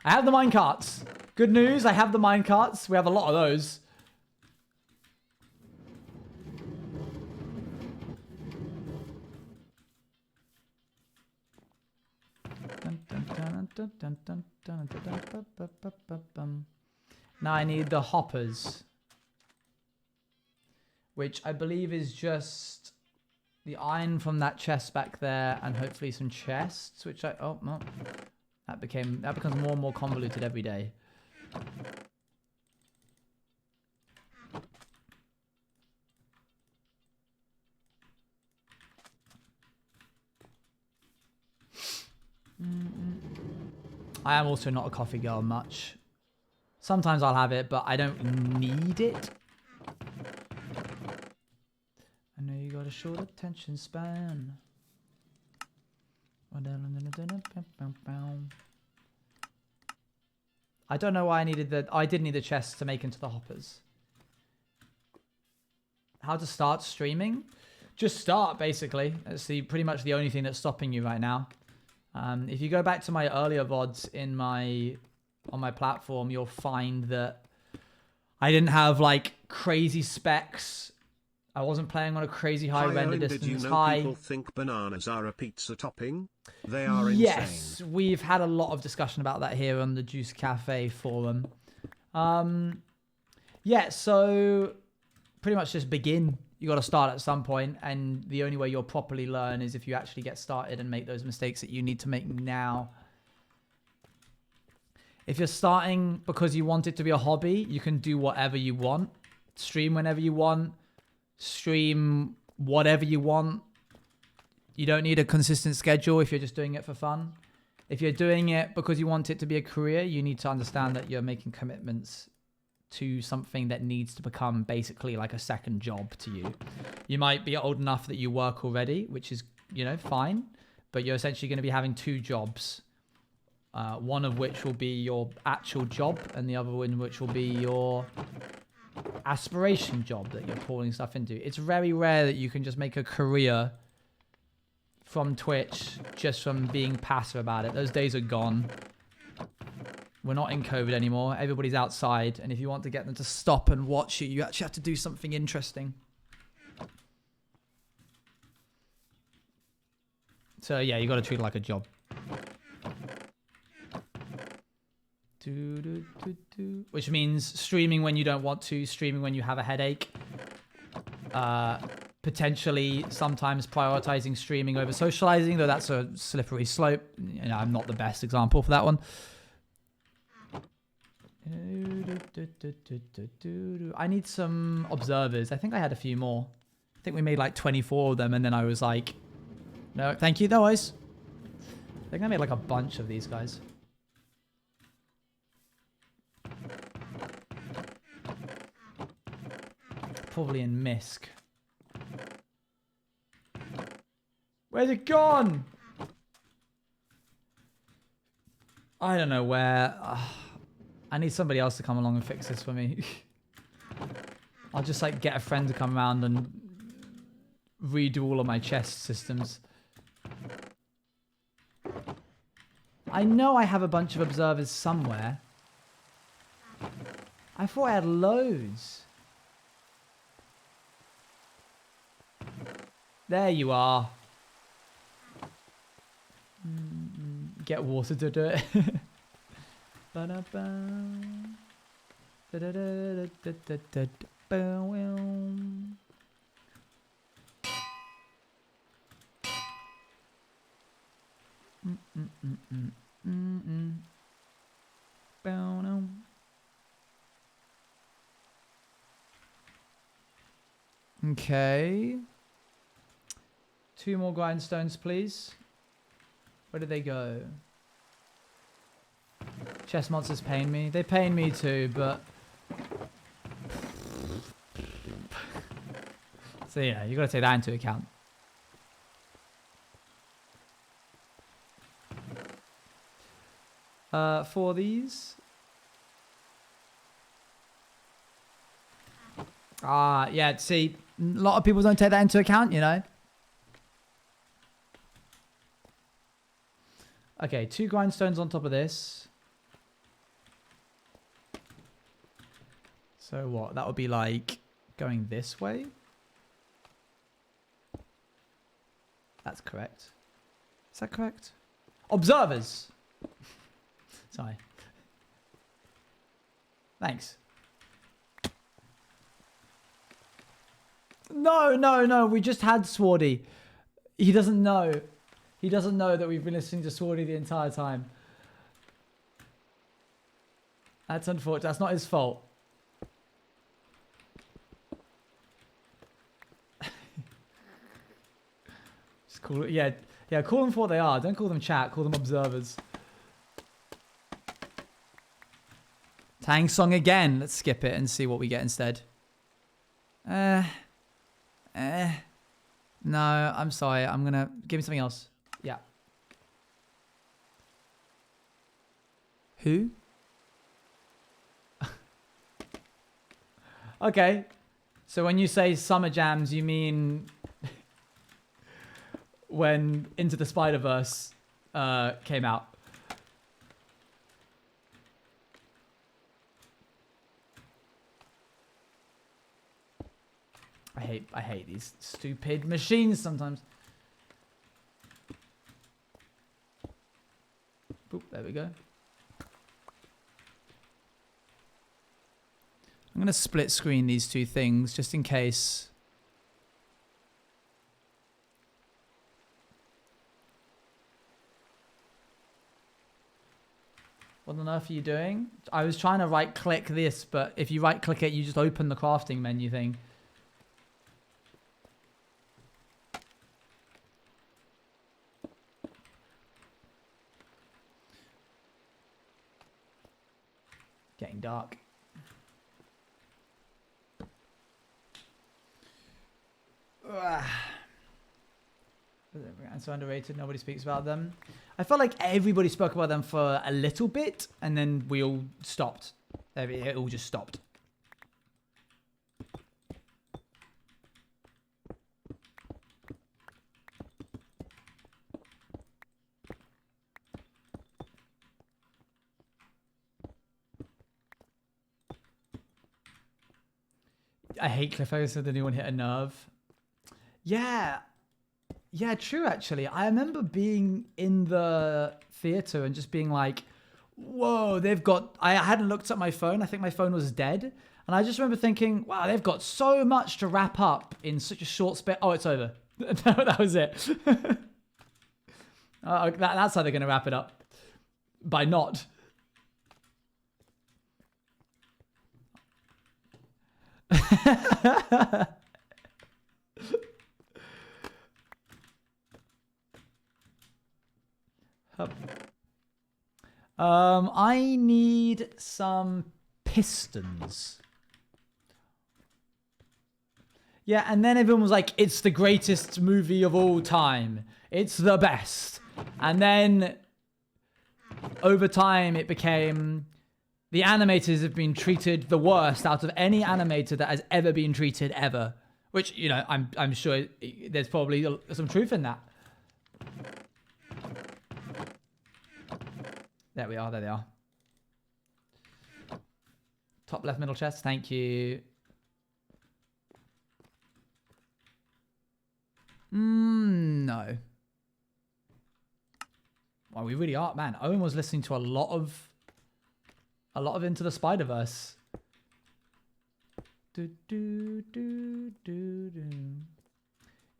I have the minecarts. Good news, I have the minecarts. We have a lot of those. Now I need the hoppers, which I believe is just the iron from that chest back there, and hopefully some chests. Which oh no, that becomes more and more convoluted every day. I am also not a coffee girl much. Sometimes I'll have it, but I don't need it. I know you got a short attention span. I don't know why I needed the... I did need the chest to make into the hoppers. How to start streaming? Just start, basically. That's pretty much the only thing that's stopping you right now. If you go back to my earlier VODs on my platform, you'll find that I didn't have like crazy specs. I wasn't playing on a crazy high render distance. Did you know people think bananas are a pizza topping? They are insane. Yes, we've had a lot of discussion about that here on the Juice Cafe forum. Yeah, so pretty much just begin. You got to start at some point, and the only way you'll properly learn is if you actually get started and make those mistakes that you need to make now. If you're starting because you want it to be a hobby, you can do whatever you want. Stream whenever you want. Stream whatever you want. You don't need a consistent schedule if you're just doing it for fun. If you're doing it because you want it to be a career, you need to understand that you're making commitments to something that needs to become basically like a second job to you. You might be old enough that you work already, which is, you know, fine, but you're essentially going to be having two jobs. One of which will be your actual job, and the other one which will be your aspiration job that you're pouring stuff into. It's very rare that you can just make a career from Twitch just from being passive about it. Those days are gone. We're not in COVID anymore. Everybody's outside, and if you want to get them to stop and watch you actually have to do something interesting. So yeah, you got to treat it like a job. Which means streaming when you don't want to, streaming when you have a headache. Potentially sometimes prioritizing streaming over socializing, though that's a slippery slope. You know, I'm not the best example for that one. I need some observers. I think I had a few more. I think we made like 24 of them, and then I was like, no, thank you, no worries. I think I made like a bunch of these guys. Probably in Misk. Where's it gone? I don't know where. I need somebody else to come along and fix this for me. I'll just like get a friend to come around and redo all of my chest systems. I know I have a bunch of observers somewhere. I thought I had loads. There you are. Get water to do it. Okay. 2 more grindstones, please. Where did they go? Chest monsters pain me. They pain me too, but... So yeah, you gotta take that into account. For these... yeah, see, a lot of people don't take that into account, you know? Okay, 2 grindstones on top of this. So what? That would be like going this way? That's correct. Is that correct? Observers! Sorry. Thanks. No, we just had Swarty. He doesn't know. He doesn't know that we've been listening to Swarty the entire time. That's unfortunate. That's not his fault. Just call it, yeah, call them for what they are. Don't call them chat, call them observers. Tang song again. Let's skip it and see what we get instead. No, I'm sorry. I'm gonna give me something else. Yeah. Who? Okay. So when you say summer jams, you mean when Into the Spider-Verse came out? I hate these stupid machines sometimes. Boop, there we go. I'm going to split screen these 2 things just in case. What on earth are you doing? I was trying to right click this, but if you right click it, you just open the crafting menu thing. Getting dark. And so underrated. Nobody speaks about them. I felt like everybody spoke about them for a little bit, and then we all stopped. It all just stopped. I hate cliffhangers, so did anyone hit a nerve? Yeah. Yeah, true, actually. I remember being in the theater and just being like, whoa, they've got... I hadn't looked at my phone. I think my phone was dead. And I just remember thinking, wow, they've got so much to wrap up in such a short space. Oh, it's over. That was it. That's how they're going to wrap it up. By not. I need some pistons. Yeah, and then everyone was like, it's the greatest movie of all time. It's the best. And then over time it became the animators have been treated the worst out of any animator that has ever been treated ever. Which, you know, I'm sure there's probably some truth in that. There we are, there they are. Top left middle chest, thank you. No. Well, we really are, man. Owen was listening to a lot of Into the Spider-Verse. It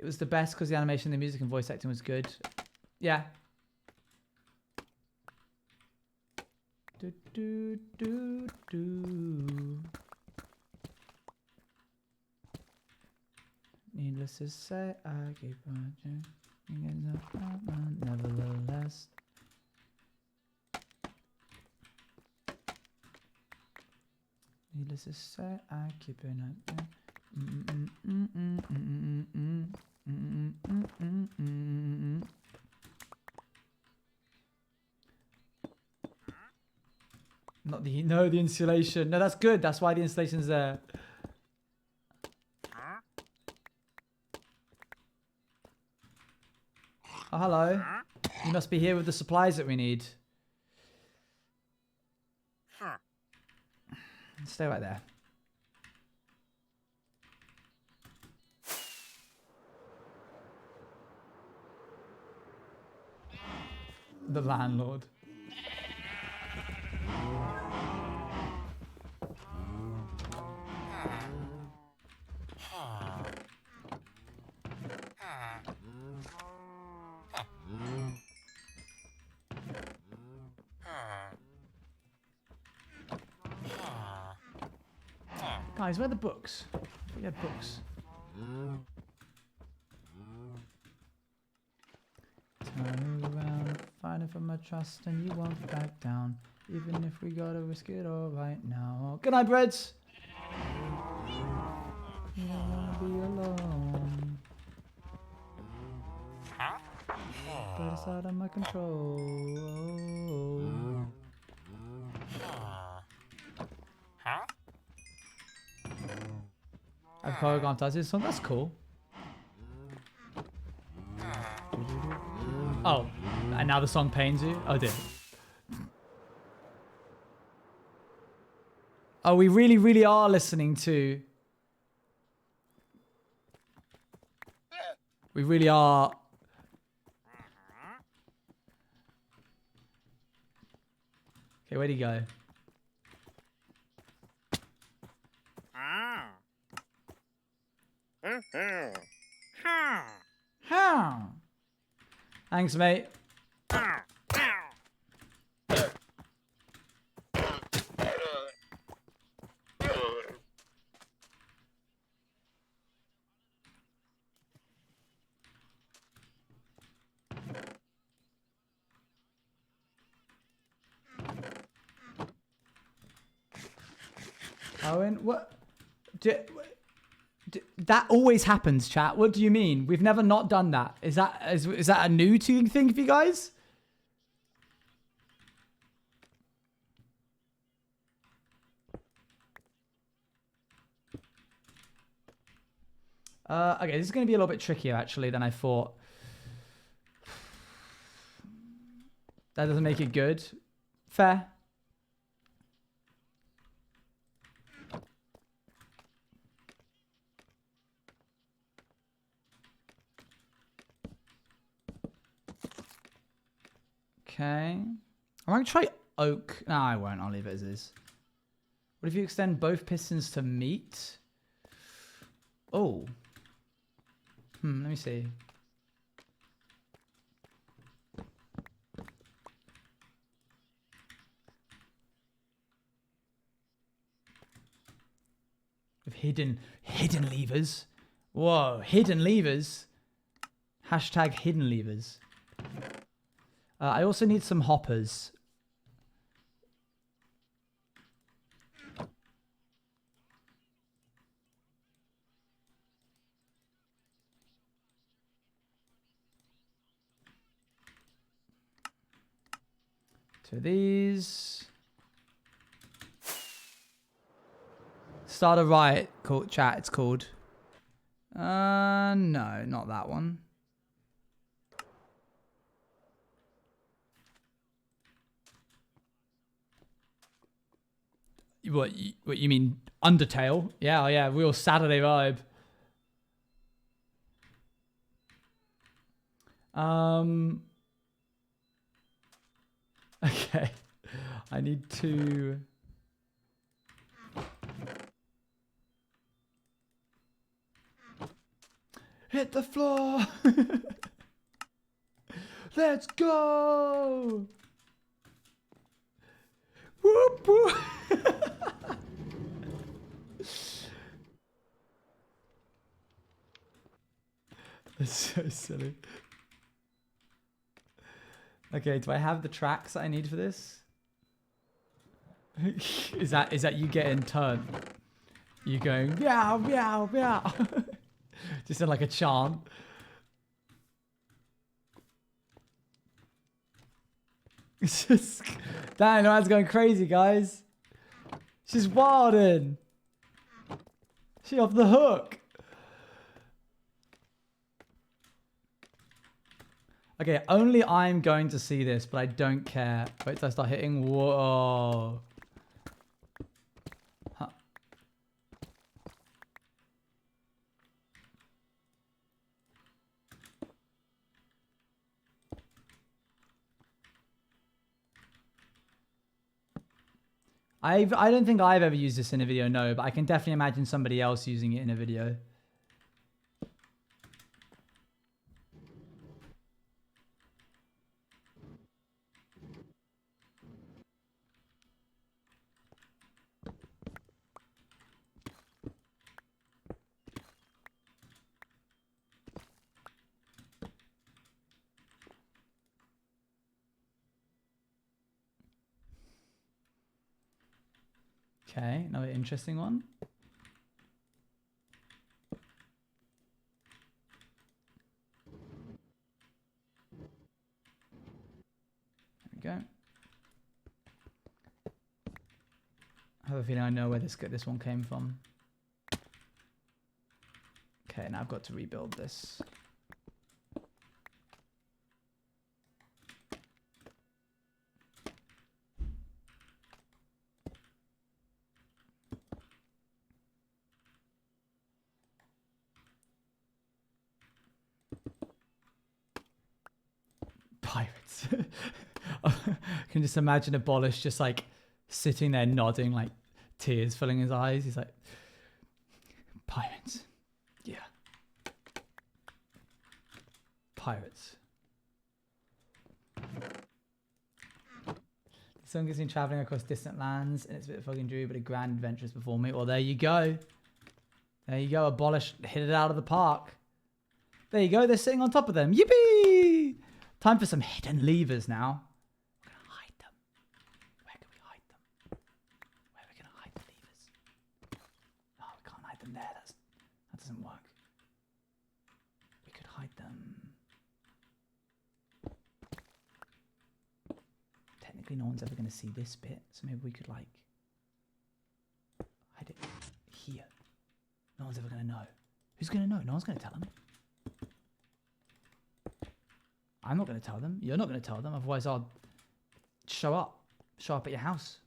was the best because the animation, the music, and voice acting was good. Yeah. Needless to say, I keep watching. Nevertheless. Needless to say, I keep it up. Not the the insulation. No, that's good. That's why the insulation's there. Oh, hello. You must be here with the supplies that we need. Stay right there. The landlord. Guys, where are the books? We had books. Turn around, find it from my trust, and you won't back down. Even if we gotta risk it all right now. Good night, Breads! You don't wanna be alone. But it's out of my control. I've choreographed does this song. That's cool. Oh, and now the song pains you? Oh dear. Oh, we really, really are listening to... We really are... Okay, where'd he go? Thanks, mate. Owen, what? That always happens, chat. What do you mean? We've never not done that. Is that a new thing for you guys? Okay, this is going to be a little bit trickier actually than I thought. That doesn't make it good. Fair. Okay. I'm going to try oak. No, I won't. I'll leave it as is. What if you extend both pistons to meet? Oh. Let me see. With hidden levers. Whoa, hidden levers. Hashtag hidden levers. I also need some hoppers. So these. Start a riot, chat, it's called. No, not that one. What you mean? Undertale? Yeah, yeah, real Saturday vibe. Okay. I need to... Hit the floor! Let's go! Whoop, whoop. That's so silly. Okay, do I have the tracks that I need for this? Is that you getting turned? You going meow meow meow? Just in like a chant. It's just damn, the man's going crazy, guys. She's wilding. She off the hook. Okay, only I'm going to see this, but I don't care. Wait till I start hitting. Whoa. Huh. I don't think I've ever used this in a video, no, but I can definitely imagine somebody else using it in a video. Okay, another interesting one. There we go. I have a feeling I know where this one came from. Okay, now I've got to rebuild this. Pirates. I can just imagine Abolish just like sitting there nodding, like tears filling his eyes. He's like, pirates. Yeah. Pirates. The song gets me traveling across distant lands and it's a bit fucking dreary, but a grand adventure is before me. Well, there you go. There you go. Abolish hit it out of the park. There you go. They're sitting on top of them. Yippee! Time for some hidden levers now. We're going to hide them. Where can we hide them? Where are we going to hide the levers? Oh, we can't hide them there. That's That doesn't work. We could hide them. Technically, no one's ever going to see this bit, so maybe we could, like, hide it here. No one's ever going to know. Who's going to know? No one's going to tell them. I'm not going to tell them. You're not going to tell them. Otherwise, I'll show up. Show up at your house.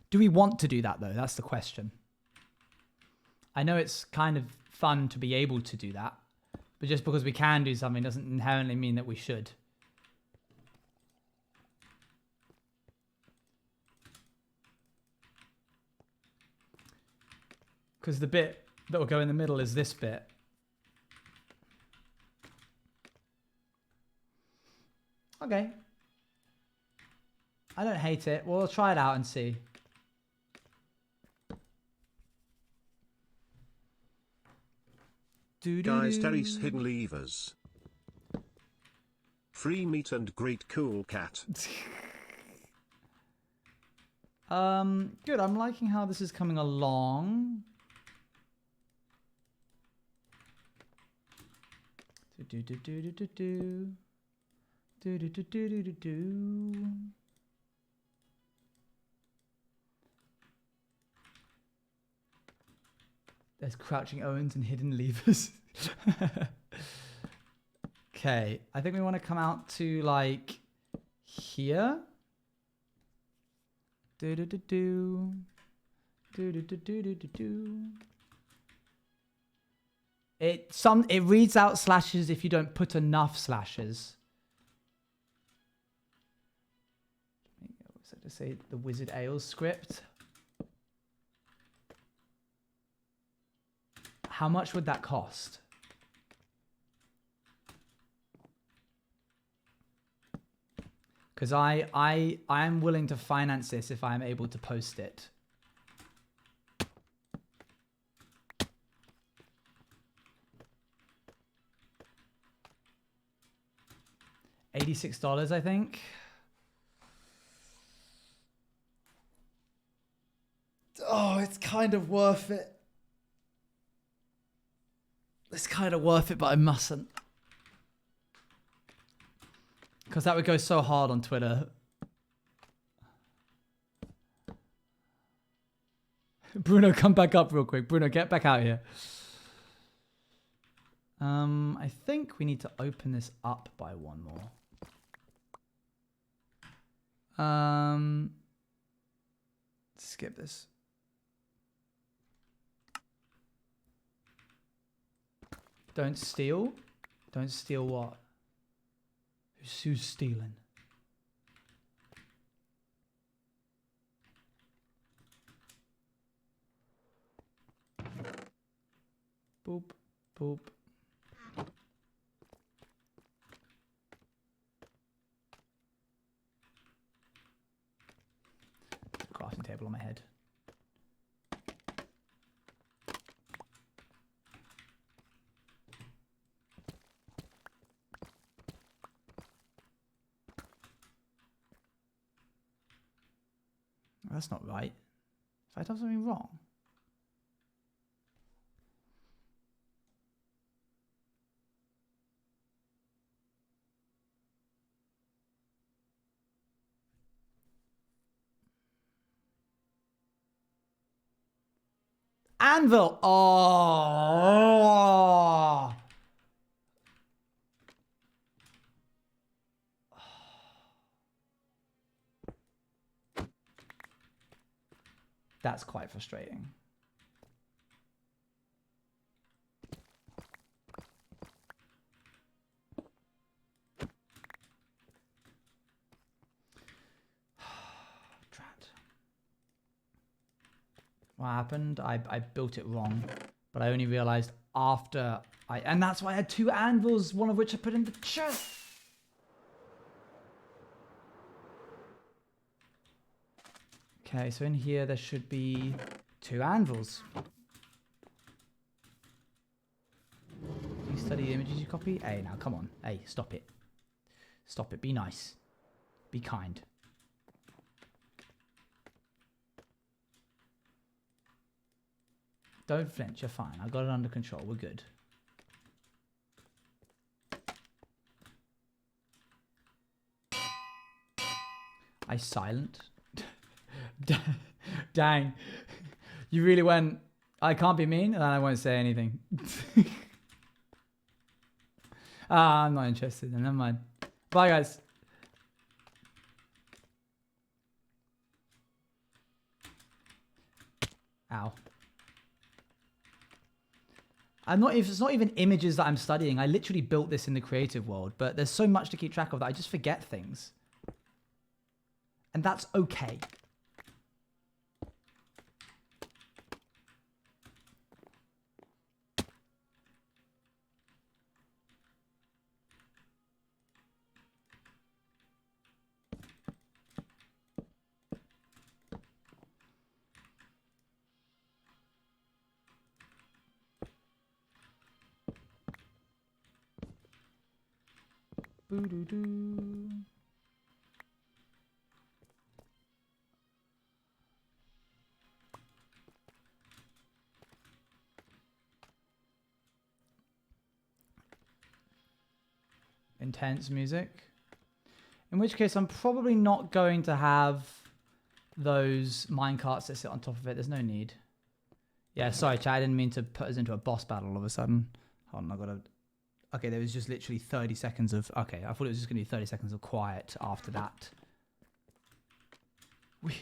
Do we want to do that, though? That's the question. I know it's kind of fun to be able to do that, but just because we can do something doesn't inherently mean that we should. Because the bit that will go in the middle is this bit. Okay. I don't hate it. We'll try it out and see. Guys, Terry's hidden levers. Free meat and great cool cat. Good. I'm liking how this is coming along. There's crouching Owens and hidden levers. Okay, I think we want to come out to like here. It reads out slashes if you don't put enough slashes. So to say the Wizard Ales script. How much would that cost? Because I am willing to finance this if I am able to post it. $86, I think. Oh, it's kind of worth it. It's kind of worth it, but I mustn't. Because that would go so hard on Twitter. Bruno, come back up real quick. Bruno, get back out here. I think we need to open this up by one more. Skip this. Don't steal. Don't steal what? Who's stealing? Boop, boop. Crafting table on my head. That's not right. If I done something wrong. Anvil. Oh. That's quite frustrating. Drat. What happened? I built it wrong, but I only realized after and that's why I had two anvils, one of which I put in the chest. Okay, so in here there should be two anvils. You study the images you copy? Hey, now come on. Hey, stop it. Stop it. Be nice. Be kind. Don't flinch. You're fine. I got it under control. We're good. I silent. Dang. You really went, I can't be mean, and then I won't say anything. I'm not interested. Never mind. Bye, guys. Ow. It's not even images that I'm studying. I literally built this in the creative world, but there's so much to keep track of that I just forget things. And that's okay. Boo-doo-doo. Intense music. In which case, I'm probably not going to have those minecarts that sit on top of it. There's no need. Yeah, sorry, chat. I didn't mean to put us into a boss battle all of a sudden. Hold on, I gotta... Okay, there was just literally 30 seconds of... Okay, I thought it was just going to be 30 seconds of quiet after that. We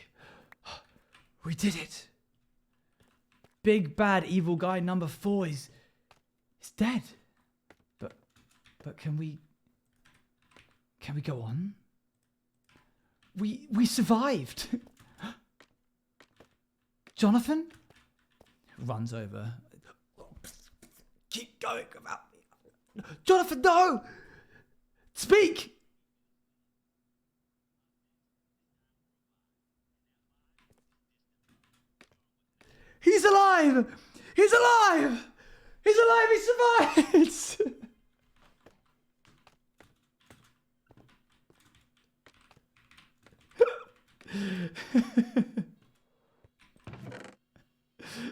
did it. Big bad evil guy number 4 is dead. But can we go on? We survived. Jonathan runs over. Keep going about me. Jonathan, no! Speak! He's alive! He's alive! He's alive! He survives!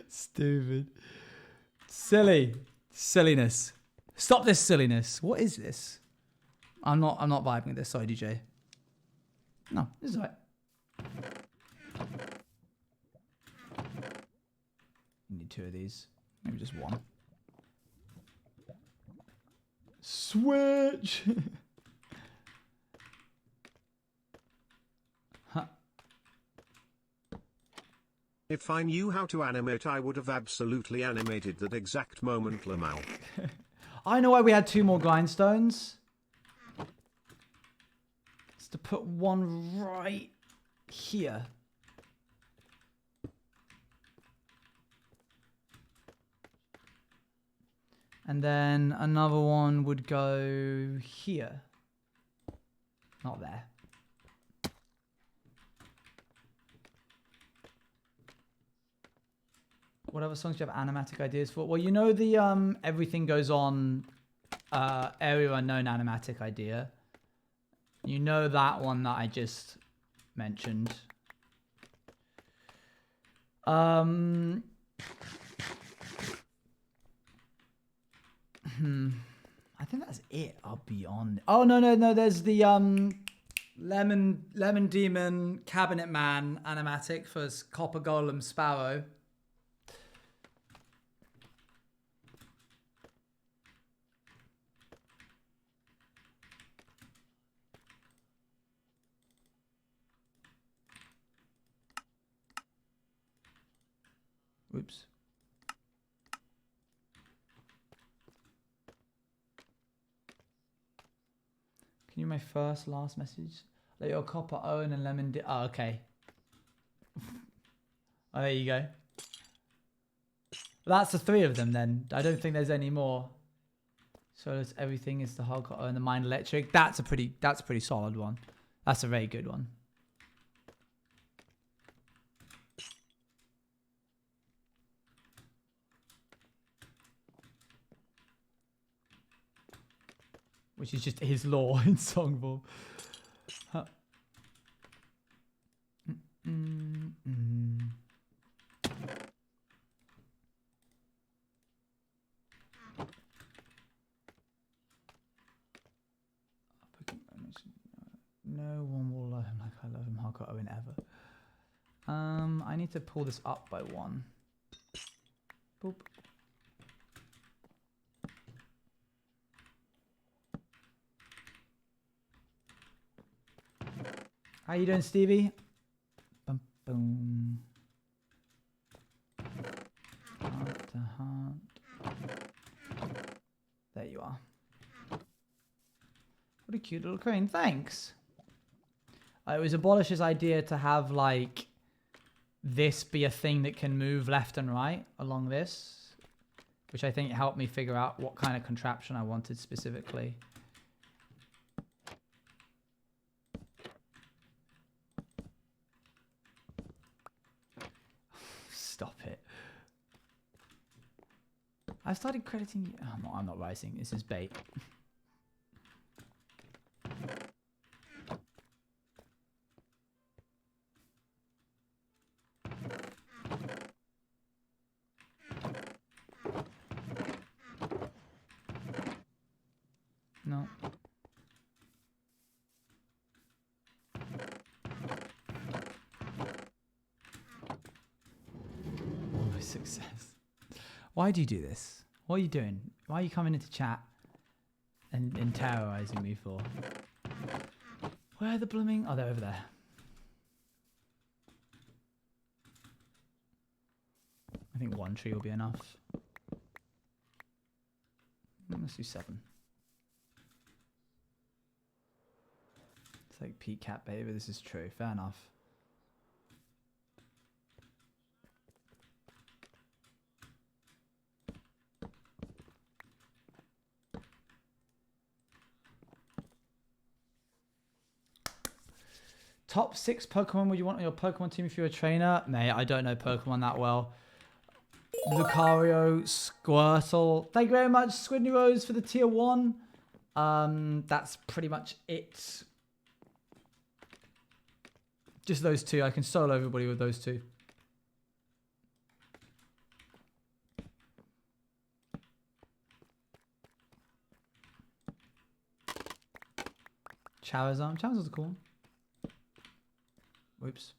Stupid. Silly. Silliness. Stop this silliness. What is this? I'm not vibing with this. Sorry, DJ. No, this is right. You need 2 of these. Maybe just 1. Switch. Huh. If I knew how to animate, I would have absolutely animated that exact moment, Lamau. I know why we had 2 more grindstones. It's to put one right here. And then another one would go here. Not there. What other songs do you have animatic ideas for? Well, you know the Everything Goes On Area Unknown animatic idea. You know that one that I just mentioned. I think that's it. I'll be on. Oh no. There's the Lemon Demon Cabinet Man animatic for Copper Golem Sparrow. Oops. Can you my last message? Let your copper own and lemon. Oh, okay. Oh, there you go. That's the 3 of them then. I don't think there's any more. So that's everything is the whole copper and the mind electric. That's a pretty solid one. That's a very good one. which is just his lore in song form. Huh. No one will love him like I love him, Hardcore Owen ever. I need to pull this up by 1. Boop. How you doing, Stevie? Bum, boom. Heart to heart. There you are. What a cute little crane. Thanks. It was Abolish's idea to have, like, this be a thing that can move left and right along this, which I think helped me figure out what kind of contraption I wanted specifically. Stop it. I started crediting... Oh, I'm not rising. This is bait. No. Almost success. Why do you do this? What are you doing? Why are you coming into chat and terrorizing me for? Where are the blooming... Oh, they're over there. I think 1 tree will be enough. Let's do 7. It's like Pete Cat Baby. This is true. Fair enough. Top 6 Pokemon would you want on your Pokemon team if you're a trainer? Mate, I don't know Pokemon that well. Lucario, Squirtle. Thank you very much, Squidney Rose, for the tier 1. That's pretty much it. Just those 2. I can solo everybody with those 2. Charizard. Charizard's cool. Whoops.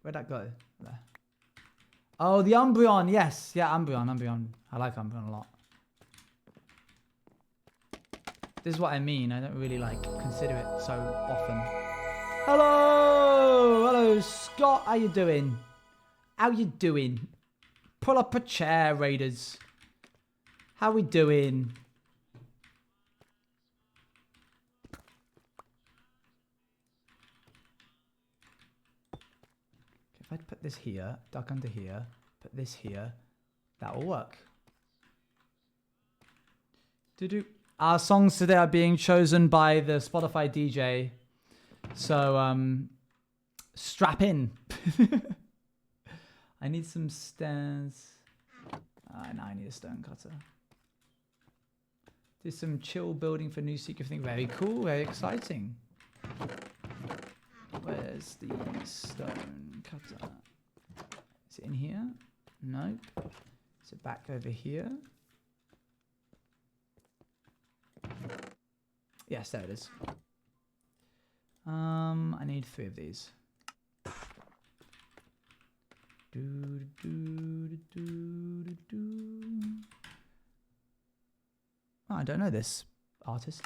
Where'd that go? There. Oh, the Umbreon. Yes. Yeah, Umbreon. I like Umbreon a lot. This is what I mean. I don't really, like, consider it so often. Hello! Hello, Scott. How you doing? How you doing? Pull up a chair, Raiders. How we doing? If I put this here, duck under here, put this here, that will work. Our songs today are being chosen by the Spotify DJ. So, strap in. I need some stairs. Now I need a stonecutter. Do some chill building for new secret thing. Very cool, very exciting. Where's the stone cutter? Is it in here? Nope. Is it back over here? Yes, there it is. I need 3 of these. Oh, I don't know this artist.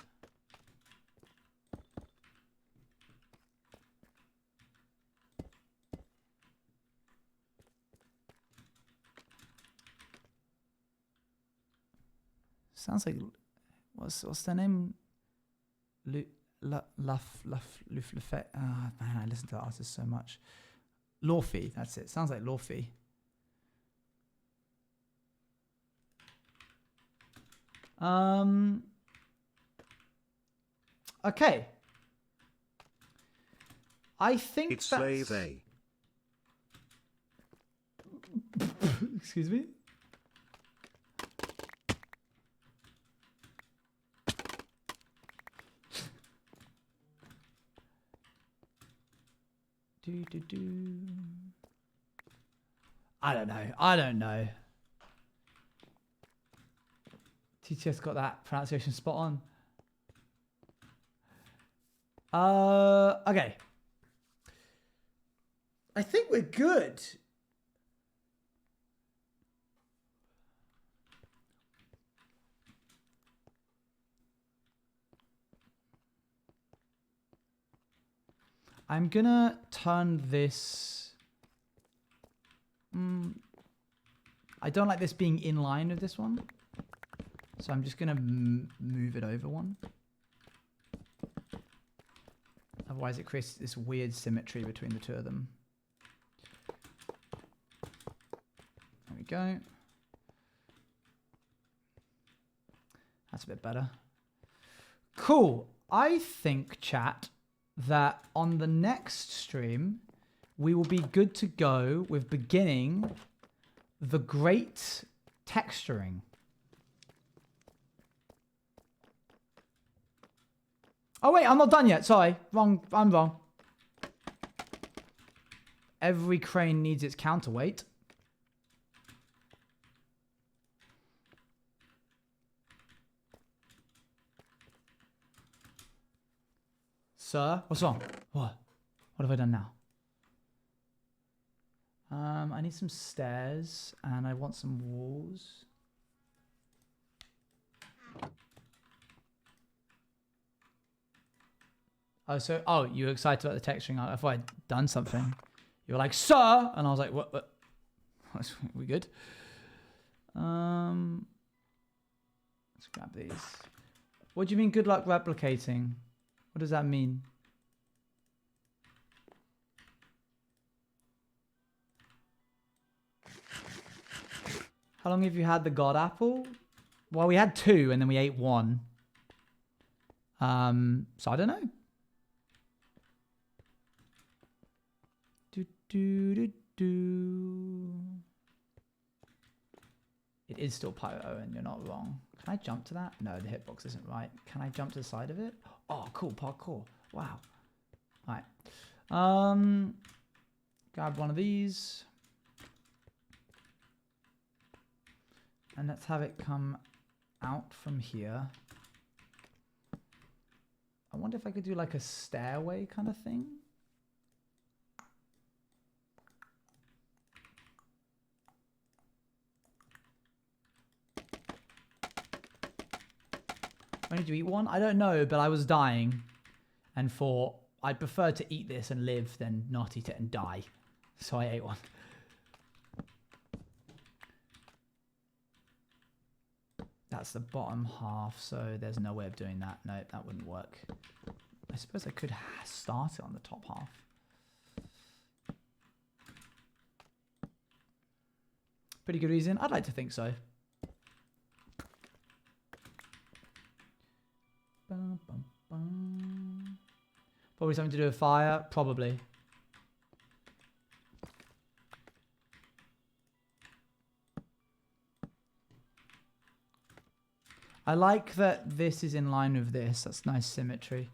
Sounds like what's their name? Man, I listen to the artist so much. Lorfi, that's it. Sounds like Lorfi. Okay. I think it's Slave A. Excuse me? I don't know. I don't know. TTS got that pronunciation spot on. Okay. I think we're good. I'm gonna turn this. I don't like this being in line with this one. So I'm just gonna move it over one. Otherwise it creates this weird symmetry between the two of them. There we go. That's a bit better. Cool. I think, chat, that on the next stream, we will be good to go with beginning the great texturing. Oh wait, I'm not done yet. Sorry, wrong. I'm wrong. Every crane needs its counterweight. Sir, what's wrong? What? What have I done now? I need some stairs and I want some walls. Oh, you were excited about the texturing. I thought I'd done something. You were like, sir! And I was like, what? We good? Let's grab these. What do you mean good luck replicating? What does that mean? How long have you had the God Apple? Well, we had 2 and then we ate 1. So I don't know. It is still Pyro and you're not wrong. Can I jump to that? No, the hitbox isn't right. Can I jump to the side of it? Oh, cool, parkour. Wow. All right. Grab one of these. And let's have it come out from here. I wonder if I could do like a stairway kind of thing. When did you eat one? I don't know, but I was dying and thought I'd prefer to eat this and live than not eat it and die. So I ate one. That's the bottom half, so there's no way of doing that. No, that wouldn't work. I suppose I could start it on the top half. Pretty good reason. I'd like to think so. Probably something to do with fire. Probably. I like that this is in line with this. That's nice symmetry.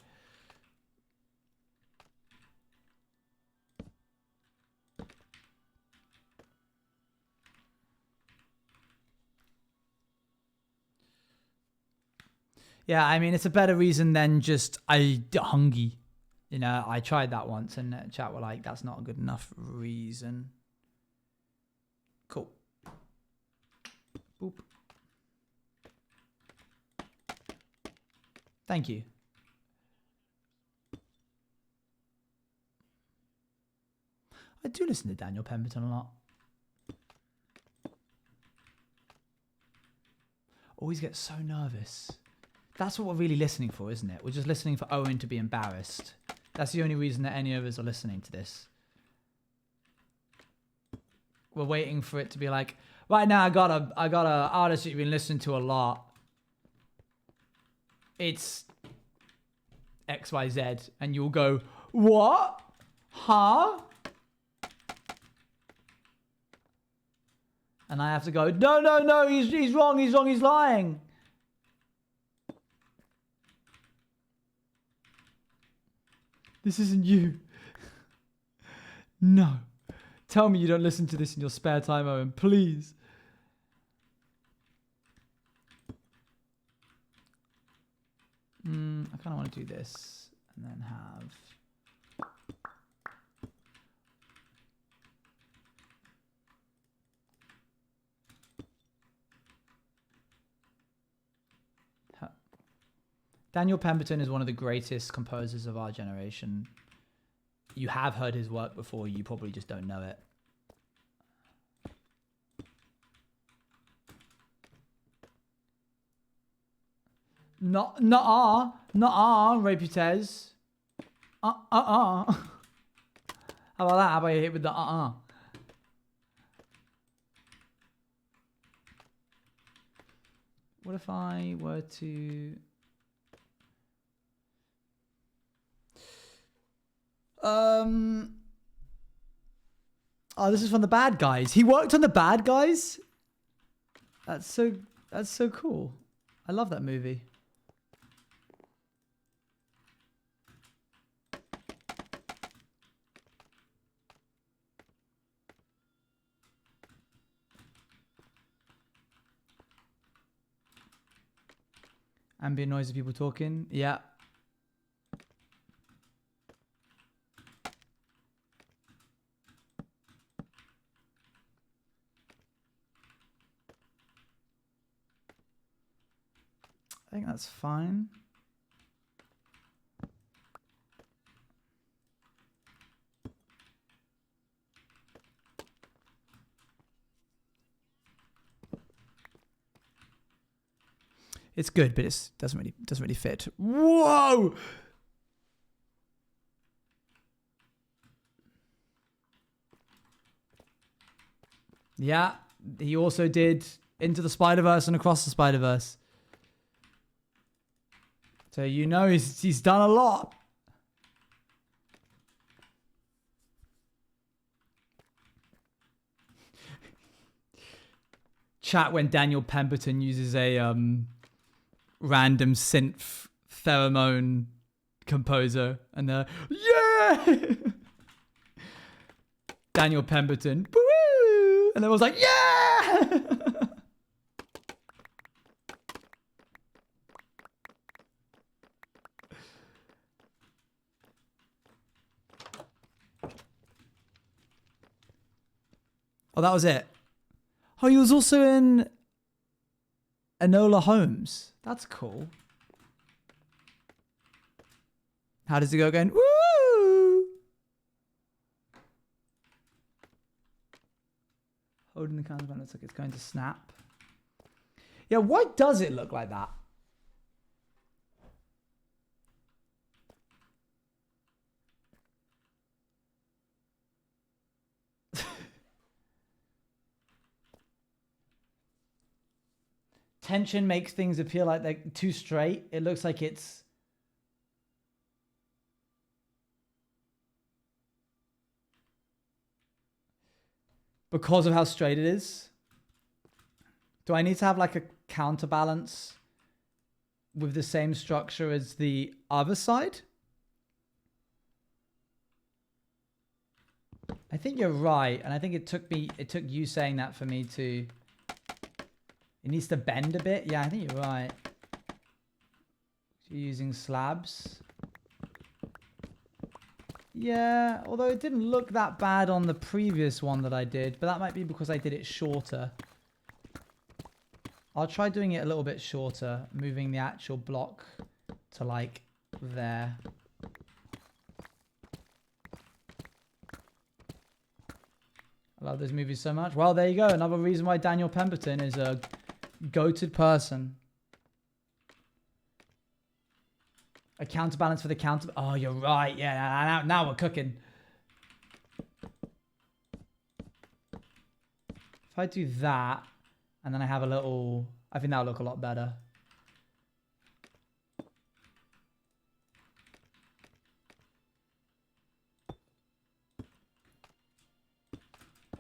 Yeah, I mean, it's a better reason than just hungry. You know, I tried that once and chat were like, that's not a good enough reason. Cool. Boop. Thank you. I do listen to Daniel Pemberton a lot. Always get so nervous. That's what we're really listening for, isn't it? We're just listening for Owen to be embarrassed. That's the only reason that any of us are listening to this. We're waiting for it to be like, right now I got a artist that you've been listening to a lot. It's XYZ. And you'll go, what? Huh? And I have to go, no, he's wrong, he's lying. This isn't you. No. Tell me you don't listen to this in your spare time, Owen. Please. I kind of want to do this and then have... Daniel Pemberton is one of the greatest composers of our generation. You have heard his work before, you probably just don't know it. Not Reputez. How about that? How about you hit with the What if I were to... Oh, this is from The Bad Guys. He worked on The Bad Guys? That's so cool. I love that movie. Ambient noise of people talking. Yeah. I think that's fine. It's good, but it doesn't really fit. Whoa! Yeah, he also did Into the Spider-Verse and Across the Spider-Verse. So you know he's done a lot. Chat when Daniel Pemberton uses a random synth pheromone composer and they're yeah. Daniel Pemberton, woo! And everyone's like yeah. Oh, that was it. Oh, he was also in Enola Holmes. That's cool. How does it go again? Woo! Holding the camera looks like it's going to snap. Yeah, why does it look like that? Tension makes things appear like they're too straight. It looks like it's... because of how straight it is. Do I need to have like a counterbalance with the same structure as the other side? I think you're right. And I think it took you saying that for me to... It needs to bend a bit. Yeah, I think you're right. So you're using slabs. Yeah, although it didn't look that bad on the previous one that I did, but that might be because I did it shorter. I'll try doing it a little bit shorter, moving the actual block to like there. I love this movie so much. Well, there you go. Another reason why Daniel Pemberton is a goated person. A counterbalance for the counter. Oh, you're right. Yeah, now we're cooking. If I do that, and then I have a little... I think that'll look a lot better.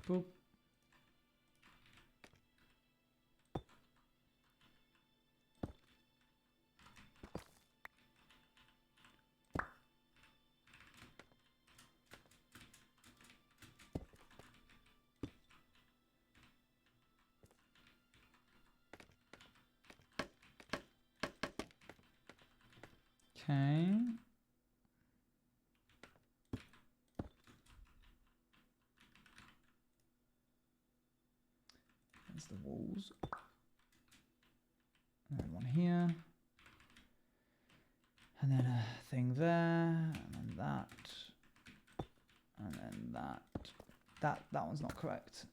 Boop. Okay. There's the walls. And then one here. And then a thing there. And then that. And then that. That one's not correct.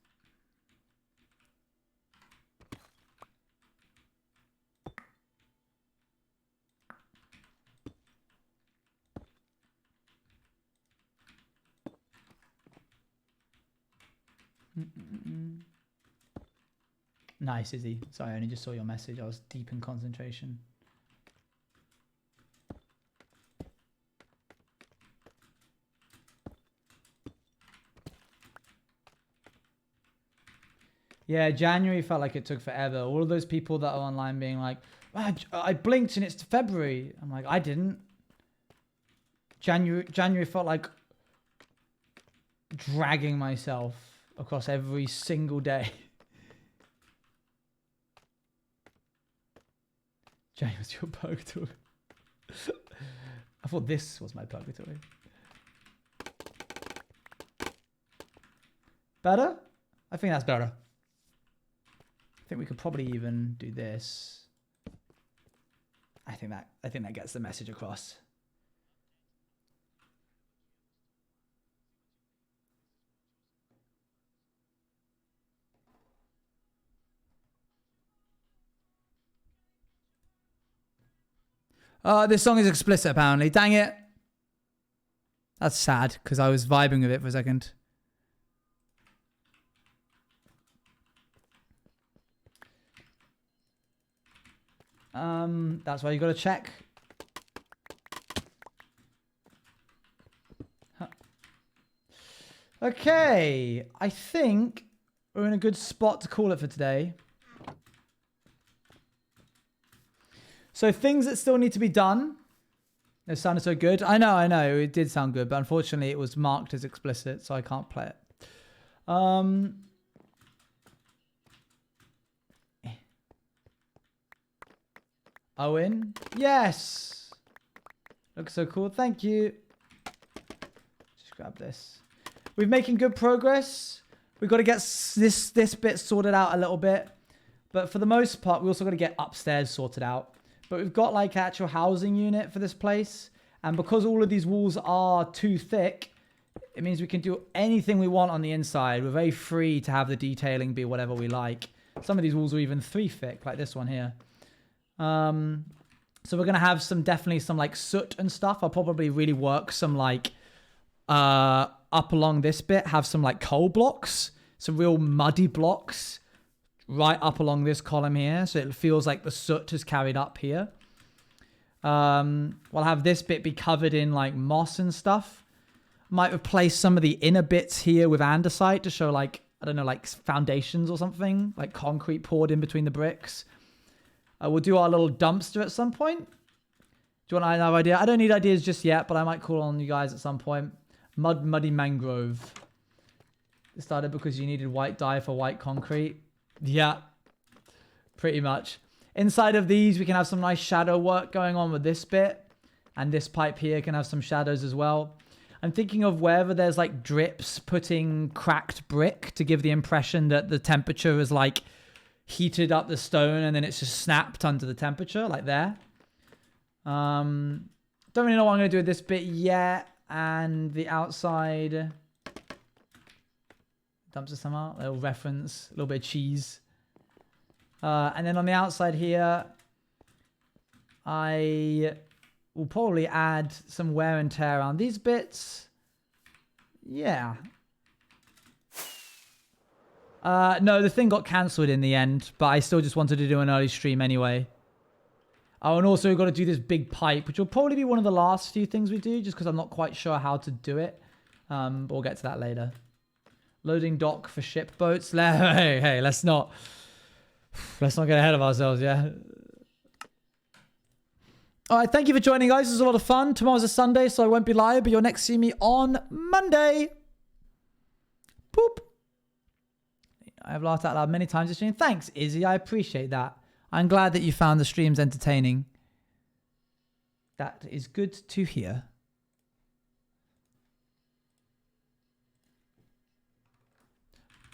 Nice, Izzy. Sorry, I only just saw your message. I was deep in concentration. Yeah, January felt like it took forever. All of those people that are online being like, I blinked and it's February. I'm like, I didn't. January felt like dragging myself across every single day. January was your purgatory. I thought this was my purgatory. Better? I think that's better. I think we could probably even do this. I think that gets the message across. This song is explicit apparently. Dang it. That's sad because I was vibing with it for a second. That's why you got to check. Huh. Okay, I think we're in a good spot to call it for today. So things that still need to be done. It sounded so good. I know, it did sound good, but unfortunately it was marked as explicit, so I can't play it. Owen? Yes! Looks so cool. Thank you. Just grab this. We're making good progress. We've got to get this bit sorted out a little bit. But for the most part, we also got to get upstairs sorted out. But we've got like actual housing unit for this place. And because all of these walls are too thick, it means we can do anything we want on the inside. We're very free to have the detailing be whatever we like. Some of these walls are even 3 thick, like this one here. So we're going to have definitely some like soot and stuff. I'll probably really work some like, up along this bit, have some like coal blocks, some real muddy blocks right up along this column here. So it feels like the soot is carried up here. We'll have this bit be covered in like moss and stuff. Might replace some of the inner bits here with andesite to show like, I don't know, like foundations or something, like concrete poured in between the bricks. We'll do our little dumpster at some point. Do you want another idea? I don't need ideas just yet, but I might call on you guys at some point. Muddy mangrove. It started because you needed white dye for white concrete. Yeah, pretty much. Inside of these, we can have some nice shadow work going on with this bit. And this pipe here can have some shadows as well. I'm thinking of wherever there's like drips, putting cracked brick to give the impression that the temperature is like heated up the stone and then it's just snapped under the temperature, like there. Don't really know what I'm going to do with this bit yet. And the outside dumpster somehow, a little reference, a little bit of cheese. And then on the outside here, I will probably add some wear and tear around these bits. Yeah. No, the thing got cancelled in the end, but I still just wanted to do an early stream anyway. Oh, and also we've got to do this big pipe, which will probably be one of the last few things we do, just because I'm not quite sure how to do it. But we'll get to that later. Loading dock for ship boats. Hey, let's not get ahead of ourselves, yeah? All right, thank you for joining, guys. This was a lot of fun. Tomorrow's a Sunday, so I won't be live, but you'll next see me on Monday. Boop. I've laughed out loud many times this stream. Thanks, Izzy. I appreciate that. I'm glad that you found the streams entertaining. That is good to hear.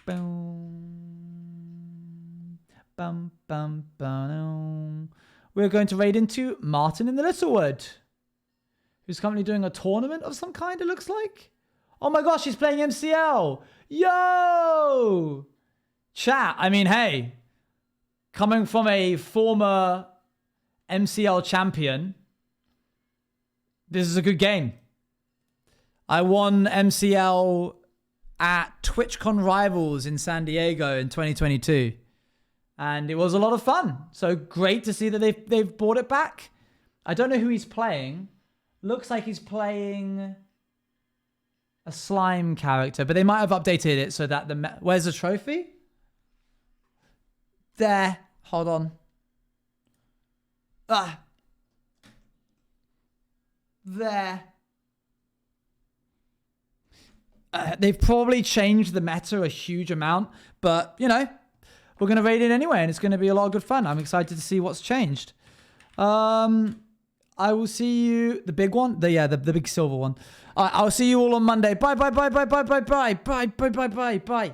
Boom. Bum, bum, bum. We're going to raid into Martin in the Littlewood, who's currently doing a tournament of some kind, it looks like. Oh my gosh, he's playing MCL. Yo! Chat, I mean, hey. Coming from a former MCL champion, this is a good game. I won MCL at TwitchCon Rivals in San Diego in 2022. And it was a lot of fun. So great to see that they've brought it back. I don't know who he's playing. Looks like he's playing a slime character, but they might have updated it so that where's the trophy? There. Hold on. There. They've probably changed the meta a huge amount, but you know, we're going to raid it anyway, and it's going to be a lot of good fun. I'm excited to see what's changed. I will see you, the big one, the big silver one. I'll see you all on Monday. Bye, bye, bye, bye, bye, bye, bye, bye, bye, bye, bye, bye.